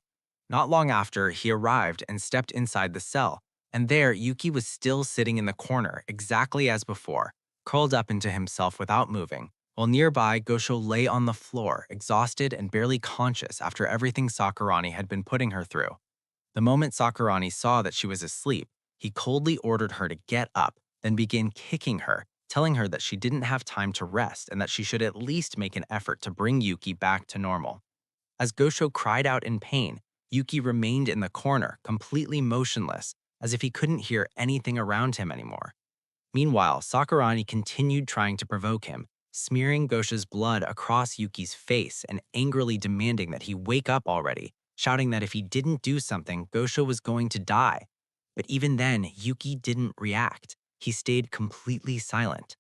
Not long after, he arrived and stepped inside the cell, and there Yuki was still sitting in the corner, exactly as before, curled up into himself without moving, while nearby Gosho lay on the floor, exhausted and barely conscious after everything Sakurani had been putting her through. The moment Sakurani saw that she was asleep, he coldly ordered her to get up, then began kicking her, telling her that she didn't have time to rest and that she should at least make an effort to bring Yuki back to normal. As Gosho cried out in pain, Yuki remained in the corner, completely motionless, as if he couldn't hear anything around him anymore. Meanwhile, Sakurani continued trying to provoke him, smearing Gosho's blood across Yuki's face and angrily demanding that he wake up already, shouting that if he didn't do something, Gosho was going to die. But even then, Yuki didn't react. He stayed completely silent.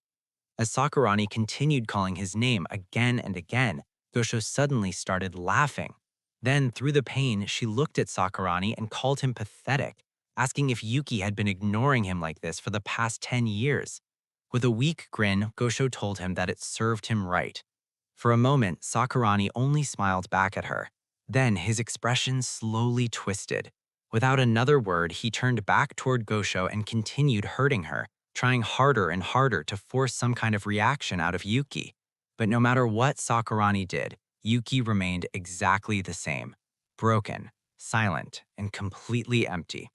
As Sakurani continued calling his name again and again, Gosho suddenly started laughing. Then, through the pain, she looked at Sakurani and called him pathetic, asking if Yuki had been ignoring him like this for the past 10 years. With a weak grin, Gosho told him that it served him right. For a moment, Sakurani only smiled back at her. Then his expression slowly twisted. Without another word, he turned back toward Gosho and continued hurting her, trying harder and harder to force some kind of reaction out of Yuki. But no matter what Sakurani did, Yuki remained exactly the same, broken, silent, and completely empty.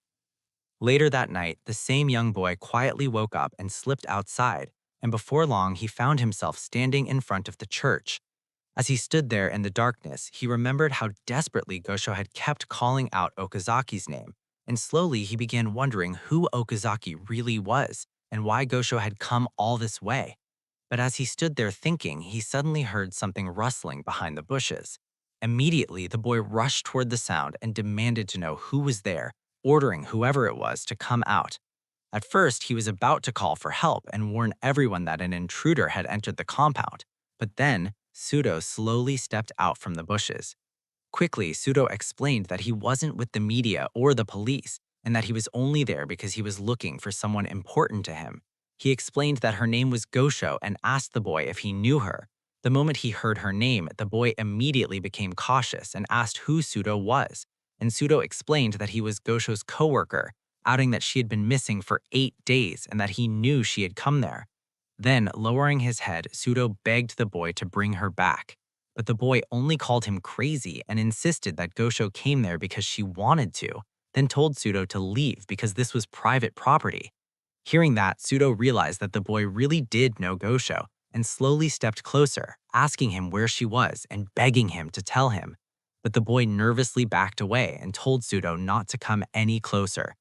Later that night, the same young boy quietly woke up and slipped outside, and before long he found himself standing in front of the church. As he stood there in the darkness, he remembered how desperately Gosho had kept calling out Okazaki's name, and slowly he began wondering who Okazaki really was and why Gosho had come all this way. But as he stood there thinking, he suddenly heard something rustling behind the bushes. Immediately, the boy rushed toward the sound and demanded to know who was there, ordering whoever it was to come out. At first, he was about to call for help and warn everyone that an intruder had entered the compound, but then Shuzo slowly stepped out from the bushes. Quickly, Shuzo explained that he wasn't with the media or the police, and that he was only there because he was looking for someone important to him. He explained that her name was Gosho and asked the boy if he knew her. The moment he heard her name, the boy immediately became cautious and asked who Shuzo was, and Shuzo explained that he was Gosho's coworker, outing that she had been missing for 8 days and that he knew she had come there. Then, lowering his head, Shuzo begged the boy to bring her back. But the boy only called him crazy and insisted that Gosho came there because she wanted to, then told Shuzo to leave because this was private property. Hearing that, Shuzo realized that the boy really did know Gosho and slowly stepped closer, asking him where she was and begging him to tell him. But the boy nervously backed away and told Shuzo not to come any closer.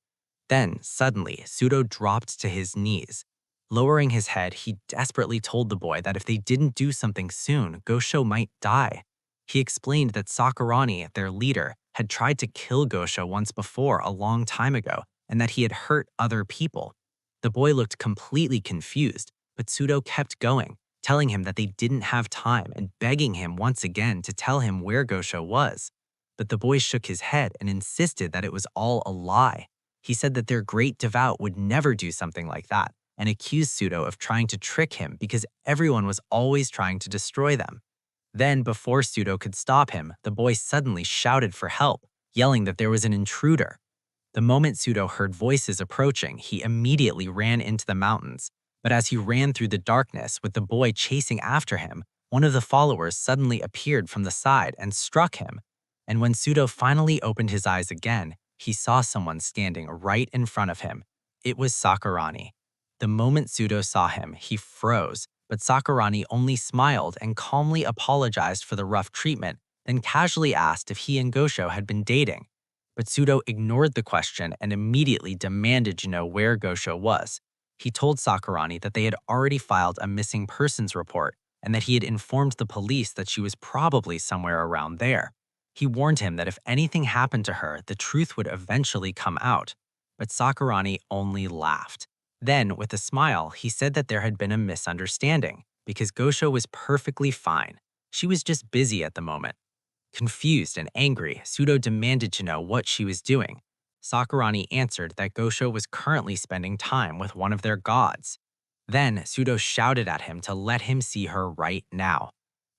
Then, suddenly, Shuzo dropped to his knees. Lowering his head, he desperately told the boy that if they didn't do something soon, Gosho might die. He explained that Sakurani, their leader, had tried to kill Gosho once before a long time ago, and that he had hurt other people. The boy looked completely confused, but Shuzo kept going, telling him that they didn't have time and begging him once again to tell him where Gosho was. But the boy shook his head and insisted that it was all a lie. He said that their great devout would never do something like that, and accused Shuzo of trying to trick him because everyone was always trying to destroy them. Then, before Shuzo could stop him, the boy suddenly shouted for help, yelling that there was an intruder. The moment Shuzo heard voices approaching, he immediately ran into the mountains. But as he ran through the darkness with the boy chasing after him, one of the followers suddenly appeared from the side and struck him. And when Shuzo finally opened his eyes again, he saw someone standing right in front of him. It was Sakurani. The moment Shuzo saw him, he froze, but Sakurani only smiled and calmly apologized for the rough treatment, then casually asked if he and Gosho had been dating. But Shuzo ignored the question and immediately demanded to know where Gosho was. He told Sakurani that they had already filed a missing persons report and that he had informed the police that she was probably somewhere around there. He warned him that if anything happened to her, the truth would eventually come out. But Sakurani only laughed. Then, with a smile, he said that there had been a misunderstanding because Gosho was perfectly fine. She was just busy at the moment. Confused and angry, Shuzo demanded to know what she was doing. Sakurani answered that Gosho was currently spending time with one of their gods. Then, Shuzo shouted at him to let him see her right now.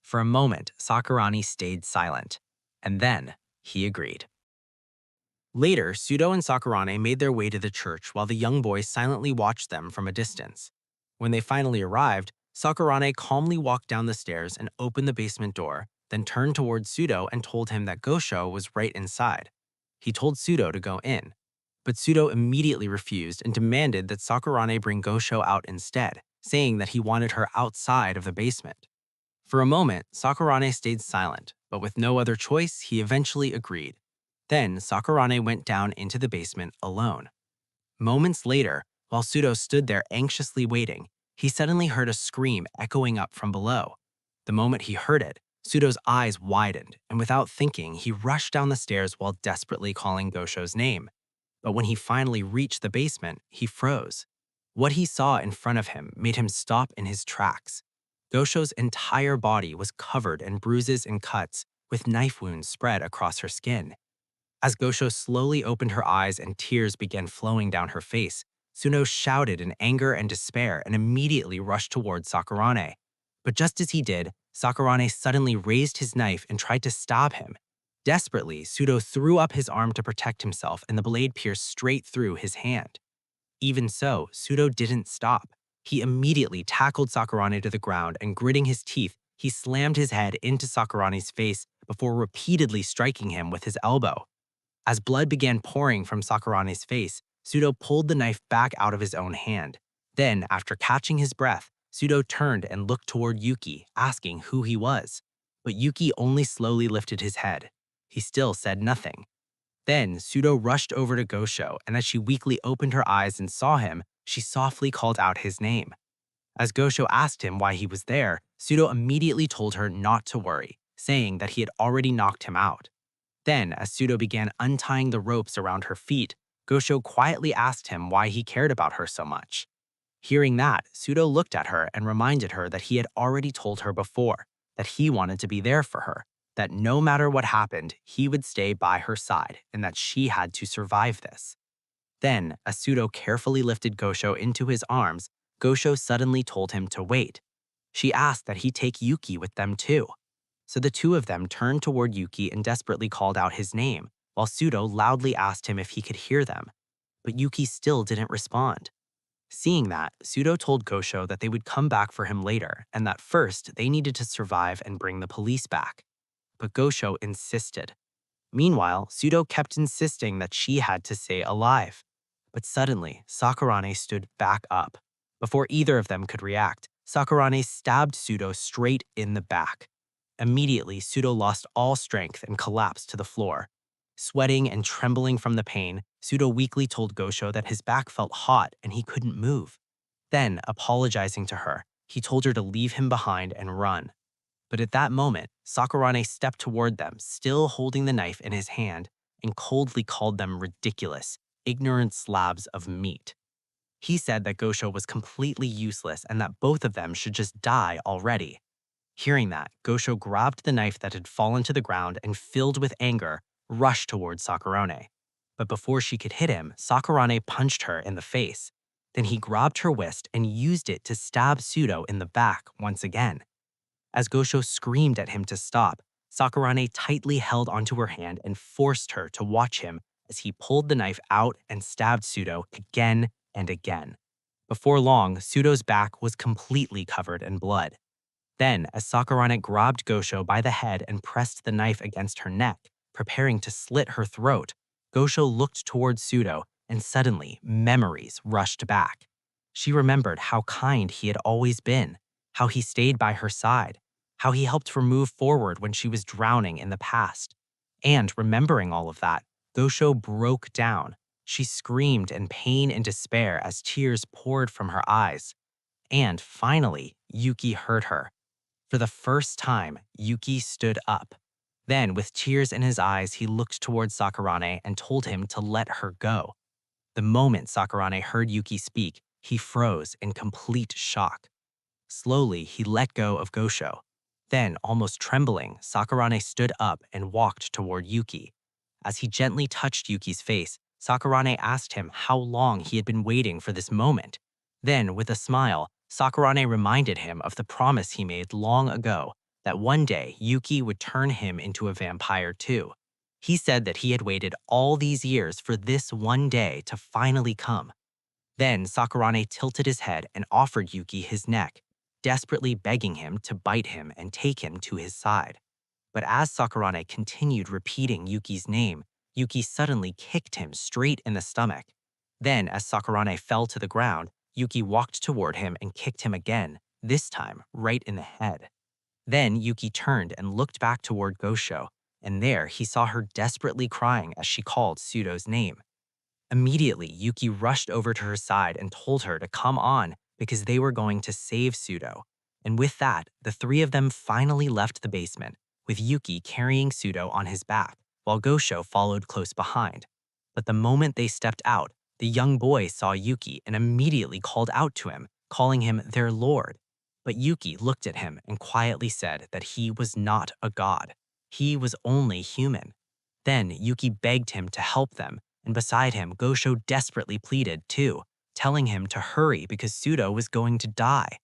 For a moment, Sakurani stayed silent. And then, he agreed. Later, Shuzo and Sakurane made their way to the church while the young boy silently watched them from a distance. When they finally arrived, Sakurane calmly walked down the stairs and opened the basement door, then turned towards Shuzo and told him that Gosho was right inside. He told Shuzo to go in, but Shuzo immediately refused and demanded that Sakurane bring Gosho out instead, saying that he wanted her outside of the basement. For a moment, Sakurane stayed silent, but with no other choice, he eventually agreed. Then, Sakurane went down into the basement alone. Moments later, while Shuzo stood there anxiously waiting, he suddenly heard a scream echoing up from below. The moment he heard it, Shuzo's eyes widened, and without thinking, he rushed down the stairs while desperately calling Gosho's name. But when he finally reached the basement, he froze. What he saw in front of him made him stop in his tracks. Gosho's entire body was covered in bruises and cuts, with knife wounds spread across her skin. As Gosho slowly opened her eyes and tears began flowing down her face, Shuzo shouted in anger and despair and immediately rushed towards Sakurane. But just as he did, Sakurane suddenly raised his knife and tried to stab him. Desperately, Shuzo threw up his arm to protect himself and the blade pierced straight through his hand. Even so, Shuzo didn't stop. He immediately tackled Sakurane to the ground and gritting his teeth, he slammed his head into Sakurane's face before repeatedly striking him with his elbow. As blood began pouring from Sakurane's face, Shuzo pulled the knife back out of his own hand. Then, after catching his breath, Shuzo turned and looked toward Yuki, asking who he was. But Yuki only slowly lifted his head. He still said nothing. Then, Shuzo rushed over to Gosho, and as she weakly opened her eyes and saw him, she softly called out his name. As Gosho asked him why he was there, Shuzo immediately told her not to worry, saying that he had already knocked him out. Then, as Shuzo began untying the ropes around her feet, Gosho quietly asked him why he cared about her so much. Hearing that, Shuzo looked at her and reminded her that he had already told her before, that he wanted to be there for her, that no matter what happened, he would stay by her side, and that she had to survive this. Then, as Shuzo carefully lifted Gosho into his arms, Gosho suddenly told him to wait. She asked that he take Yuki with them too. So the two of them turned toward Yuki and desperately called out his name, while Shuzo loudly asked him if he could hear them. But Yuki still didn't respond. Seeing that, Shuzo told Gosho that they would come back for him later, and that first they needed to survive and bring the police back. But Gosho insisted. Meanwhile, Shuzo kept insisting that she had to stay alive. But suddenly, Sakurane stood back up. Before either of them could react, Sakurane stabbed Shuzo straight in the back. Immediately, Shuzo lost all strength and collapsed to the floor. Sweating and trembling from the pain, Shuzo weakly told Gosho that his back felt hot and he couldn't move. Then, apologizing to her, he told her to leave him behind and run. But at that moment, Sakurane stepped toward them, still holding the knife in his hand, and coldly called them ridiculous, ignorant slabs of meat. He said that Gosho was completely useless and that both of them should just die already. Hearing that, Gosho grabbed the knife that had fallen to the ground and, filled with anger, rushed towards Sakurane. But before she could hit him, Sakurane punched her in the face. Then he grabbed her wrist and used it to stab Shuzo in the back once again. As Gosho screamed at him to stop, Sakurane tightly held onto her hand and forced her to watch him as he pulled the knife out and stabbed Shuzo again and again. Before long, Shuzo's back was completely covered in blood. Then, as Sakurane grabbed Gosho by the head and pressed the knife against her neck, preparing to slit her throat, Gosho looked towards Shuzo and suddenly memories rushed back. She remembered how kind he had always been, how he stayed by her side, how he helped her move forward when she was drowning in the past. And remembering all of that, Gosho broke down. She screamed in pain and despair as tears poured from her eyes. And finally, Yuki heard her. For the first time, Yuki stood up. Then, with tears in his eyes, he looked towards Sakurane and told him to let her go. The moment Sakurane heard Yuki speak, he froze in complete shock. Slowly, he let go of Gosho. Then, almost trembling, Sakurane stood up and walked toward Yuki. As he gently touched Yuki's face, Sakurane asked him how long he had been waiting for this moment. Then, with a smile, Sakurane reminded him of the promise he made long ago that one day Yuki would turn him into a vampire too. He said that he had waited all these years for this one day to finally come. Then Sakurane tilted his head and offered Yuki his neck, desperately begging him to bite him and take him to his side. But as Sakurane continued repeating Yuki's name, Yuki suddenly kicked him straight in the stomach. Then, as Sakurane fell to the ground, Yuki walked toward him and kicked him again, this time right in the head. Then Yuki turned and looked back toward Gosho, and there he saw her desperately crying as she called Pseudo's name. Immediately, Yuki rushed over to her side and told her to come on because they were going to save Pseudo. And with that, the three of them finally left the basement, with Yuki carrying Pseudo on his back, while Gosho followed close behind. But the moment they stepped out, the young boy saw Yuki and immediately called out to him, calling him their lord. But Yuki looked at him and quietly said that he was not a god. He was only human. Then Yuki begged him to help them, and beside him, Gosho desperately pleaded too, telling him to hurry because Pseudo was going to die.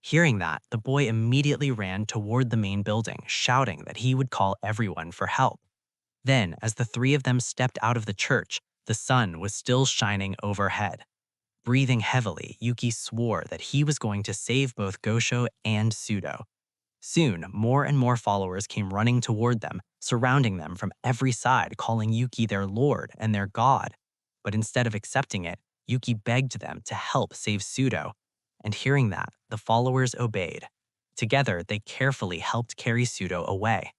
Hearing that, the boy immediately ran toward the main building, shouting that he would call everyone for help. Then, as the three of them stepped out of the church, the sun was still shining overhead. Breathing heavily, Yuki swore that he was going to save both Gosho and Pseudo. Soon, more and more followers came running toward them, surrounding them from every side, calling Yuki their lord and their god. But instead of accepting it, Yuki begged them to help save Pseudo. And hearing that, the followers obeyed. Together, they carefully helped carry Pseudo away.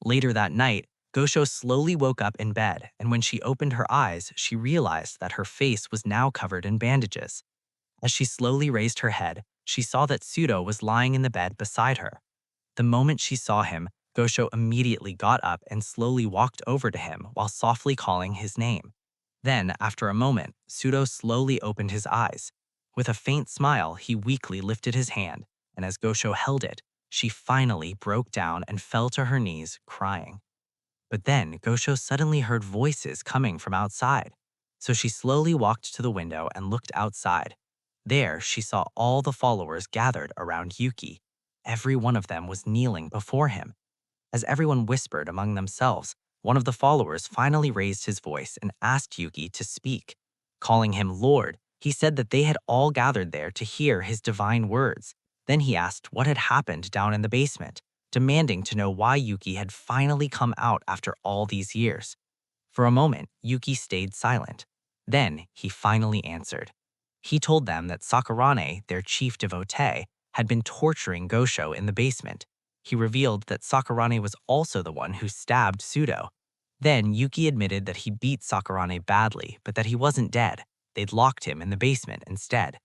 Later that night, Gosho slowly woke up in bed, and when she opened her eyes, she realized that her face was now covered in bandages. As she slowly raised her head, she saw that Pseudo was lying in the bed beside her. The moment she saw him, Gosho immediately got up and slowly walked over to him while softly calling his name. Then, after a moment, Pseudo slowly opened his eyes. With a faint smile, he weakly lifted his hand, and as Gosho held it, she finally broke down and fell to her knees, crying. But then Gosho suddenly heard voices coming from outside. So she slowly walked to the window and looked outside. There, she saw all the followers gathered around Yuki. Every one of them was kneeling before him. As everyone whispered among themselves, one of the followers finally raised his voice and asked Yuki to speak. Calling him Lord, he said that they had all gathered there to hear his divine words. Then he asked what had happened down in the basement, demanding to know why Yuki had finally come out after all these years. For a moment, Yuki stayed silent. Then he finally answered. He told them that Sakurane, their chief devotee, had been torturing Gosho in the basement. He revealed that Sakurane was also the one who stabbed Pseudo. Then Yuki admitted that he beat Sakurane badly, but that he wasn't dead. They'd locked him in the basement instead.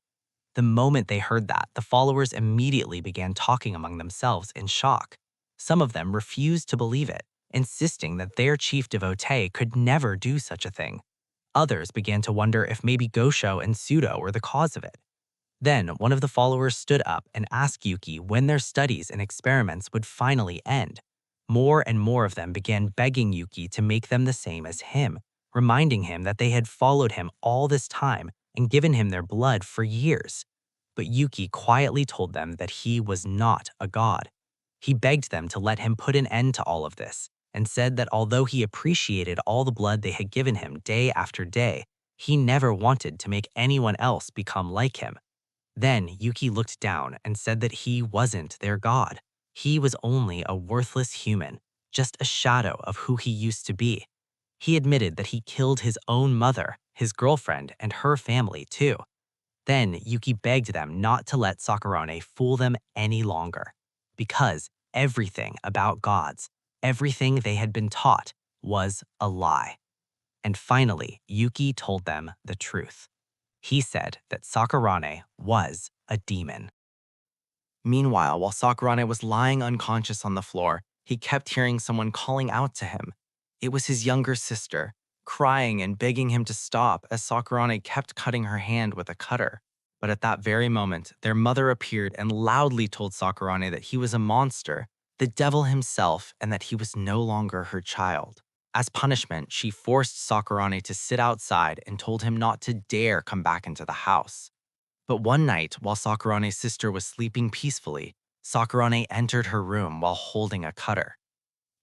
The moment they heard that, the followers immediately began talking among themselves in shock. Some of them refused to believe it, insisting that their chief devotee could never do such a thing. Others began to wonder if maybe Gosho and Pseudo were the cause of it. Then one of the followers stood up and asked Yuki when their studies and experiments would finally end. More and more of them began begging Yuki to make them the same as him, reminding him that they had followed him all this time and given him their blood for years. But Yuki quietly told them that he was not a god. He begged them to let him put an end to all of this, and said that although he appreciated all the blood they had given him day after day, he never wanted to make anyone else become like him. Then Yuki looked down and said that he wasn't their god. He was only a worthless human, just a shadow of who he used to be. He admitted that he killed his own mother his girlfriend, and her family too. Then Yuki begged them not to let Sakurane fool them any longer, because everything about gods, everything they had been taught, was a lie. And finally, Yuki told them the truth. He said that Sakurane was a demon. Meanwhile, while Sakurane was lying unconscious on the floor, he kept hearing someone calling out to him. It was his younger sister, crying and begging him to stop as Sakurane kept cutting her hand with a cutter. But at that very moment, their mother appeared and loudly told Sakurane that he was a monster, the devil himself, and that he was no longer her child. As punishment, she forced Sakurane to sit outside and told him not to dare come back into the house. But one night, while Sakurane's sister was sleeping peacefully, Sakurane entered her room while holding a cutter.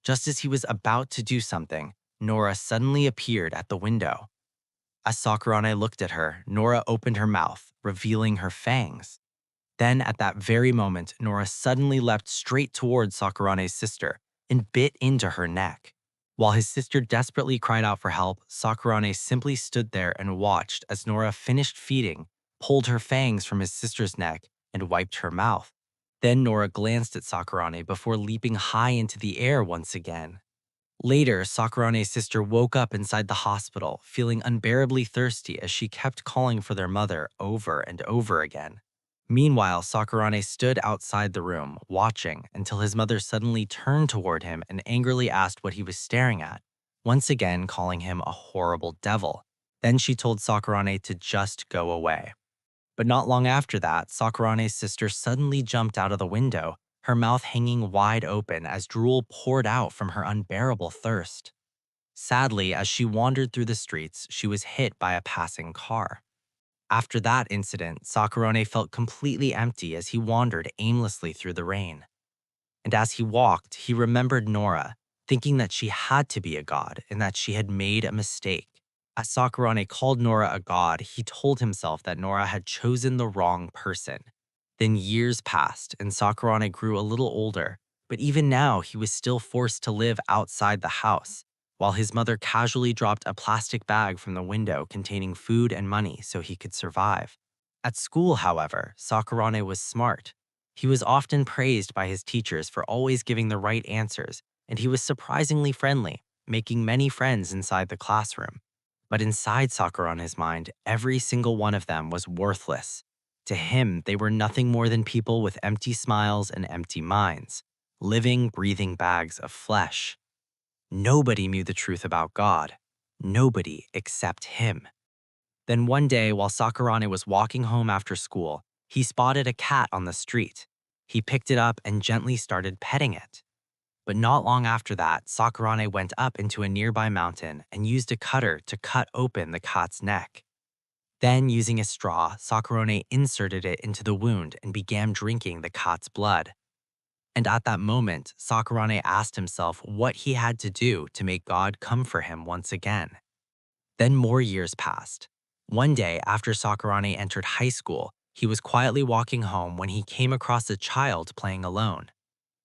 Just as he was about to do something, Nora suddenly appeared at the window. As Sakurane looked at her, Nora opened her mouth, revealing her fangs. Then, at that very moment, Nora suddenly leapt straight towards Sakurane's sister and bit into her neck. While his sister desperately cried out for help, Sakurane simply stood there and watched as Nora finished feeding, pulled her fangs from his sister's neck, and wiped her mouth. Then Nora glanced at Sakurane before leaping high into the air once again. Later, Sakurane's sister woke up inside the hospital, feeling unbearably thirsty as she kept calling for their mother over and over again. Meanwhile, Sakurane stood outside the room, watching until his mother suddenly turned toward him and angrily asked what he was staring at, once again calling him a horrible devil. Then she told Sakurane to just go away. But not long after that, Sakurane's sister suddenly jumped out of the window, her mouth hanging wide open as drool poured out from her unbearable thirst. Sadly, as she wandered through the streets, she was hit by a passing car. After that incident, Sakurane felt completely empty as he wandered aimlessly through the rain. And as he walked, he remembered Nora, thinking that she had to be a god and that she had made a mistake. As Sakurane called Nora a god, he told himself that Nora had chosen the wrong person. Then years passed, and Sakurane grew a little older, but even now he was still forced to live outside the house, while his mother casually dropped a plastic bag from the window containing food and money so he could survive. At school, however, Sakurane was smart. He was often praised by his teachers for always giving the right answers, and he was surprisingly friendly, making many friends inside the classroom. But inside Sakurane's mind, every single one of them was worthless. To him, they were nothing more than people with empty smiles and empty minds, living, breathing bags of flesh. Nobody knew the truth about God. Nobody except him. Then one day, while Sakurane was walking home after school, he spotted a cat on the street. He picked it up and gently started petting it. But not long after that, Sakurane went up into a nearby mountain and used a cutter to cut open the cat's neck. Then, using a straw, Sakurane inserted it into the wound and began drinking the cat's blood. And at that moment, Sakurane asked himself what he had to do to make God come for him once again. Then more years passed. One day, after Sakurane entered high school, he was quietly walking home when he came across a child playing alone.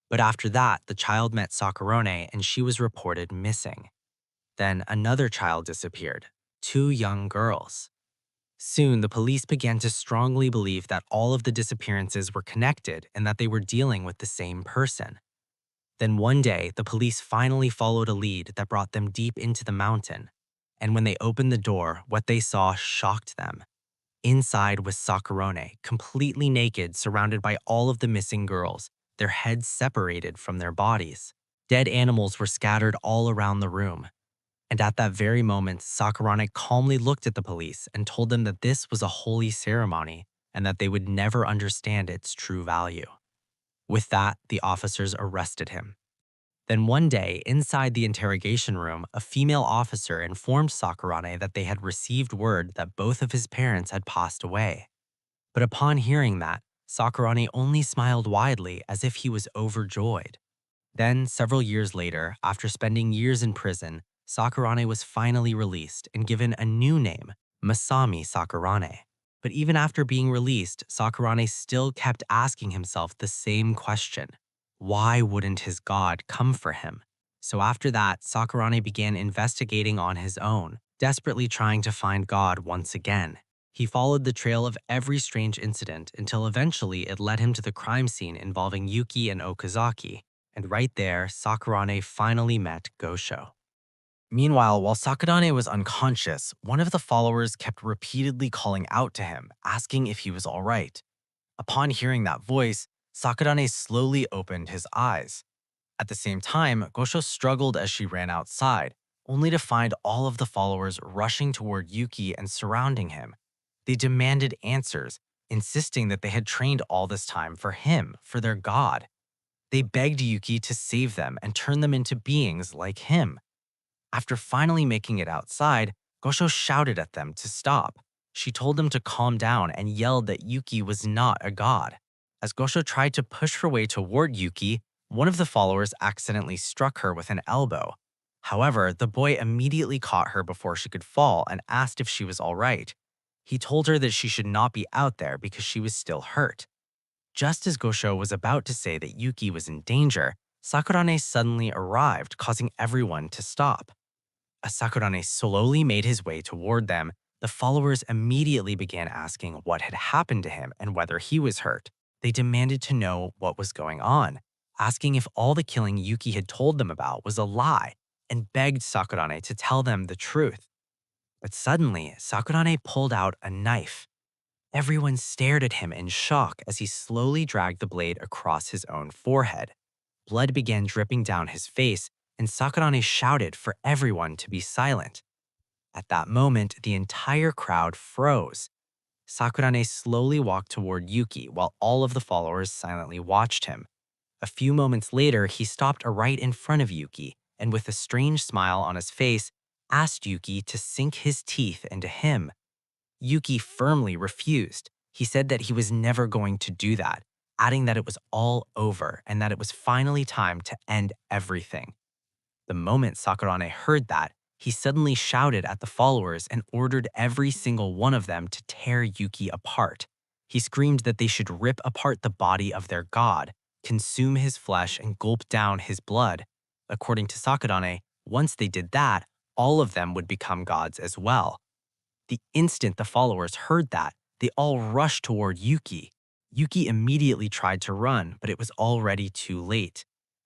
But after that, the child met Sakurane and she was reported missing. Then another child disappeared, 2 young girls. Soon, the police began to strongly believe that all of the disappearances were connected and that they were dealing with the same person. Then one day, the police finally followed a lead that brought them deep into the mountain. And when they opened the door, what they saw shocked them. Inside was Sakurane, completely naked, surrounded by all of the missing girls, their heads separated from their bodies. Dead animals were scattered all around the room. And at that very moment, Sakurane calmly looked at the police and told them that this was a holy ceremony and that they would never understand its true value. With that, the officers arrested him. Then one day, inside the interrogation room, a female officer informed Sakurane that they had received word that both of his parents had passed away. But upon hearing that, Sakurane only smiled widely as if he was overjoyed. Then, several years later, after spending years in prison, Sakurane was finally released and given a new name, Masami Sakurane. But even after being released, Sakurane still kept asking himself the same question. Why wouldn't his god come for him? So after that, Sakurane began investigating on his own, desperately trying to find God once again. He followed the trail of every strange incident until eventually it led him to the crime scene involving Yuki and Okazaki, and right there, Sakurane finally met Gosho. Meanwhile, while Sakurane was unconscious, one of the followers kept repeatedly calling out to him, asking if he was all right. Upon hearing that voice, Sakurane slowly opened his eyes. At the same time, Gosho struggled as she ran outside, only to find all of the followers rushing toward Yuki and surrounding him. They demanded answers, insisting that they had trained all this time for him, for their god. They begged Yuki to save them and turn them into beings like him. After finally making it outside, Gosho shouted at them to stop. She told them to calm down and yelled that Yuki was not a god. As Gosho tried to push her way toward Yuki, one of the followers accidentally struck her with an elbow. However, the boy immediately caught her before she could fall and asked if she was all right. He told her that she should not be out there because she was still hurt. Just as Gosho was about to say that Yuki was in danger, Sakurane suddenly arrived, causing everyone to stop. As Sakurane slowly made his way toward them, the followers immediately began asking what had happened to him and whether he was hurt. They demanded to know what was going on, asking if all the killing Yuki had told them about was a lie, and begged Sakurane to tell them the truth. But suddenly, Sakurane pulled out a knife. Everyone stared at him in shock as he slowly dragged the blade across his own forehead. Blood began dripping down his face, and Sakurane shouted for everyone to be silent. At that moment, the entire crowd froze. Sakurane slowly walked toward Yuki while all of the followers silently watched him. A few moments later, he stopped right in front of Yuki and with a strange smile on his face, asked Yuki to sink his teeth into him. Yuki firmly refused. He said that he was never going to do that, adding that it was all over and that it was finally time to end everything. The moment Sakurane heard that, he suddenly shouted at the followers and ordered every single one of them to tear Yuki apart. He screamed that they should rip apart the body of their god, consume his flesh, and gulp down his blood. According to Sakurane, once they did that, all of them would become gods as well. The instant the followers heard that, they all rushed toward Yuki. Yuki immediately tried to run, but it was already too late.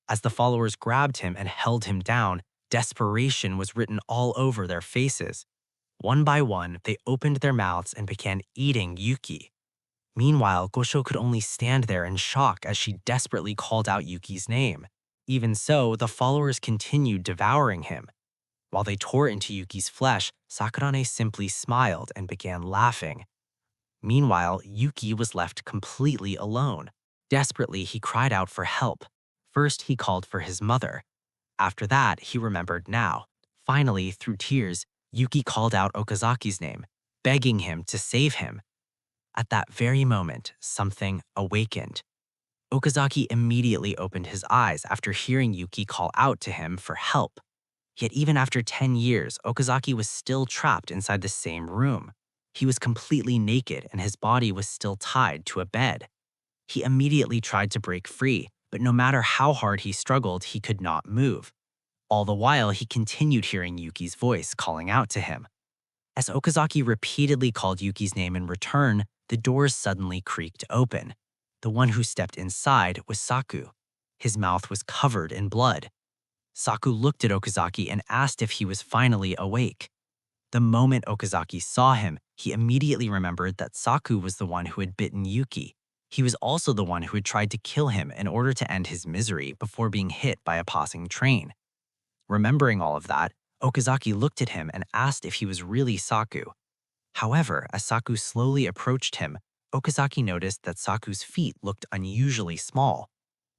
As the followers grabbed him and held him down, desperation was written all over their faces. One by one, they opened their mouths and began eating Yuki. Meanwhile, Gosho could only stand there in shock as she desperately called out Yuki's name. Even so, the followers continued devouring him. While they tore into Yuki's flesh, Sakurane simply smiled and began laughing. Meanwhile, Yuki was left completely alone. Desperately, he cried out for help. First, he called for his mother. After that, he remembered now. Finally, through tears, Yuki called out Okazaki's name, begging him to save him. At that very moment, something awakened. Okazaki immediately opened his eyes after hearing Yuki call out to him for help. Yet even after 10 years, Okazaki was still trapped inside the same room. He was completely naked and his body was still tied to a bed. He immediately tried to break free, but no matter how hard he struggled, he could not move. All the while, he continued hearing Yuki's voice calling out to him. As Okazaki repeatedly called Yuki's name in return, the doors suddenly creaked open. The one who stepped inside was Saku. His mouth was covered in blood. Saku looked at Okazaki and asked if he was finally awake. The moment Okazaki saw him, he immediately remembered that Saku was the one who had bitten Yuki. He was also the one who had tried to kill him in order to end his misery before being hit by a passing train. Remembering all of that, Okazaki looked at him and asked if he was really Saku. However, as Saku slowly approached him, Okazaki noticed that Saku's feet looked unusually small.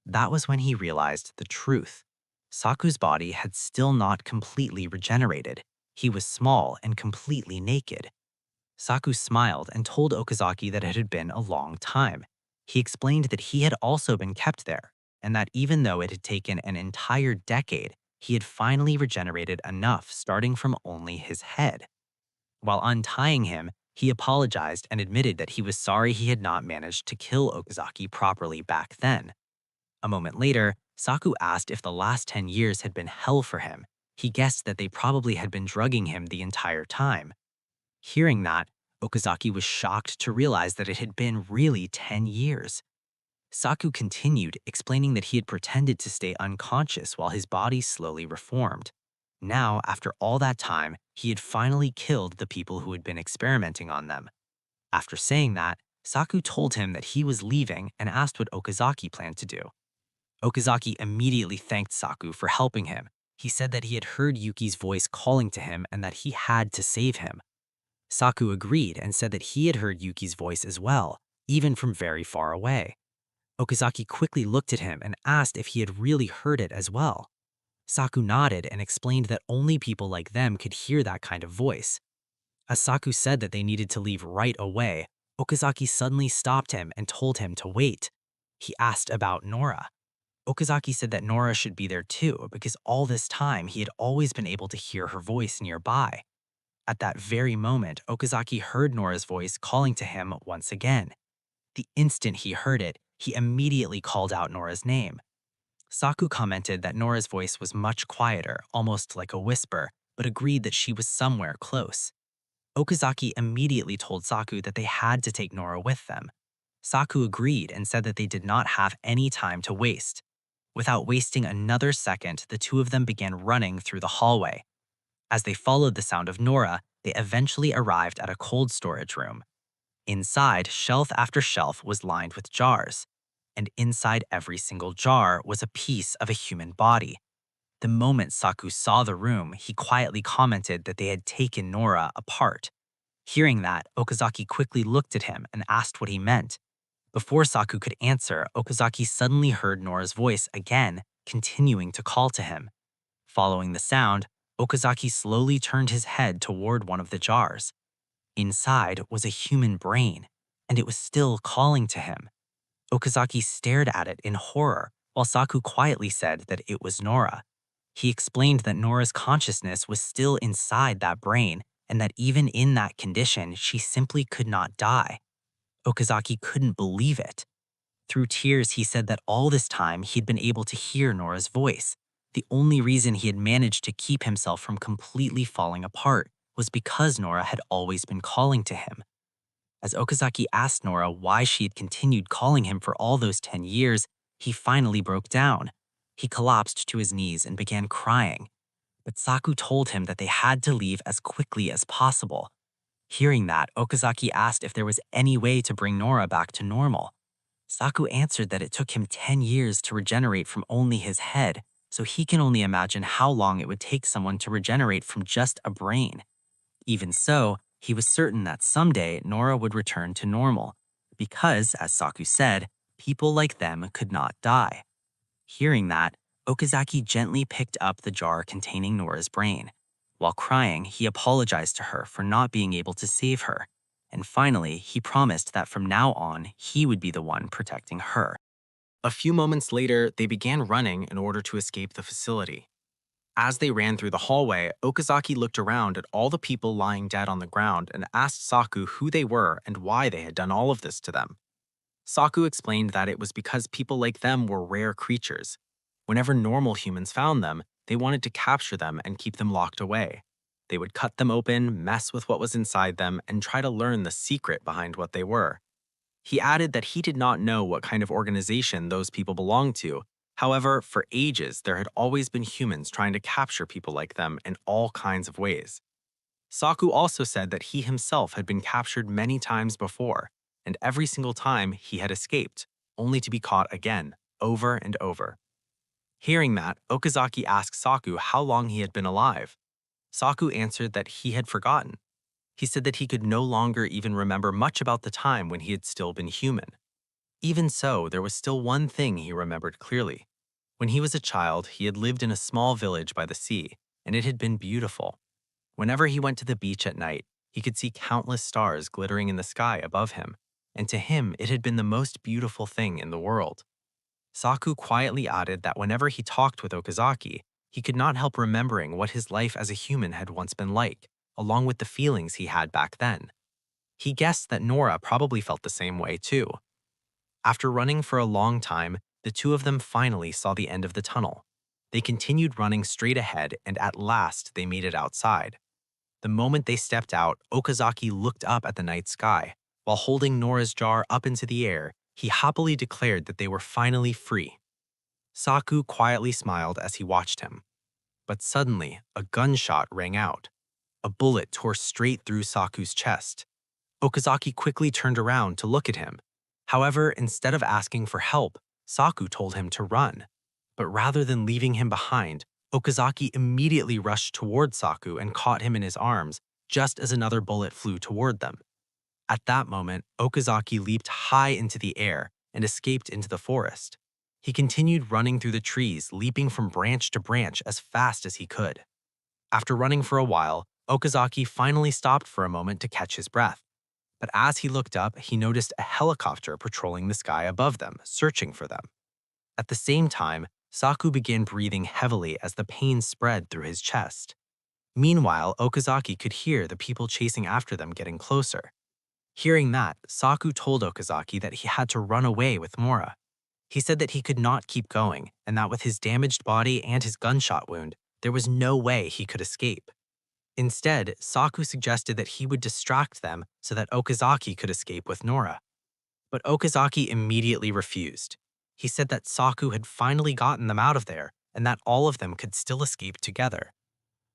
That was when he realized the truth. Saku's body had still not completely regenerated. He was small and completely naked. Saku smiled and told Okazaki that it had been a long time. He explained that he had also been kept there, and that even though it had taken an entire decade, he had finally regenerated enough starting from only his head. While untying him, he apologized and admitted that he was sorry he had not managed to kill Okazaki properly back then. A moment later, Saku asked if the last 10 years had been hell for him. He guessed that they probably had been drugging him the entire time. Hearing that, Okazaki was shocked to realize that it had been really 10 years. Saku continued, explaining that he had pretended to stay unconscious while his body slowly reformed. Now, after all that time, he had finally killed the people who had been experimenting on them. After saying that, Saku told him that he was leaving and asked what Okazaki planned to do. Okazaki immediately thanked Saku for helping him. He said that he had heard Yuki's voice calling to him and that he had to save him. Saku agreed and said that he had heard Yuki's voice as well, even from very far away. Okazaki quickly looked at him and asked if he had really heard it as well. Saku nodded and explained that only people like them could hear that kind of voice. As Saku said that they needed to leave right away, Okazaki suddenly stopped him and told him to wait. He asked about Nora. Okazaki said that Nora should be there too because all this time he had always been able to hear her voice nearby. At that very moment, Okazaki heard Nora's voice calling to him once again. The instant he heard it, he immediately called out Nora's name. Saku commented that Nora's voice was much quieter, almost like a whisper, but agreed that she was somewhere close. Okazaki immediately told Saku that they had to take Nora with them. Saku agreed and said that they did not have any time to waste. Without wasting another second, the two of them began running through the hallway. As they followed the sound of Nora, they eventually arrived at a cold storage room. Inside, shelf after shelf was lined with jars, and inside every single jar was a piece of a human body. The moment Saku saw the room, he quietly commented that they had taken Nora apart. Hearing that, Okazaki quickly looked at him and asked what he meant. Before Saku could answer, Okazaki suddenly heard Nora's voice again, continuing to call to him. Following the sound, Okazaki slowly turned his head toward one of the jars. Inside was a human brain, and it was still calling to him. Okazaki stared at it in horror, while Saku quietly said that it was Nora. He explained that Nora's consciousness was still inside that brain, and that even in that condition, she simply could not die. Okazaki couldn't believe it. Through tears, he said that all this time he'd been able to hear Nora's voice. The only reason he had managed to keep himself from completely falling apart was because Nora had always been calling to him. As Okazaki asked Nora why she had continued calling him for all those 10 years, he finally broke down. He collapsed to his knees and began crying. But Saku told him that they had to leave as quickly as possible. Hearing that, Okazaki asked if there was any way to bring Nora back to normal. Saku answered that it took him 10 years to regenerate from only his head, so he can only imagine how long it would take someone to regenerate from just a brain. Even so, he was certain that someday Nora would return to normal, because, as Saku said, people like them could not die. Hearing that, Okazaki gently picked up the jar containing Nora's brain. While crying, he apologized to her for not being able to save her, and finally, he promised that from now on, he would be the one protecting her. A few moments later, they began running in order to escape the facility. As they ran through the hallway, Okazaki looked around at all the people lying dead on the ground and asked Saku who they were and why they had done all of this to them. Saku explained that it was because people like them were rare creatures. Whenever normal humans found them, they wanted to capture them and keep them locked away. They would cut them open, mess with what was inside them, and try to learn the secret behind what they were. He added that he did not know what kind of organization those people belonged to. However, for ages, there had always been humans trying to capture people like them in all kinds of ways. Saku also said that he himself had been captured many times before, and every single time he had escaped, only to be caught again, over and over. Hearing that, Okazaki asked Saku how long he had been alive. Saku answered that he had forgotten. He said that he could no longer even remember much about the time when he had still been human. Even so, there was still one thing he remembered clearly. When he was a child, he had lived in a small village by the sea, and it had been beautiful. Whenever he went to the beach at night, he could see countless stars glittering in the sky above him, and to him it had been the most beautiful thing in the world. Saku quietly added that whenever he talked with Okazaki, he could not help remembering what his life as a human had once been like, along with the feelings he had back then. He guessed that Nora probably felt the same way too. After running for a long time, the two of them finally saw the end of the tunnel. They continued running straight ahead, and at last they made it outside. The moment they stepped out, Okazaki looked up at the night sky. While holding Nora's jar up into the air, he happily declared that they were finally free. Saku quietly smiled as he watched him. But suddenly, a gunshot rang out. A bullet tore straight through Saku's chest. Okazaki quickly turned around to look at him. However, instead of asking for help, Saku told him to run. But rather than leaving him behind, Okazaki immediately rushed toward Saku and caught him in his arms just as another bullet flew toward them. At that moment, Okazaki leaped high into the air and escaped into the forest. He continued running through the trees, leaping from branch to branch as fast as he could. After running for a while, Okazaki finally stopped for a moment to catch his breath. But as he looked up, he noticed a helicopter patrolling the sky above them, searching for them. At the same time, Saku began breathing heavily as the pain spread through his chest. Meanwhile, Okazaki could hear the people chasing after them getting closer. Hearing that, Saku told Okazaki that he had to run away with Mora. He said that he could not keep going, and that with his damaged body and his gunshot wound, there was no way he could escape. Instead, Saku suggested that he would distract them so that Okazaki could escape with Nora. But Okazaki immediately refused. He said that Saku had finally gotten them out of there and that all of them could still escape together.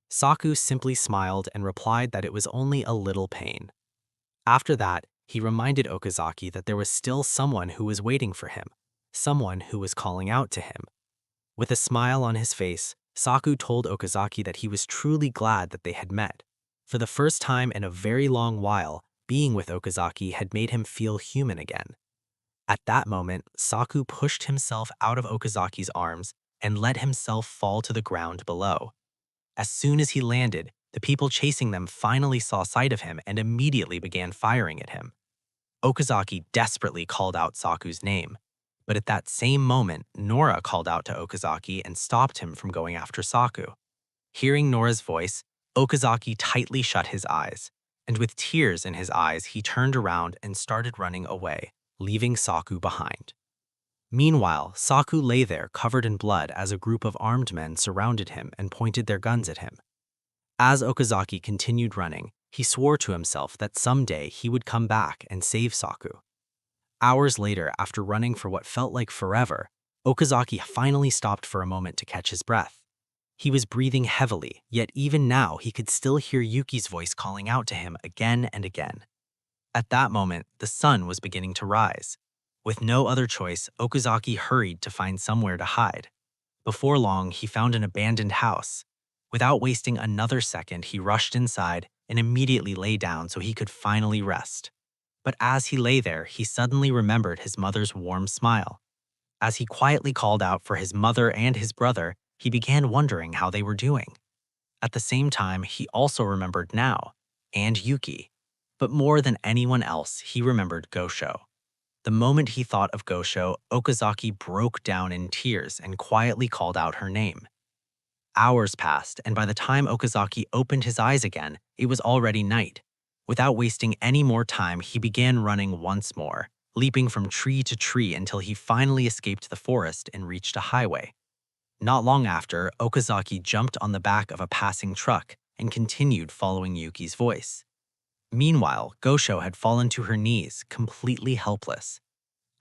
Saku simply smiled and replied that it was only a little pain. After that, he reminded Okazaki that there was still someone who was waiting for him, someone who was calling out to him. With a smile on his face, Saku told Okazaki that he was truly glad that they had met. For the first time in a very long while, being with Okazaki had made him feel human again. At that moment, Saku pushed himself out of Okazaki's arms and let himself fall to the ground below. As soon as he landed, the people chasing them finally saw sight of him and immediately began firing at him. Okazaki desperately called out Saku's name. But at that same moment, Nora called out to Okazaki and stopped him from going after Saku. Hearing Nora's voice, Okazaki tightly shut his eyes, and with tears in his eyes, he turned around and started running away, leaving Saku behind. Meanwhile, Saku lay there covered in blood as a group of armed men surrounded him and pointed their guns at him. As Okazaki continued running, he swore to himself that someday he would come back and save Saku. Hours later, after running for what felt like forever, Okazaki finally stopped for a moment to catch his breath. He was breathing heavily, yet even now he could still hear Yuki's voice calling out to him again and again. At that moment, the sun was beginning to rise. With no other choice, Okazaki hurried to find somewhere to hide. Before long, he found an abandoned house. Without wasting another second, he rushed inside and immediately lay down so he could finally rest. But as he lay there, he suddenly remembered his mother's warm smile. As he quietly called out for his mother and his brother, he began wondering how they were doing. At the same time, he also remembered Nao and Yuki. But more than anyone else, he remembered Gosho. The moment he thought of Gosho, Okazaki broke down in tears and quietly called out her name. Hours passed, and by the time Okazaki opened his eyes again, it was already night. Without wasting any more time, he began running once more, leaping from tree to tree until he finally escaped the forest and reached a highway. Not long after, Okazaki jumped on the back of a passing truck and continued following Yuki's voice. Meanwhile, Gosho had fallen to her knees, completely helpless.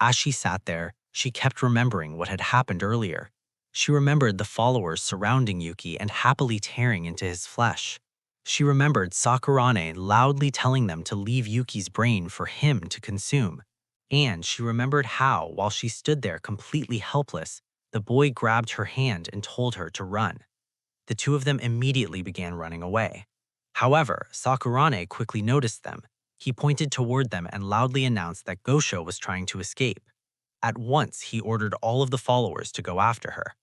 As she sat there, she kept remembering what had happened earlier. She remembered the followers surrounding Yuki and happily tearing into his flesh. She remembered Sakurane loudly telling them to leave Yuki's brain for him to consume. And she remembered how, while she stood there completely helpless, the boy grabbed her hand and told her to run. The two of them immediately began running away. However, Sakurane quickly noticed them. He pointed toward them and loudly announced that Gosho was trying to escape. At once, he ordered all of the followers to go after her.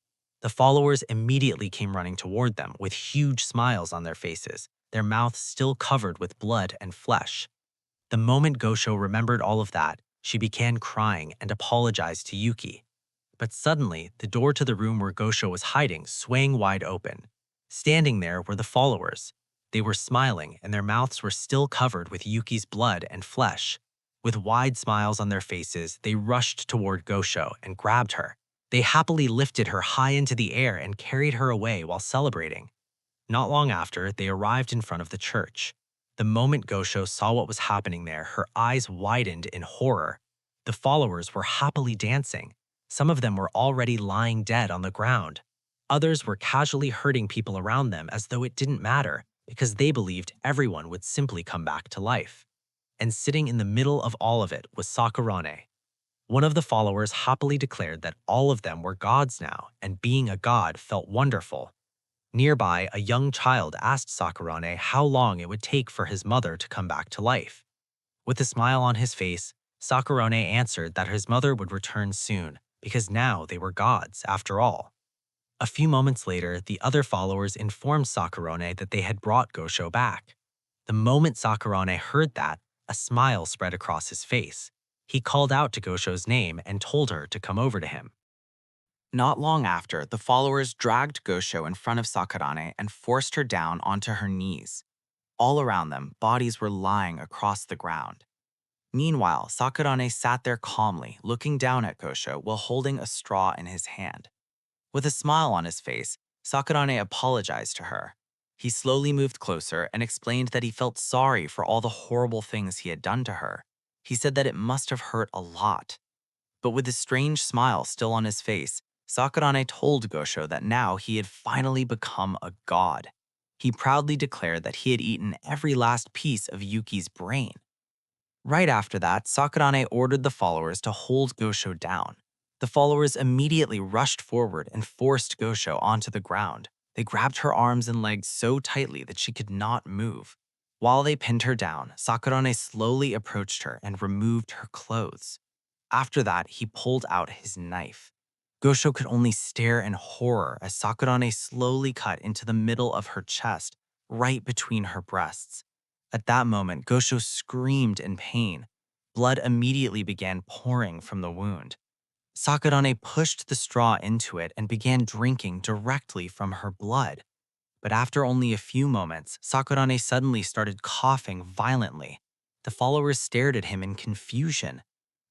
The followers immediately came running toward them with huge smiles on their faces, their mouths still covered with blood and flesh. The moment Gosho remembered all of that, she began crying and apologized to Yuki. But suddenly, the door to the room where Gosho was hiding swang wide open. Standing there were the followers. They were smiling, and their mouths were still covered with Yuki's blood and flesh. With wide smiles on their faces, they rushed toward Gosho and grabbed her. They happily lifted her high into the air and carried her away while celebrating. Not long after, they arrived in front of the church. The moment Gosho saw what was happening there, her eyes widened in horror. The followers were happily dancing. Some of them were already lying dead on the ground. Others were casually hurting people around them as though it didn't matter, because they believed everyone would simply come back to life. And sitting in the middle of all of it was Sakurane. One of the followers happily declared that all of them were gods now, and being a god felt wonderful. Nearby, a young child asked Sakurane how long it would take for his mother to come back to life. With a smile on his face, Sakurane answered that his mother would return soon, because now they were gods, after all. A few moments later, the other followers informed Sakurane that they had brought Gosho back. The moment Sakurane heard that, a smile spread across his face. He called out to Gosho's name and told her to come over to him. Not long after, the followers dragged Gosho in front of Sakurane and forced her down onto her knees. All around them, bodies were lying across the ground. Meanwhile, Sakurane sat there calmly, looking down at Gosho while holding a straw in his hand. With a smile on his face, Sakurane apologized to her. He slowly moved closer and explained that he felt sorry for all the horrible things he had done to her. He said that it must have hurt a lot. But with a strange smile still on his face, Sakurane told Gosho that now he had finally become a god. He proudly declared that he had eaten every last piece of Yuki's brain. Right after that, Sakurane ordered the followers to hold Gosho down. The followers immediately rushed forward and forced Gosho onto the ground. They grabbed her arms and legs so tightly that she could not move. While they pinned her down, Sakurane slowly approached her and removed her clothes. After that, he pulled out his knife. Gosho could only stare in horror as Sakurane slowly cut into the middle of her chest, right between her breasts. At that moment, Gosho screamed in pain. Blood immediately began pouring from the wound. Sakurane pushed the straw into it and began drinking directly from her blood. But after only a few moments, Sakurane suddenly started coughing violently. The followers stared at him in confusion.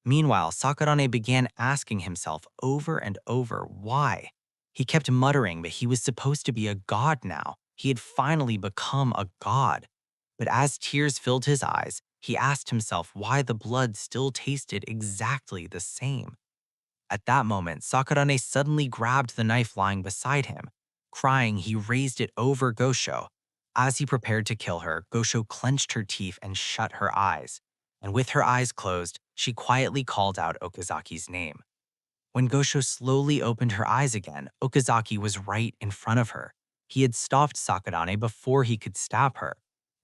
Meanwhile, Sakurane began asking himself over and over why. He kept muttering that he was supposed to be a god now. He had finally become a god. But as tears filled his eyes, he asked himself why the blood still tasted exactly the same. At that moment, Sakurane suddenly grabbed the knife lying beside him. Crying, he raised it over Gosho. As he prepared to kill her, Gosho clenched her teeth and shut her eyes. And with her eyes closed, she quietly called out Okazaki's name. When Gosho slowly opened her eyes again, Okazaki was right in front of her. He had stopped Sakurane before he could stab her.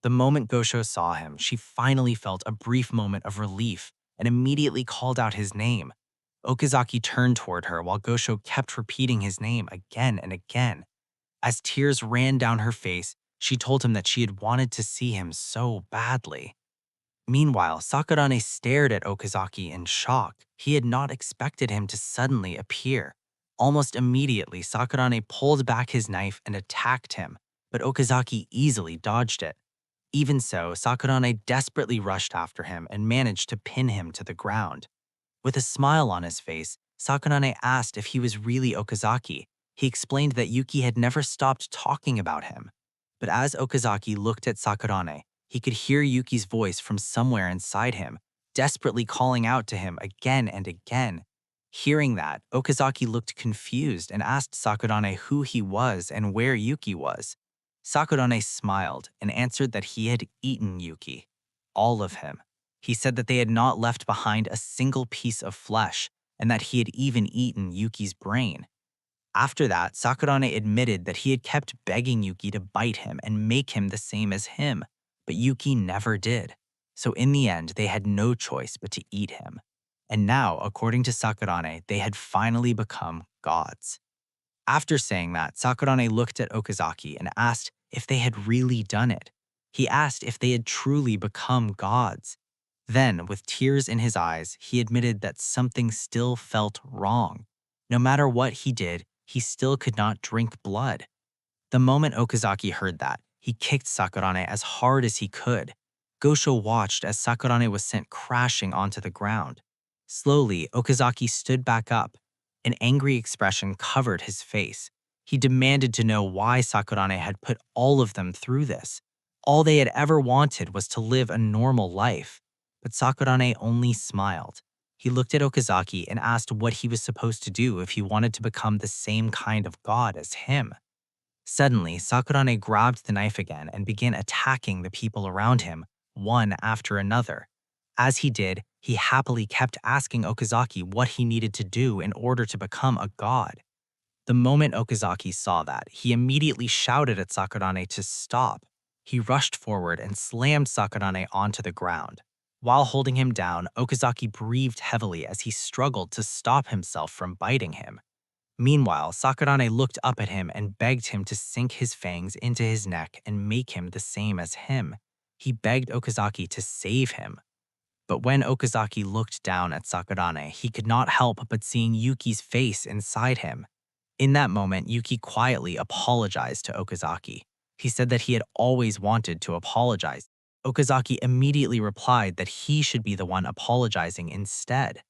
The moment Gosho saw him, she finally felt a brief moment of relief and immediately called out his name. Okazaki turned toward her while Gosho kept repeating his name again and again. As tears ran down her face, she told him that she had wanted to see him so badly. Meanwhile, Sakurane stared at Okazaki in shock. He had not expected him to suddenly appear. Almost immediately, Sakurane pulled back his knife and attacked him, but Okazaki easily dodged it. Even so, Sakurane desperately rushed after him and managed to pin him to the ground. With a smile on his face, Sakurane asked if he was really Okazaki. He explained that Yuki had never stopped talking about him. But as Okazaki looked at Sakurane, he could hear Yuki's voice from somewhere inside him, desperately calling out to him again and again. Hearing that, Okazaki looked confused and asked Sakurane who he was and where Yuki was. Sakurane smiled and answered that he had eaten Yuki, all of him. He said that they had not left behind a single piece of flesh and that he had even eaten Yuki's brain. After that, Sakurane admitted that he had kept begging Yuki to bite him and make him the same as him, but Yuki never did. So in the end, they had no choice but to eat him. And now, according to Sakurane, they had finally become gods. After saying that, Sakurane looked at Okazaki and asked if they had really done it. He asked if they had truly become gods. Then, with tears in his eyes, he admitted that something still felt wrong. No matter what he did, he still could not drink blood. The moment Okazaki heard that, he kicked Sakurane as hard as he could. Gosho watched as Sakurane was sent crashing onto the ground. Slowly, Okazaki stood back up. An angry expression covered his face. He demanded to know why Sakurane had put all of them through this. All they had ever wanted was to live a normal life. But Sakurane only smiled. He looked at Okazaki and asked what he was supposed to do if he wanted to become the same kind of god as him. Suddenly, Sakurane grabbed the knife again and began attacking the people around him, one after another. As he did, he happily kept asking Okazaki what he needed to do in order to become a god. The moment Okazaki saw that, he immediately shouted at Sakurane to stop. He rushed forward and slammed Sakurane onto the ground. While holding him down, Okazaki breathed heavily as he struggled to stop himself from biting him. Meanwhile, Sakurane looked up at him and begged him to sink his fangs into his neck and make him the same as him. He begged Okazaki to save him. But when Okazaki looked down at Sakurane, he could not help but seeing Yuki's face inside him. In that moment, Yuki quietly apologized to Okazaki. He said that he had always wanted to apologize. Okazaki immediately replied that he should be the one apologizing instead.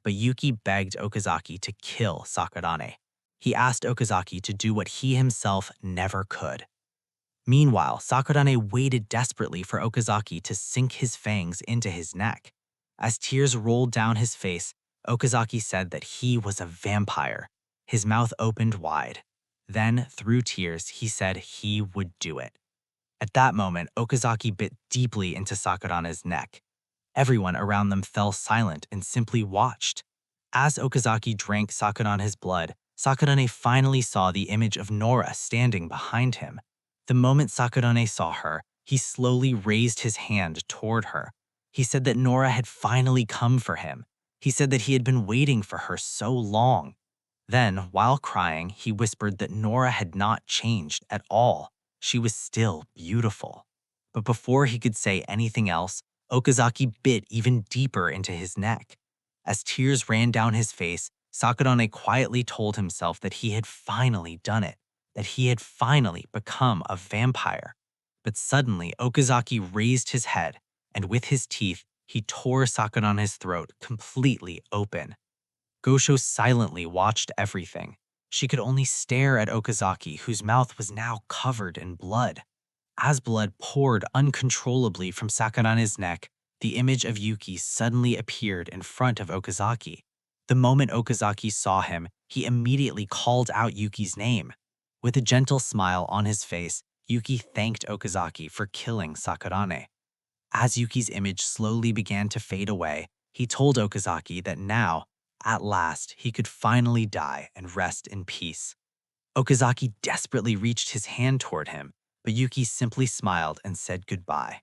But Yuki begged Okazaki to kill Sakurane. He asked Okazaki to do what he himself never could. Meanwhile, Sakurane waited desperately for Okazaki to sink his fangs into his neck. As tears rolled down his face, Okazaki said that he was a vampire. His mouth opened wide. Then, through tears, he said he would do it. At that moment, Okazaki bit deeply into Sakurane's neck. Everyone around them fell silent and simply watched. As Okazaki drank Sakurane's blood, Sakurane finally saw the image of Nora standing behind him. The moment Sakurane saw her, he slowly raised his hand toward her. He said that Nora had finally come for him. He said that he had been waiting for her so long. Then, while crying, he whispered that Nora had not changed at all. She was still beautiful. But before he could say anything else, Okazaki bit even deeper into his neck. As tears ran down his face, Sakurane quietly told himself that he had finally done it, that he had finally become a vampire. But suddenly, Okazaki raised his head, and with his teeth, he tore Sakurane's throat completely open. Gosho silently watched everything. She could only stare at Okazaki, whose mouth was now covered in blood. As blood poured uncontrollably from Sakurane's neck, the image of Yuki suddenly appeared in front of Okazaki. The moment Okazaki saw him, he immediately called out Yuki's name. With a gentle smile on his face, Yuki thanked Okazaki for killing Sakurane. As Yuki's image slowly began to fade away, he told Okazaki that now, at last, he could finally die and rest in peace. Okazaki desperately reached his hand toward him, but Yuki simply smiled and said goodbye.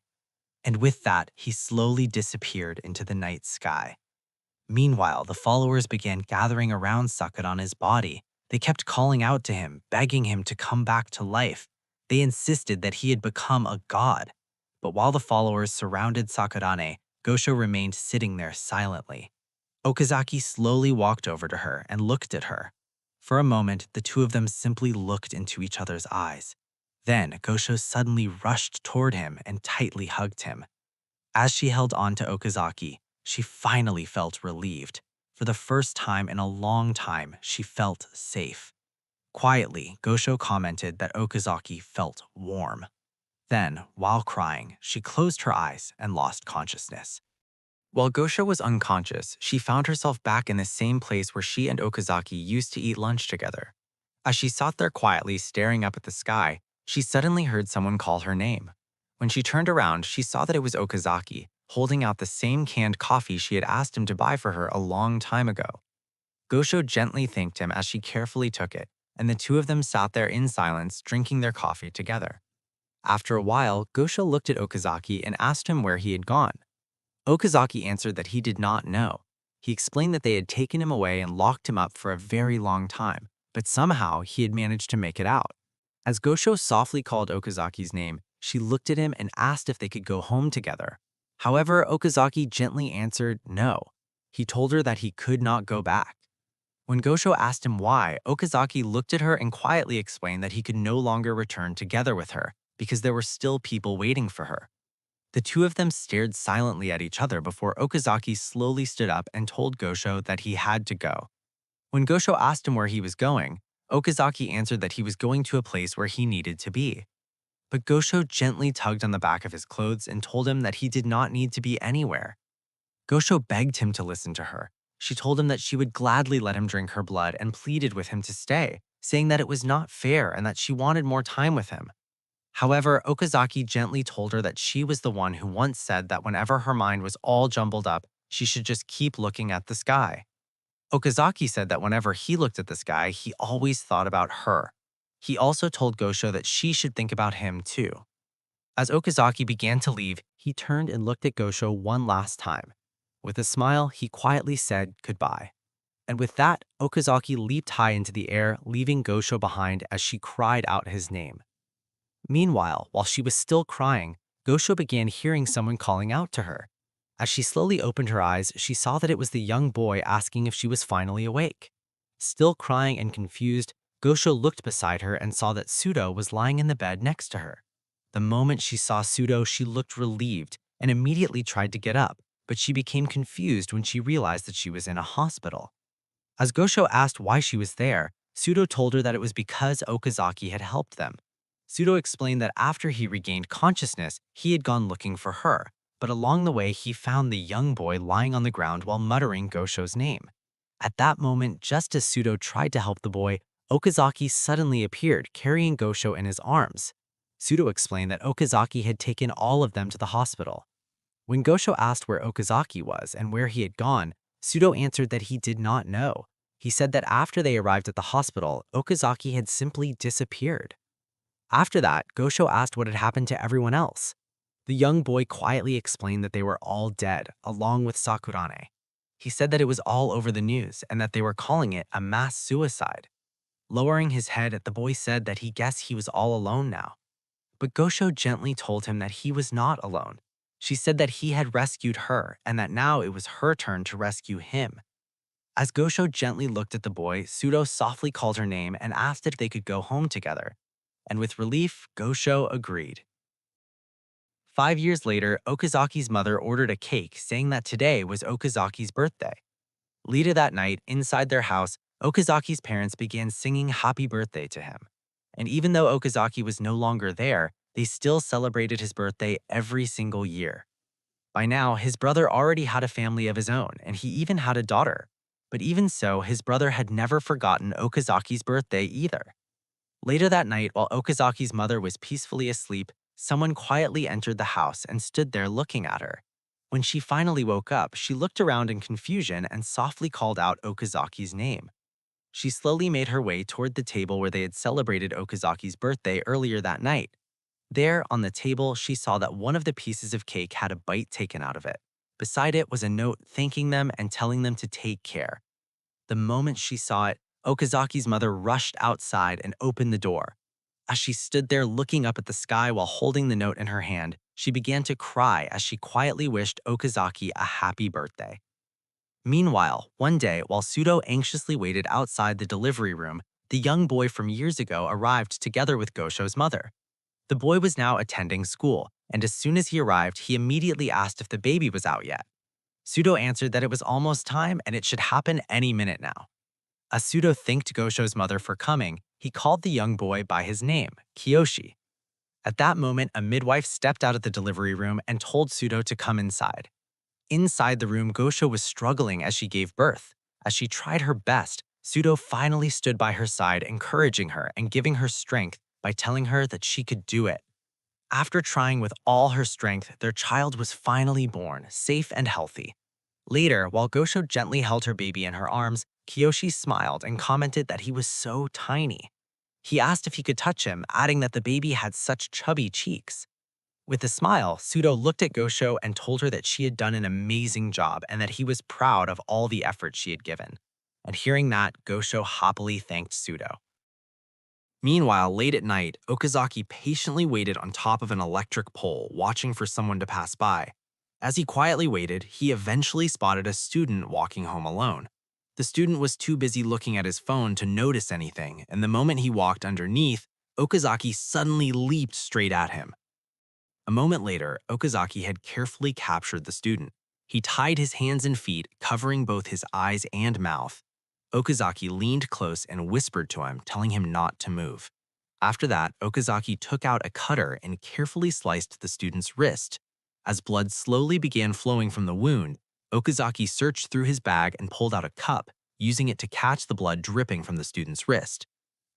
And with that, he slowly disappeared into the night sky. Meanwhile, the followers began gathering around Sakurane's body. They kept calling out to him, begging him to come back to life. They insisted that he had become a god. But while the followers surrounded Sakurane, Gosho remained sitting there silently. Okazaki slowly walked over to her and looked at her. For a moment, the two of them simply looked into each other's eyes. Then, Gosho suddenly rushed toward him and tightly hugged him. As she held on to Okazaki, she finally felt relieved. For the first time in a long time, she felt safe. Quietly, Gosho commented that Okazaki felt warm. Then, while crying, she closed her eyes and lost consciousness. While Gosho was unconscious, she found herself back in the same place where she and Okazaki used to eat lunch together. As she sat there quietly staring up at the sky, she suddenly heard someone call her name. When she turned around, she saw that it was Okazaki, holding out the same canned coffee she had asked him to buy for her a long time ago. Gosho gently thanked him as she carefully took it, and the two of them sat there in silence, drinking their coffee together. After a while, Gosho looked at Okazaki and asked him where he had gone. Okazaki answered that he did not know. He explained that they had taken him away and locked him up for a very long time, but somehow he had managed to make it out. As Gosho softly called Okazaki's name, she looked at him and asked if they could go home together. However, Okazaki gently answered no. He told her that he could not go back. When Gosho asked him why, Okazaki looked at her and quietly explained that he could no longer return together with her because there were still people waiting for her. The two of them stared silently at each other before Okazaki slowly stood up and told Gosho that he had to go. When Gosho asked him where he was going, Okazaki answered that he was going to a place where he needed to be. But Gosho gently tugged on the back of his clothes and told him that he did not need to be anywhere. Gosho begged him to listen to her. She told him that she would gladly let him drink her blood and pleaded with him to stay, saying that it was not fair and that she wanted more time with him. However, Okazaki gently told her that she was the one who once said that whenever her mind was all jumbled up, she should just keep looking at the sky. Okazaki said that whenever he looked at the sky, he always thought about her. He also told Gosho that she should think about him too. As Okazaki began to leave, he turned and looked at Gosho one last time. With a smile, he quietly said goodbye. And with that, Okazaki leaped high into the air, leaving Gosho behind as she cried out his name. Meanwhile, while she was still crying, Gosho began hearing someone calling out to her. As she slowly opened her eyes, she saw that it was the young boy asking if she was finally awake. Still crying and confused, Gosho looked beside her and saw that Shuzo was lying in the bed next to her. The moment she saw Shuzo, she looked relieved and immediately tried to get up, but she became confused when she realized that she was in a hospital. As Gosho asked why she was there, Shuzo told her that it was because Okazaki had helped them. Shuzo explained that after he regained consciousness, he had gone looking for her, but along the way he found the young boy lying on the ground while muttering Gosho's name. At that moment, just as Shuzo tried to help the boy, Okazaki suddenly appeared, carrying Gosho in his arms. Shuzo explained that Okazaki had taken all of them to the hospital. When Gosho asked where Okazaki was and where he had gone, Shuzo answered that he did not know. He said that after they arrived at the hospital, Okazaki had simply disappeared. After that, Gosho asked what had happened to everyone else. The young boy quietly explained that they were all dead, along with Sakurane. He said that it was all over the news and that they were calling it a mass suicide. Lowering his head, the boy said that he guessed he was all alone now. But Gosho gently told him that he was not alone. She said that he had rescued her and that now it was her turn to rescue him. As Gosho gently looked at the boy, Shuzo softly called her name and asked if they could go home together. And with relief, Gosho agreed. 5 years later, Okazaki's mother ordered a cake, saying that today was Okazaki's birthday. Later that night, inside their house, Okazaki's parents began singing happy birthday to him. And even though Okazaki was no longer there, they still celebrated his birthday every single year. By now, his brother already had a family of his own, and he even had a daughter. But even so, his brother had never forgotten Okazaki's birthday either. Later that night, while Okazaki's mother was peacefully asleep, someone quietly entered the house and stood there looking at her. When she finally woke up, she looked around in confusion and softly called out Okazaki's name. She slowly made her way toward the table where they had celebrated Okazaki's birthday earlier that night. There, on the table, she saw that one of the pieces of cake had a bite taken out of it. Beside it was a note thanking them and telling them to take care. The moment she saw it, Okazaki's mother rushed outside and opened the door. As she stood there looking up at the sky while holding the note in her hand, she began to cry as she quietly wished Okazaki a happy birthday. Meanwhile, one day, while Shuzo anxiously waited outside the delivery room, the young boy from years ago arrived together with Gosho's mother. The boy was now attending school, and as soon as he arrived, he immediately asked if the baby was out yet. Shuzo answered that it was almost time and it should happen any minute now. As Shuzo thanked Gosho's mother for coming, he called the young boy by his name, Kiyoshi. At that moment, a midwife stepped out of the delivery room and told Shuzo to come inside. Inside the room, Gosho was struggling as she gave birth. As she tried her best, Shuzo finally stood by her side, encouraging her and giving her strength by telling her that she could do it. After trying with all her strength, their child was finally born, safe and healthy. Later, while Gosho gently held her baby in her arms, Kiyoshi smiled and commented that he was so tiny. He asked if he could touch him, adding that the baby had such chubby cheeks. With a smile, Shuzo looked at Gosho and told her that she had done an amazing job and that he was proud of all the effort she had given. And hearing that, Gosho happily thanked Shuzo. Meanwhile, late at night, Okazaki patiently waited on top of an electric pole, watching for someone to pass by. As he quietly waited, he eventually spotted a student walking home alone. The student was too busy looking at his phone to notice anything, and the moment he walked underneath, Okazaki suddenly leaped straight at him. A moment later, Okazaki had carefully captured the student. He tied his hands and feet, covering both his eyes and mouth. Okazaki leaned close and whispered to him, telling him not to move. After that, Okazaki took out a cutter and carefully sliced the student's wrist. As blood slowly began flowing from the wound, Okazaki searched through his bag and pulled out a cup, using it to catch the blood dripping from the student's wrist.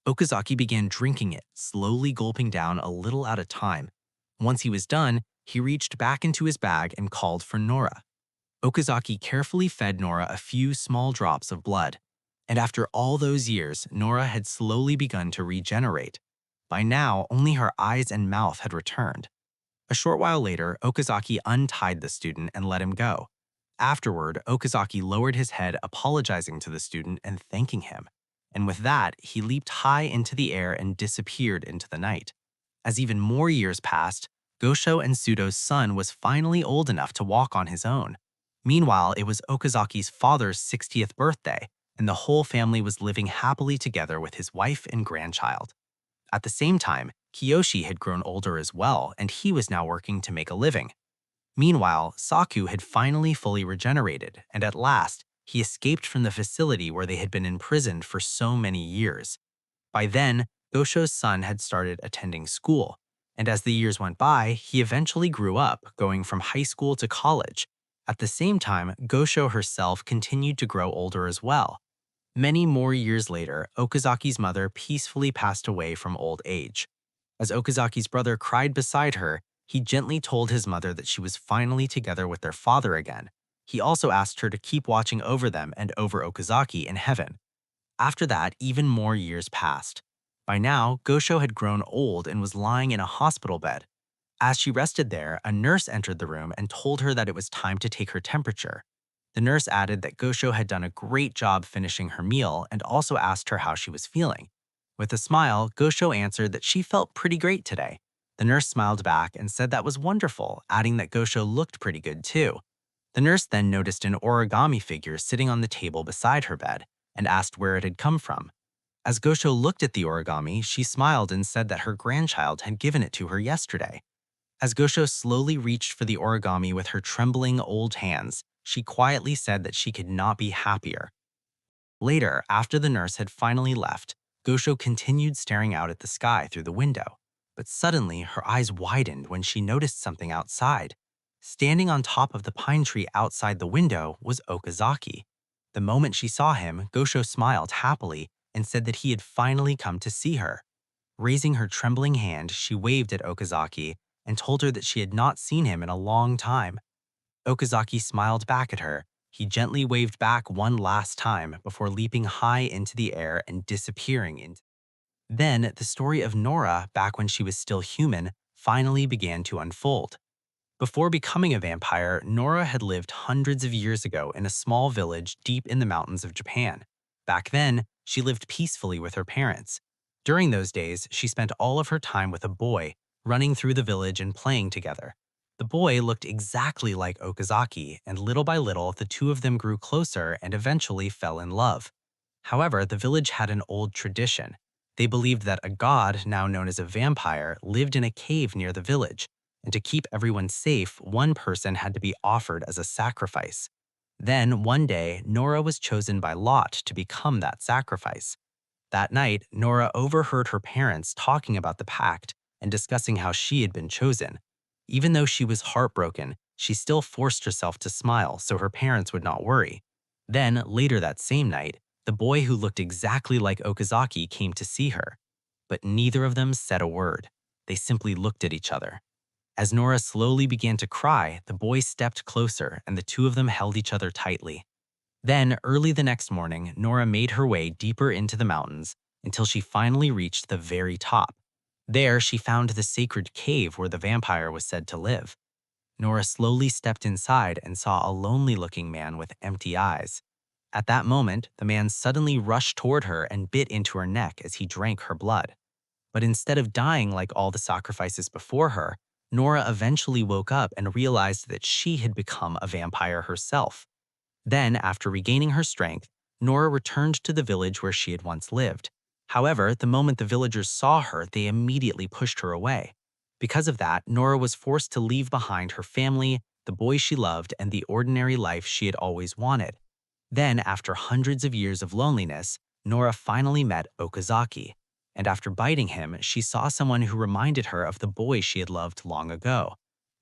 Okazaki began drinking it, slowly gulping down a little at a time. Once he was done, he reached back into his bag and called for Nora. Okazaki carefully fed Nora a few small drops of blood. And after all those years, Nora had slowly begun to regenerate. By now, only her eyes and mouth had returned. A short while later, Okazaki untied the student and let him go. Afterward, Okazaki lowered his head, apologizing to the student and thanking him. And with that, he leaped high into the air and disappeared into the night. As even more years passed, Gosho and Sudo's son was finally old enough to walk on his own. Meanwhile, it was Okazaki's father's 60th birthday, and the whole family was living happily together with his wife and grandchild. At the same time, Kiyoshi had grown older as well, and he was now working to make a living. Meanwhile, Saku had finally fully regenerated, and at last, he escaped from the facility where they had been imprisoned for so many years. By then, Gosho's son had started attending school, and as the years went by, he eventually grew up, going from high school to college. At the same time, Gosho herself continued to grow older as well. Many more years later, Okazaki's mother peacefully passed away from old age. As Okazaki's brother cried beside her, he gently told his mother that she was finally together with their father again. He also asked her to keep watching over them and over Okazaki in heaven. After that, even more years passed. By now, Gosho had grown old and was lying in a hospital bed. As she rested there, a nurse entered the room and told her that it was time to take her temperature. The nurse added that Gosho had done a great job finishing her meal and also asked her how she was feeling. With a smile, Gosho answered that she felt pretty great today. The nurse smiled back and said that was wonderful, adding that Gosho looked pretty good too. The nurse then noticed an origami figure sitting on the table beside her bed and asked where it had come from. As Gosho looked at the origami, she smiled and said that her grandchild had given it to her yesterday. As Gosho slowly reached for the origami with her trembling old hands, she quietly said that she could not be happier. Later, after the nurse had finally left, Gosho continued staring out at the sky through the window. But suddenly, her eyes widened when she noticed something outside. Standing on top of the pine tree outside the window was Okazaki. The moment she saw him, Gosho smiled happily and said that he had finally come to see her. Raising her trembling hand, she waved at Okazaki and told her that she had not seen him in a long time. Okazaki smiled back at her. He gently waved back one last time before leaping high into the air and disappearing into. Then, the story of Nora, back when she was still human, finally began to unfold. Before becoming a vampire, Nora had lived hundreds of years ago in a small village deep in the mountains of Japan. Back then, she lived peacefully with her parents. During those days, she spent all of her time with a boy, running through the village and playing together. The boy looked exactly like Okazaki, and little by little, the two of them grew closer and eventually fell in love. However, the village had an old tradition. They believed that a god, now known as a vampire, lived in a cave near the village, and to keep everyone safe, one person had to be offered as a sacrifice. Then, one day, Nora was chosen by lot to become that sacrifice. That night, Nora overheard her parents talking about the pact and discussing how she had been chosen. Even though she was heartbroken, she still forced herself to smile so her parents would not worry. Then, later that same night, the boy who looked exactly like Okazaki came to see her. But neither of them said a word. They simply looked at each other. As Nora slowly began to cry, the boy stepped closer and the two of them held each other tightly. Then, early the next morning, Nora made her way deeper into the mountains until she finally reached the very top. There, she found the sacred cave where the vampire was said to live. Nora slowly stepped inside and saw a lonely-looking man with empty eyes. At that moment, the man suddenly rushed toward her and bit into her neck as he drank her blood. But instead of dying like all the sacrifices before her, Nora eventually woke up and realized that she had become a vampire herself. Then, after regaining her strength, Nora returned to the village where she had once lived. However, the moment the villagers saw her, they immediately pushed her away. Because of that, Nora was forced to leave behind her family, the boy she loved, and the ordinary life she had always wanted. Then, after hundreds of years of loneliness, Nora finally met Okazaki, and after biting him, she saw someone who reminded her of the boy she had loved long ago.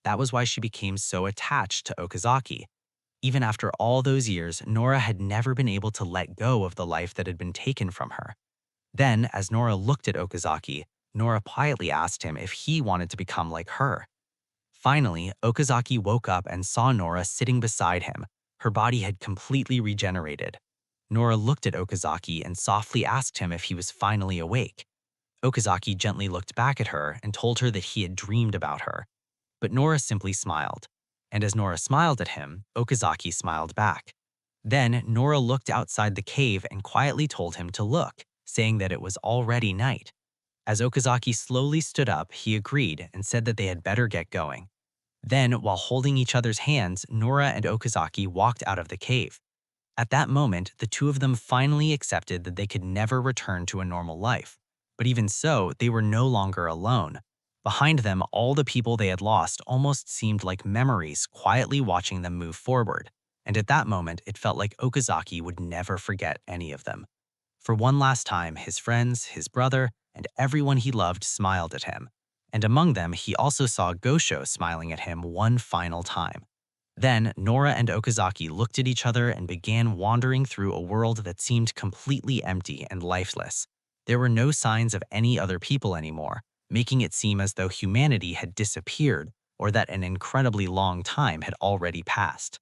That was why she became so attached to Okazaki. Even after all those years, Nora had never been able to let go of the life that had been taken from her. Then, as Nora looked at Okazaki, Nora quietly asked him if he wanted to become like her. Finally, Okazaki woke up and saw Nora sitting beside him. Her body had completely regenerated. Nora looked at Okazaki and softly asked him if he was finally awake. Okazaki gently looked back at her and told her that he had dreamed about her. But Nora simply smiled. And as Nora smiled at him, Okazaki smiled back. Then Nora looked outside the cave and quietly told him to look, saying that it was already night. As Okazaki slowly stood up, he agreed and said that they had better get going. Then, while holding each other's hands, Nora and Okazaki walked out of the cave. At that moment, the two of them finally accepted that they could never return to a normal life. But even so, they were no longer alone. Behind them, all the people they had lost almost seemed like memories quietly watching them move forward. And at that moment, it felt like Okazaki would never forget any of them. For one last time, his friends, his brother, and everyone he loved smiled at him. And among them, he also saw Gosho smiling at him one final time. Then, Nora and Okazaki looked at each other and began wandering through a world that seemed completely empty and lifeless. There were no signs of any other people anymore, making it seem as though humanity had disappeared or that an incredibly long time had already passed.